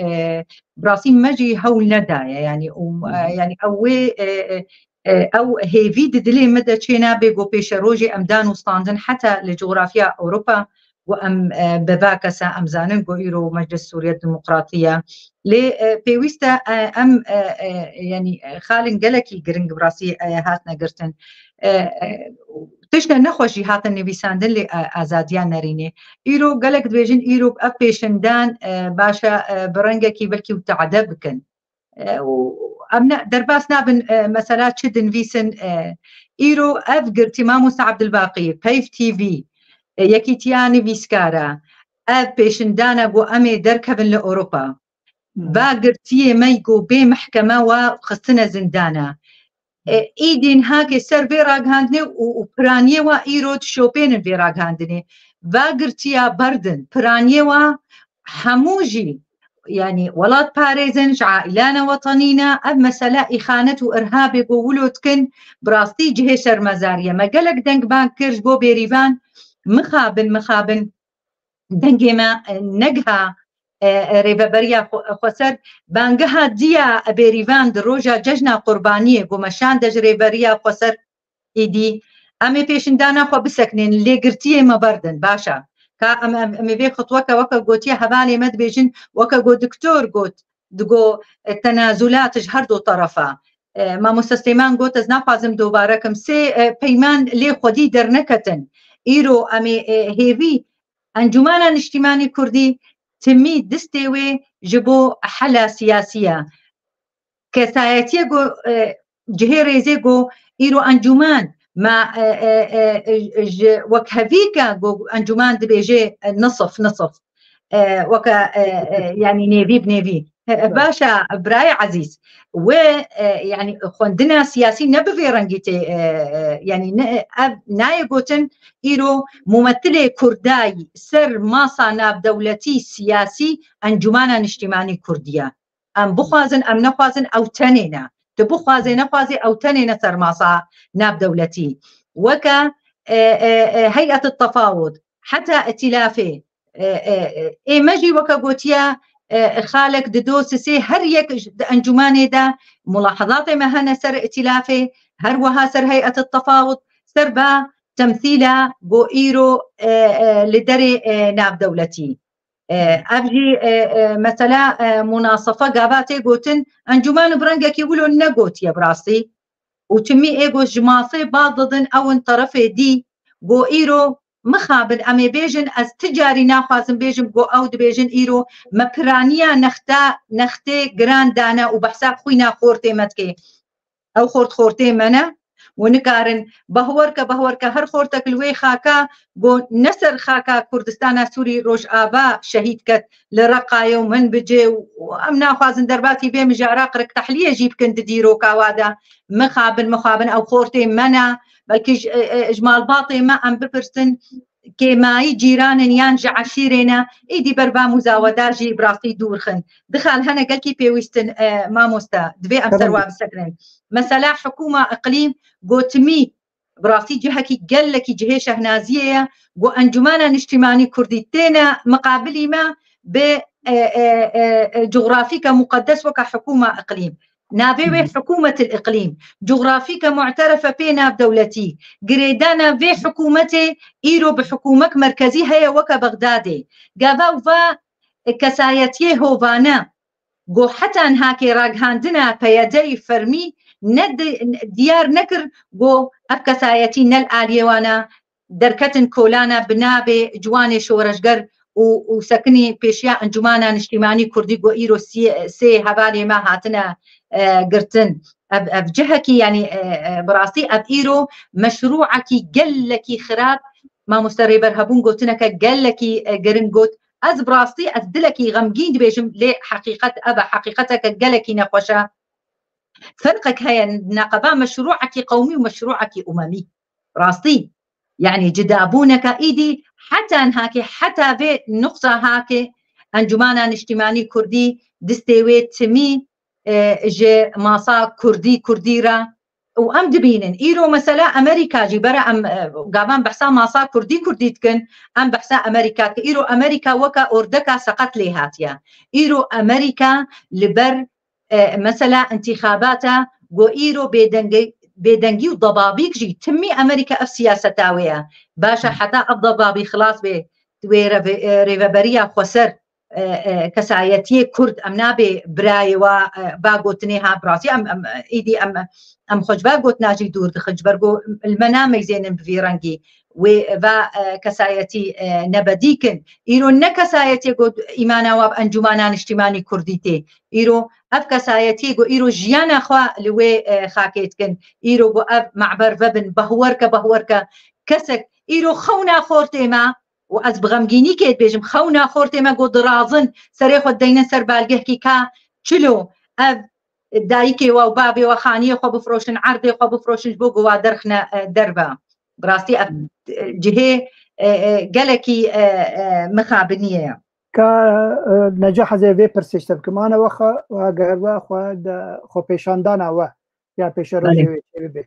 S4: براسي مجي هول ندايا يعني يعني او هي فيد دلي مدى تشينا بيجو بيشروجي امدان وستاندن حتى لجغرافيا اوروبا وام بباكسا امزانن غويرو مجلس سوريا الديمقراطيه لي بيويستا ام يعني خالن جلكي جرينج براسي هاتنا قرتن تشنا نخوشي هاتن نبيساندن لي ازاديان نريني ايرو جلك دويجن ايرو ابيشندان باشا برنجكي بلكي وتعذبكن وامنا درباس نابن مسالات شدن فيسن ايرو افقر تماموس عبد الباقي بيف تي في یەکیتیانی بیسکارە ئەب پێشندانە بۆ ئەمێ دەرکەبن لە ئەوروپا باگرتیە مەیگۆ بێ محکەمەوە خستنە زندانە ئیدین هاکێ سەر vê راگەهاندنێ و پرانیەوە ئیرۆ شۆپێنن vê راگەهاندنێ باگرتیە بەردن پرانیەوە هەمووژی يعني وڵات پارێزن عائلانە وەتەنینە ئەم مەسەلە ئیخانەت و ئەرهابێ بۆ ولۆتکن بڕاستی جهێ شەرمەزاریە مەگەلک دەنگبان کرد بۆ بێریڤان مخابن دەنگێمە نەگها رێڤەبەریە خۆسەر بانگەها دیە بێریڤان ڕۆژە جەژنا قوربانیە گۆمەشان دەژ رێبەریە خۆسەر ئیدی ئەمێ پێشندانە خۆ بسەکنێن لێگرتیە مەبەردن باشە کا ئەمە بێ خطوەکە وەکە گوتیە هەبالێ مەد بێژن وەکە گۆ دکتۆر گوت دگۆ تەنازولاتش هەردوو تەرەفە مامۆستا سلێمان گوت ئەس ناخوازم دۆبارەکەم سێ پەیمان لێ خودی دەرنەکەتن ئیرۆ ئەمێ هێوی ئەنجومانە نیشتیمانی کوردی تمی دستێوێ ji بۆ حەلا سیاسیە کەسایەتیە گۆ جهێ رێزێ گۆ ئیرۆ ئەنجومان ما وەک هەڤیکە گۆ ئەنجومان دەبێژێ نصف وەکە يعني نێڤی بنێڤی باشە برای عەزیز و يعني خوێندنە سیاسی نەبڤێ ڕەنگی تێ يعني نایە گوتن ئیرۆ ممثلێ کوردای سەر ماسا ناودەولەتی سیاسی ئەنجومانە نیشتیمانی کوردیە ئەم بخوازن ئەم نەخوازن ئەو تەنێنە بخوازێ نەخوازێ ئەو تەنێنە سەر ماسا ناودەولەتی وەکە هەیئەت التەفاوض حتا ئەتیلافێ ئێمەژی وەکە گوتیە خالك ددوسسي هر يك انجماني دا ملاحظات ما هنا سر ائتلافي هر وها سر هيئة التفاوض سر با تمثيلا بو ايرو لدري ناب دولتي ابجي مثلا مناصفة قاباتي قوتن انجمان برنجك يقولوا نقوت يا براسي وتمي ايغو جماصي بعضضن او طرفي دي بو ايرو مخابن ئەمێ بێژن ئەس تجاری ناخوازم بێژم بۆ ئەو دەبێژن ئیرۆ مەپرانیە نەختێ گراندانە و بەحسا خوی ناخۆرتێ مەتکێ ئەو خۆرتێ منە و نکارن بەهوەرکە هەر خۆرتەک لوێ خاکە بۆ نەسەر خاکە کوردستانە سووری ڕۆژئاوا شەهید کەت لە ڕەقایە و من بجێ و ئەم ناخوازن دەرباتی بێ مژارە قرک تەحلیەژی بکەن دیرۆکاوادا مخابن ئەو خۆرتێ منە بەلکیش ژمالباڵێ مە ئەم بپرسن کێمایی جیرانن یان ژە عەشیرێنە ئیدی بەربا مزاوەداژی براستی دوورخن دخال هەنە گەلکی پێویستن مامۆستا دوێ ئەم سەروا بسەکرن مەسەلا حکومە ئەقلیم گۆتمی براستی جهەکی گەلێکی جهێ شەهنازیەیە بۆ ئەنجومانە نیشتیمانی کوردی تێنە مقابلی مە بێ جغرافیکە مقدس وەکە حکومە ئەقلیم نابێ حكومة الإقليم جغرافيك معترفة بينا بدولتي قريدانا في حكومتي إيرو بحكومك مركزي هيا وكا بغدادي قابا وفا كسايتيه هوفانا قو حتى انهاكي راقهاندنا بيدي فرمي ند ديار نكر قو أبكسايتي نل آليوانا دركتن كولانا بنابي جواني شورشقر وسكني بيشيا انجمانا نشتيماني كردي قو إيرو سي هبالي ما هاتنا قرتن أب جهكي يعني براسي أب إيرو مشروعكي قلكي خراب ما مستريبر هبون قوتنك قلكي قرنقوت أز براسي أز دلكي غمقين دبيجم لي حقيقة أبا حقيقتك قلكي نقوشا فرقك هيا نقبا مشروعكي قومي ومشروعكي أممي راسي يعني جدابونك إيدي حتى هاكي حتى في نقطة هاكي أنجمانا نجتماني كردي دستيويت تمي جي ماسا كردي را و ام دبينن ايرو مثلا امريكا جي برا ام قابان بحسا ماسا كردي تكن ام بحسا امريكا ايرو امريكا وكا اوردكا سقط لي هاتيا ايرو امريكا لبر مثلا انتخاباتا و ايرو بيدنجي وضبابيك جي تمي امريكا اف سياستاويه باشا حتى الضبابي خلاص بي ريفابريا خسر كسایەتی کورد ئەم نابێ برایەوە باگوتنێها براسی ئەم خۆشبا گوت ناژی دوور دخج بەرگۆ المەنامەیزێنن بڤێ ڕەنگی و کەسایەتی نەبەدیکن ئیرۆ نەکەسایەتی گوت ئیماناوە ئەنجومانە نیشتیمانی کوردی تێ ئیرۆ ئەف کەسایەتی گۆ ئیرۆ ژیانەخوا لەوێ خاکێتکن ئیرۆ بۆ ئەف معبەر ببن بەهوەرکە کەسێک ئیرۆ خەو ناخۆر تێمە و ئەس بغەمگینی کێت بێژم خەو ناخۆر تێمە گۆ درازن سەرێ خۆ دەینە سەر بالگەهکی کا چلۆ ئەv دایکێوە و بابێوە خانیە خۆ بفرۆشن عەردێ خۆ بفرۆشن بۆ گووا دەرخنە دەربە بڕاستی جهێ گەلێکی مخابنیەیە
S2: کە نەجە حەزێ vê pirsêşte bikimانەوە گەروە خۆ پێشاندانەوە یا پێشەڕۆژێ بێ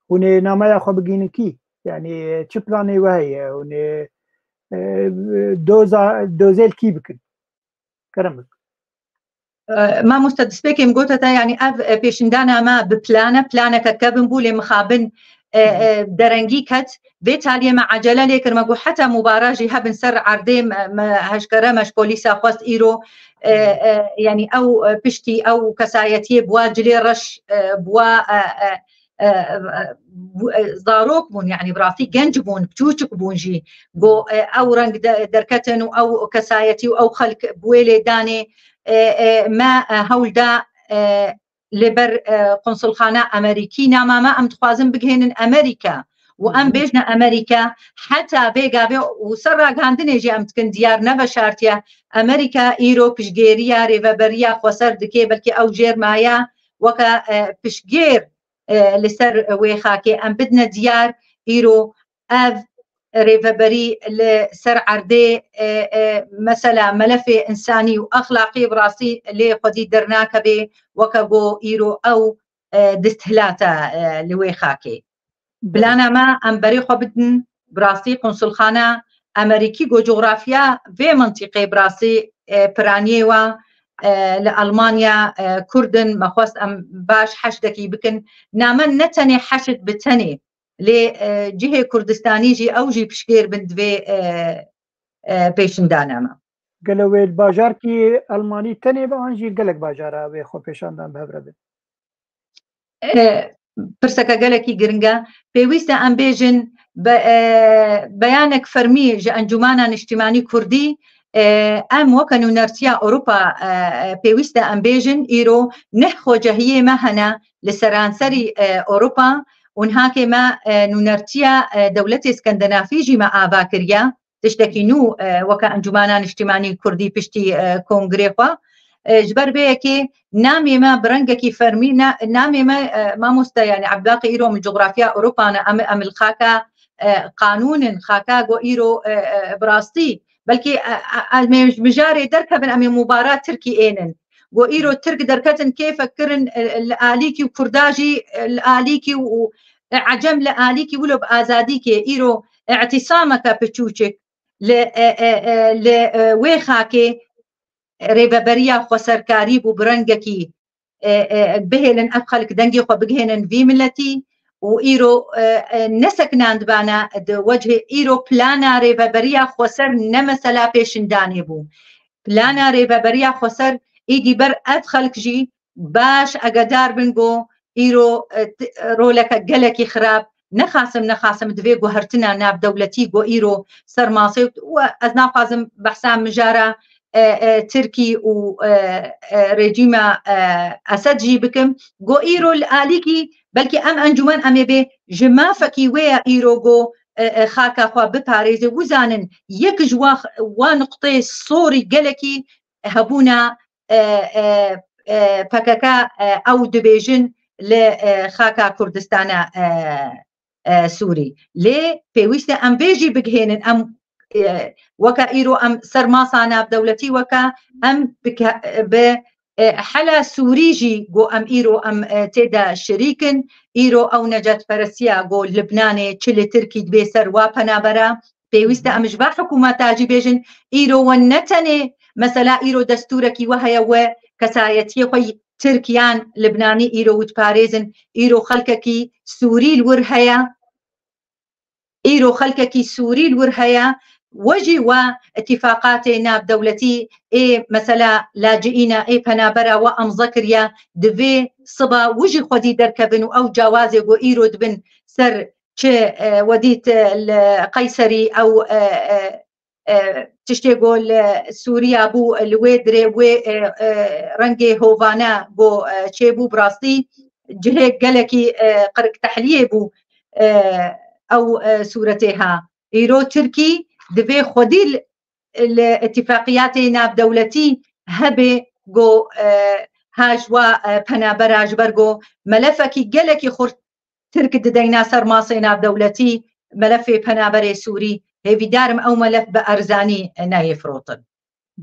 S2: hûnê nameya xwe bigînin kî yani çi planê we heye hûnê dozêl kî bikin kerem bikin
S4: مامۆستا دەستپێکم گوتە ینی ئەv پێشندانامە بپلانە پلانەکە کە بن بوو لێ مخابن دەرەنگی کەت بێ تالیێمە عەجەلە لێ کردمە بوو حتا مباراژی هەبن سەر عەردێ هەشکەرە مەش پۆلیسا خواست ئیرۆ ینی ئەو پشتی ئەو کەسایەتیە بووە جلێ ڕەش بووە زارۆک بوون یعنی بڕاستی گەنج بوون بچووچک بوونژی بۆ ئەو ڕەنگ دەرکەتن و ئەو کەسایەتی و ئەو خەڵک بوێ لێدانێ ما هەولدا لێبەر قۆنسڵخانە ئەمریکی نامامە ئەم دخوازم بگهێنن ئەمریکا و ئەم بێژنە ئەمریکا حتا بێگابێ و سەر ڕاگەاندنێژی ئەم بکن دیار نەبە شارتیە ئەمریکا ئیرۆ پشتگێریە ڕێڤەبەریە خۆسەر دکێ بەلکە ئەو ژێرمایە وەکە پشتگێر لەسەر وێ خاکێ ئەم بدنە دیار ئیرۆ ئەv رێڤەبەری لەسەر عەردێ مەسەلا مەلەفێ ئینسانی و ئەخلاقی بڕاستی لێ خودی دەرناکە بێ وەکە بۆ ئیرۆ ئەو دەستهلاتە لەوێ خاکێ بلانەمە ئەم بەرێ خۆ بدن بڕاستی قۆنسڵخانە ئەمریکی گۆ جوغرافیا vê منتیقێ بڕاستی پرانیێوە لە ئەڵمانیا کوردن مەخواست ئەم باش حەشدەکی بکن نامە نەتەنێ حەشت بتەنێ لێ جهێ کوردستانیژی ئەوژی پشگێر بن دوێ پێشندانەمە
S2: گەلەوێ باژارکی ئەلمانی تەنێ بەوانژی گەلک باژارە وێ خۆ پێشاندان بەهەبرە بن
S4: پرسەکە گەلێکی گرنگە پێویستە ئەم بێژن بەیانێک فەرمی ژە ئەنجومانە نیشتیمانی کوردی ئەم وەکە نونەرچیا ئەوروپا پێویستە ئەم بێژن ئیرۆ نەح خۆجەهیێمە هەنە لە سەرانسەری ئەوروپا اونهاکێمە نونەرچیا دەولەتی سکەندەنافیژیمە ئاوا کردە تشتێکی نو وەکە ئەنجومانە نیشتیمانی کوردی پشتی کۆنگرێخوا ژبەر بەیەکێ نامێمە برەنگێکی فەرمی نامێمە مامۆستا یانی عەبداقی ئیرۆ من جغرافیا ئەوروپانە ئەم خاکە قانونن خاکە گۆ ئیرۆ بڕاستی بەلکێ مژارێ دەرکەبن ئەمێ مبارات ترکی ئێنن بۆ ئیرۆ ترک دەرکەتن کێفەکردن لە ئالیکی و کورداژی لە ئالیکی و عەجەم لە ئالیکی ولۆ بە ئازادیکێ ئیرۆ اعتیسامەکە پچووچک لە وێ خاکێ رێڤەبەریە خۆسەرکاری بوو برەنگێکی بهێنن ئەف خەڵک دەنگی خۆ بگهێنن ڤی ملەتی و ئیرۆ نەسەکناندبانە وەجهێ ئیرۆ پلانە رێڤەبەریە خۆسەر نەمەسەلا پێشندانێ بوو پلانە رێڤەبەریە خۆسەر ئیدی بەر ئەف خەڵکژی باش ئەگەدار بنگۆ ئیرۆ ڕۆلەکە گەلێکی خراپ نەخاسم دوێ گوهرتنە ناودەولەتی گۆ ئیرۆ سەرماسێ و ئەس ناخوازم بەحسا مژارە ترکی و رێجیمە ئەسەدژی بکەم گۆ ئیرۆ ئالیکی بەلکی ئەم ئەنجومەن ئەمێ بێ ژمافەکی وەیە ئیرۆ گۆ خاکەخوا بپارێزێ وزانن یەکژ وا نقطەی سۆری گەلێکی هەبوونە پەکەکە ئەو دەبێژن لە خاکە کوردستانە سووری لێ پێویستە ئەم بێژی بگهێنن ئەم وەکە ئیرۆ ئەم سەرماسا ناودەولەتی وەکە ئەم بە حەلا سووریژی گۆ ئەم ئیرۆ ئەم تێدا شەریکن ئیرۆ ئەو نەجات پەرستیە گۆ لبنانێ چ لە ترکی دبێ سەر وا پەنابەرە پێویستە ئەمش با حکوومەتاجی بێژن ئیرۆوە نەتەنێ مەسەلا ئیرۆ دەستورێکی وە هەیە وە کەسایەتی خۆی ترکیان لبنانی ئیرۆ وتپارێزن ئیرۆ خەڵکێکی سووری الور هەیە ئیرۆ خەڵکێکی سووری الور هەیە وەژی وە اتفاقاتێ ناودەولەتی مەسەلا لاجئینە پەنابەرە وە ئەمزە کردە دەبێ سبا وژی خودی دەرکەبن و ئەو جیاوازێ بۆ ئیرۆ دبن سەر چ وەدیت قەیسەری ئەو تشتێک بۆ لە سووریا بوو لێ درێ وێ ڕەنگێ هۆڤانە بۆ چێبوو بڕاستی جهێک گەلێکی قرک تەحلیە بوو ئەو سوورەتێها إيرو تركي دبي خدي الاتفاقيات ناب دولتي هبه جو هاجوا بنابراج برجو ملفكي جلكي خور ترك دينا سر ماصي ناب دولتي ملف بنابري سوري هيفي دارم او ملف بارزاني نايف روطن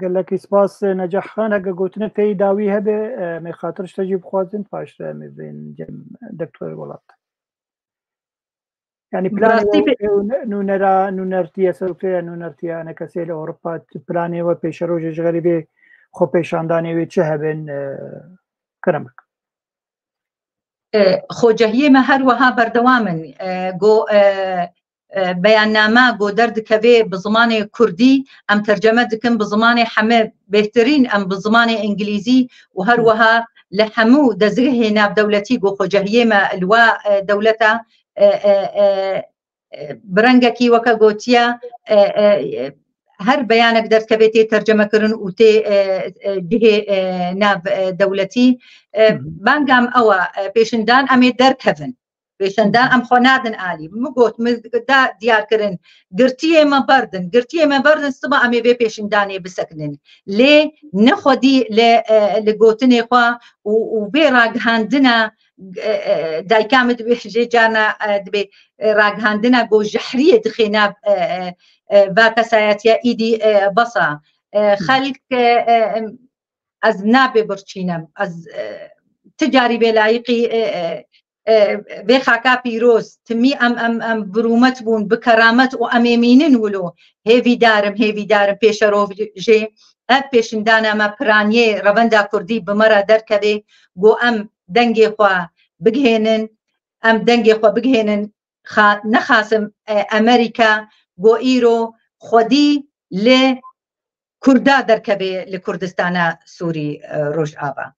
S2: قال لك سپاس نجاح خان اگه گوتنه تی داوی هبه می خاطرش تجيب خوازن فاش می بين جم دكتور ولات يعني بلاني نونرتيا سوفيا نونرتيا انا كسيل اوروبا بلاني و پیشروج غریبه خو پیشاندانی و چه هبن کرمک
S4: خو جهيه ما هر وها بردوامن جو بياننامه جو درد كبي بزمان كردي ام ترجمه دكن بزمان حمه بهترين ام بزمان انجليزي وهر وها لحمو دزغه هنا بدولتي جو خو جهيه ما الوا دولته برنگكي وكا جوتيا هر بيانك درد كبيتي ترجمه كرن وتي جهه ناب دولتي بانگام او پیشندان امي دركفن پیشندان ام خونادن آلی مگوت دا دیار کرن گرتیه ما بردن سبا امي بي پیشندانی بسکنن لی نخودی لگوتنی خوا و بی راگهاندنا دایکام دبی جانا دبی راگهاندنا گو جحریه دخینا باکسایتیا ایدی بصا خلق از نابي برچینم از تجاری بلايقي بخاكا بيروز تمي ام برومت بون بكرامت واميمينن ولو هيفي دارم بيشرو جي اب بيشندانا ما برانيه ربندا كردي بمرا دركبي جو ام دنگي خوا بگهنن نخاسم امريكا جو ايرو خودي ل كردا دركبي لكردستان سوري روج آبا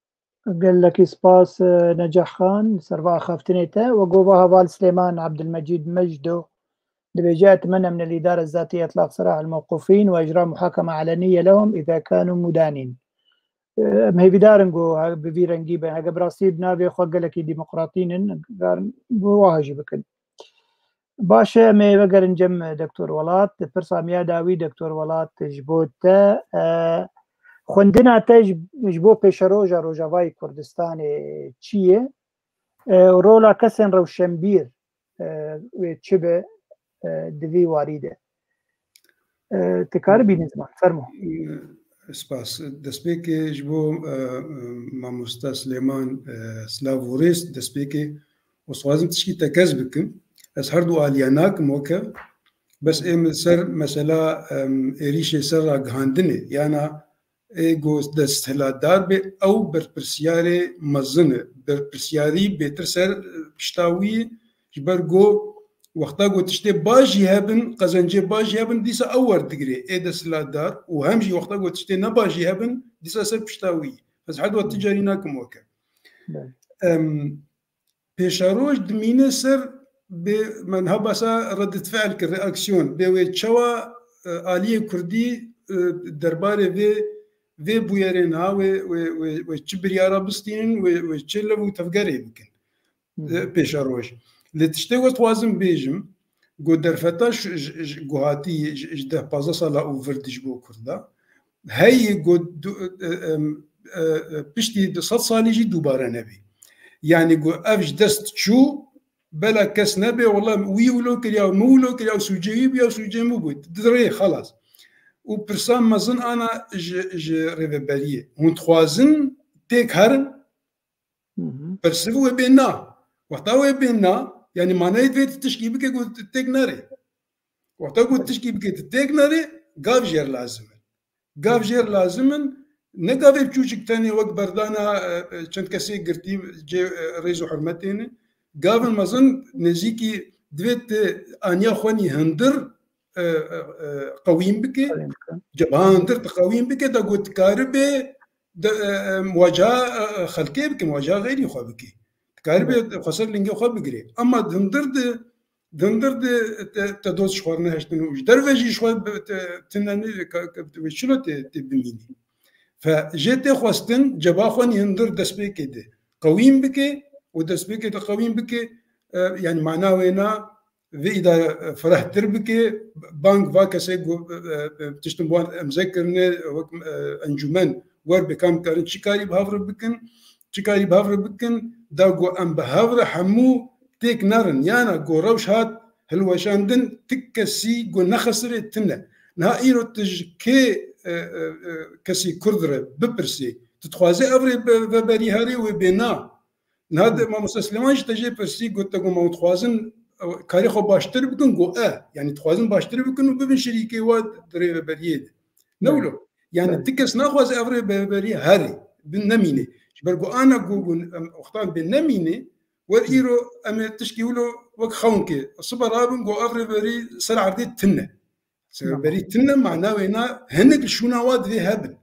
S2: قال لك سپاس نجاح خان سروا خافتنيته وقوبها فال سليمان عبد المجيد مجدو دبي أتمنى من الإدارة الذاتية إطلاق سراح الموقوفين وإجراء محاكمة علنية لهم إذا كانوا مدانين هي بدارنجو بفيرنجي بين براسي بنابي خو قال لك ديمقراطيين واجب بكن باشا ما بقر نجم دكتور ولات فرصة ميا داوي دكتور ولات جبوت خوندنا تاج جبو پیشروجا روجاوای کردستان چیه رولا کسن روشنبیر و چبه دوی واریده تکار بینید ما فرمو
S6: سپاس دسپیک جبو ماموستا سلیمان سلاووريست دسپیک وصوازم تشكي تكاز بكم از هر دو آلیاناک موکا بس ام سر مثلا ایریش سر راگهاندنه یعنی ایگوز دستهلادار به او برپرسیاری مزنه برپرسیاری بهتر سر پشتاوی جبرگو وقتا گو تشته باجی هبن قزنجه باجی هبن دیسا اور دگری ای دستهلادار و همجی وقتا گو تشته نباجی هبن دیسا سر پشتاوی از حد و تجاری ناکم وکر پیشاروش دمینه سر به منها بسا ردت فعل که رئاکسیون به چوا آلیه کردی درباره و بویرین ها و چه بریارا بستین و چه لبو تفگره بکن پیشاروش لتشته وقت وازم بیجم گو درفتاش گوهاتی جده 15 ساله او وردش بو کرده هی گو پشتی 100 سالی جی دوباره نبی يعني جو أفج دست شو بلا كس نبي والله ويولو كريا مولو كريا سوجيب يا سوجي موجود دري خلاص وبرسام مازن أنا ج ريفبالية ونتخوازن تيك هرن برسفو بينا وقتاوي بينا يعني ما نيت تشكيب كي قلت تيك ناري وقتا قلت تشكيب كي تيك ناري قافجير لازمن نقابل بچوچك تاني وقت بردانا چند کسی گرتی جي رئيس حرمتين قابل مازن نزيكي دويت انيا خواني هندر قويم بكي جبهة هندر تقويم بكي دا قلت كاربي مواجهة خلقية بكي مواجهة غيري خوا بكي كاربي خسر لنجي خوا بكري اما دندر تدوز شوارنا هشتنو دروجي شوار تناني شلو تبنيني فجيت خواستن جباخون يندر دسبيكي دي قويم بكي ودسبيكي دي قويم بكي يعني معناه هنا في إذا فرحت تربكي بانك فاكسي تشتمبوان مذكرني أنجمن ور بكام كارن شكاري بهافر بكن داغو أم بهافر حمو تيك نارن يانا جو روش هات هلوشاندن تكسي جو نخسر تنا نها إيرو تجكي كسي كردرة ببرسي تتخوازي أفري ببري هاري وبنا نهاد ما مستسلمانش تجي برسي قلت لكم ما تخوازن كاري خو باشتر بكن جو يعني تخوازن باشتر بكن وببن شريكي واد دري بريد نولو يعني تكس ناخوز أفري ببري هاري بالنمينة برجو أنا جو أختار بالنمينة وإيرو أم تشكيولو وك خونكي الصبر رابن جو أفري بري سرع عديد تنة بري تنة معناه وينا هنك شوناوات ذي هبن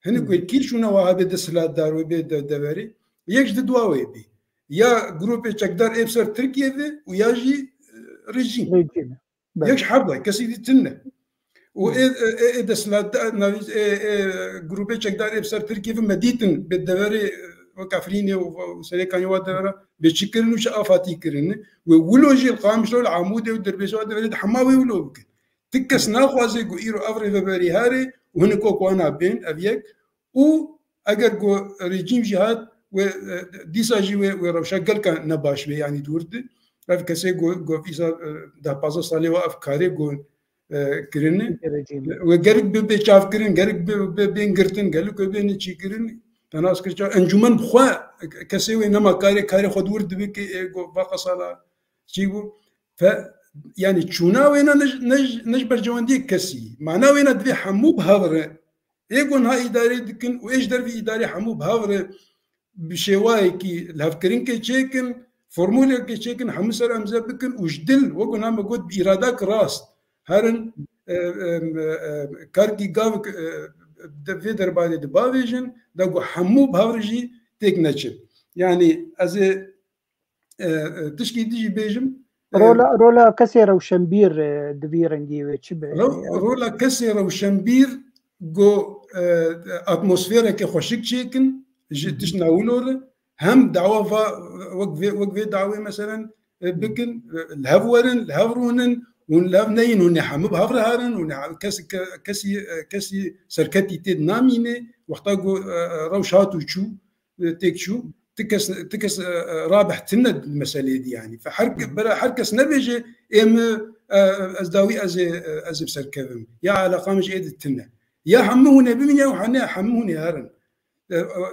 S6: هنك ويكيل شوناوات هبن دسلات دار وبيد دبري يجد دواوي بي يا جروب تقدر إبصر تركيا ذي وياجي ريجيم يكش حبة كسيدي تنة وإذا سلات جروب تقدر إبصر تركيا في مدينة بالدبري وكافريني وسريكان يوادرا بتشكرن وش أفاتي كرن وولوجي القامش العمود والدربيش وادرا حماوي ولوك تكس ناخوازي جو إيرو أفري فبري هاري وهنكو كوانا بين أبيك وأجر جو ريجيم جهاد وديساجي وروشا قال كان نباش بي يعني دورد رف كسي جو فيسا ده بازا صالي وأفكاري جو كرن وقرب بيشاف كرن قرب بينقرتن قالوا كبين تشي كرن تناس كرجع أنجمن بخوا كسيوي نما كاري خد ورد بك باقى صلاة شيبو ف يعني تشونا وينا نجبر جواندي كسي معنا وينا دبي حمو بهذره يقول هاي إداري دكن وإيش دربي إداري حمو بهذره بشواي كي الهفكرين كي تشيكن فورمولا كي تشيكن حمسر أمزا بكن وجدل وقول هم قد بإرادك راس هرن كاركي قاوك في دربالي دبافيجن داغو حمو بهورجي تكنتشن يعني از تشكي ديجي بيجم
S2: رولا كسر وشمبير دبيرنجي وتشبه
S6: رولا كسر وشمبير جو اتموسفيرا كي خوشك تشيكن جيتش ناولور هم دعوه وقف دعوه مثلا بكن الهفرونن ونلافنين ونحمو بهفر هارن كسي سركتي تيد نامينه وقتاقو روشات وشو تكشو تكس رابح تند المسألة دي يعني فحركس نبيجي ازداوي از بسركبم يا على قامش ايد التنة يا حموه نبي من يا وحنا حموه هارن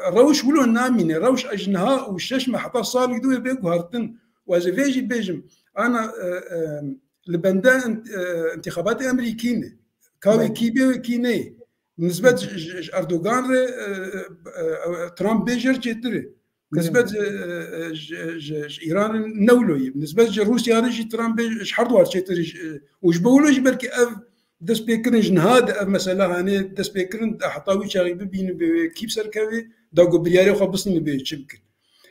S6: روش ولو نامينه روش اجنهاء والششمه حتى صار يدوي بيكو هارتن واز فيجي بيجم انا لبندان انتخابات امريكيه كاوي كيبي كيني بالنسبه اردوغان ترامب بيجر جتري بالنسبه ايران نولوي بالنسبه روسيا رجي ترامب شحردوار جتري وش بقولوا بركي دس بيكرن جنهاد مثلا هاني دس بيكرن حطاوي شاغي بين كيف سركوي داغو برياري خبصني بيشبك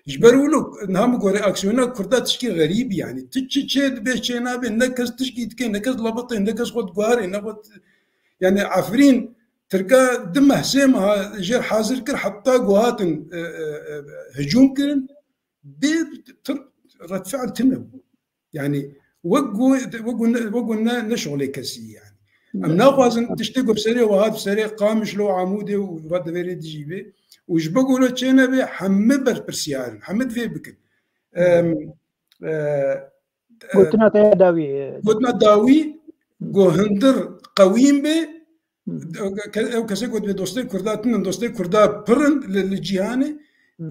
S6: جبرولو نهم غوري اكسيونا كردا تشكي غريب يعني تشيد بيشينا بنكس تشكي تكين نكس لبط نكس خد غاري نبط يعني عفرين تركا دم حسيمها جير حاضر كر حتى غواتن هجوم كرن رد فعل تنب يعني وقو نشغل كسي يعني ام ناقوازن تشتكوا بسريع وهذا بسريع قامش له عمودي وهذا بريد جيبه وش بقولوا تشينا بي حمد برسيار حمد في بكن
S2: قلتنا داوي
S6: قلتنا داوي جو هندر قويم بي او كسي قلت دوستي كرداتن دوستي كردا برن للجيهاني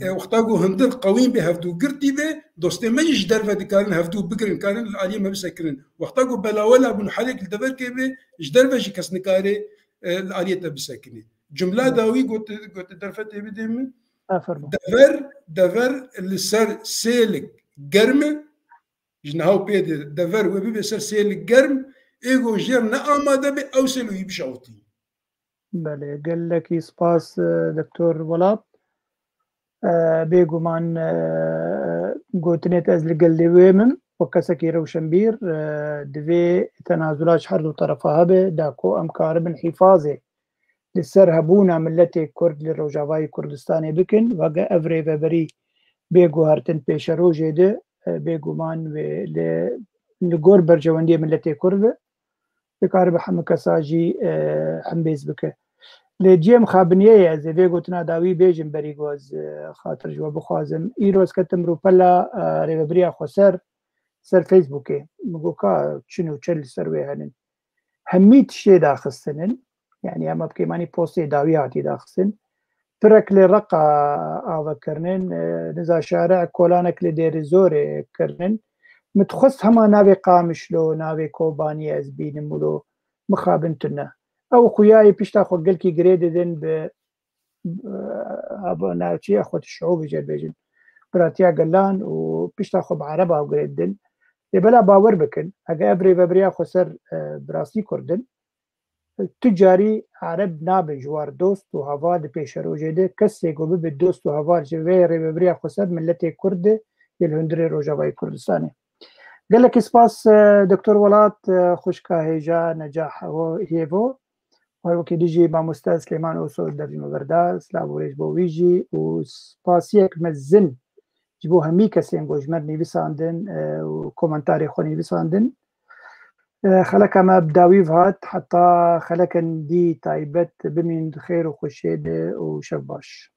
S6: وقتا جو هندر قويم بي هفدو قرتي بي دوستي ما يجدر فدي كارن هفدو بكرن كارن العالية ما بسكرن وقتا جو بلاولا بن حريك الدبر كي بي يجدر فشي كسنكاري العالية تبسكني جملة داوي قلت درفت بديم دفر اللي صار سيلك قرمه جنهاو بيد دفر وبيبي صار سيلك قرم ايجو جير نعم دبي اوصلوا يبشوتي
S2: بله قال لك سباس دكتور ولاب بيجو مان قوتنيت ازل قال لي ويمن وكسكي روشنبير دفي تنازلات حرد طرفها به داكو امكار من حفاظه لسر هبونا ملتي كرد للروجاواي كردستاني بكن وقا افري فبري بيجو هارتن بيشرو جيده بيجو مان لگور برجواندی ملت کرد بکار به همه کساجی هم بیز بکه لجیم خابنیه از وی گوتنا داوی بیجم بری گوز خاطر جو بخوازم ای روز کتم رو پلا ریبریا خسر سر فیسبوکه مگو کا چنو چل سر وی هنن هميت شي داخستنن يعني اما بكيماني بوستي داوياتي داخستن ترك لي رقا اذكرنن نزا شارع كولانك لدير زوري كرنن متخص هما ناوي قامشلو ناوي كوباني ازبين مولو مخابنتنا او خوياي بيشتا خو قلكي جريددن ب ابو ناوتي اخوة الشعوب جربيجن براتيا قلان وبيشتا خو بعربا وجريدن بلا باور بكن اگه ابري ببريا خسر براسي كردن تجاري عرب نابن جوار دوست و هوا د پیشروجه ده کسی گو به دوست و هوا جوه ری ببريا خسر ملت کرد يلهندري روجاوي كردستاني قال لك اسباس دكتور ولات خوشكا هيجا نجاح هيفو وكي ديجي با مستاذ سليمان اوسو در مبردا سلابوريج بويجي و سپاسيك مزن جبو همي كسين گوجمر نيويساندن و كومنتاري خو نيويساندن خلك ما بداوي فهات حتى خلك دي تايبت بمين خير وخشيد وشباش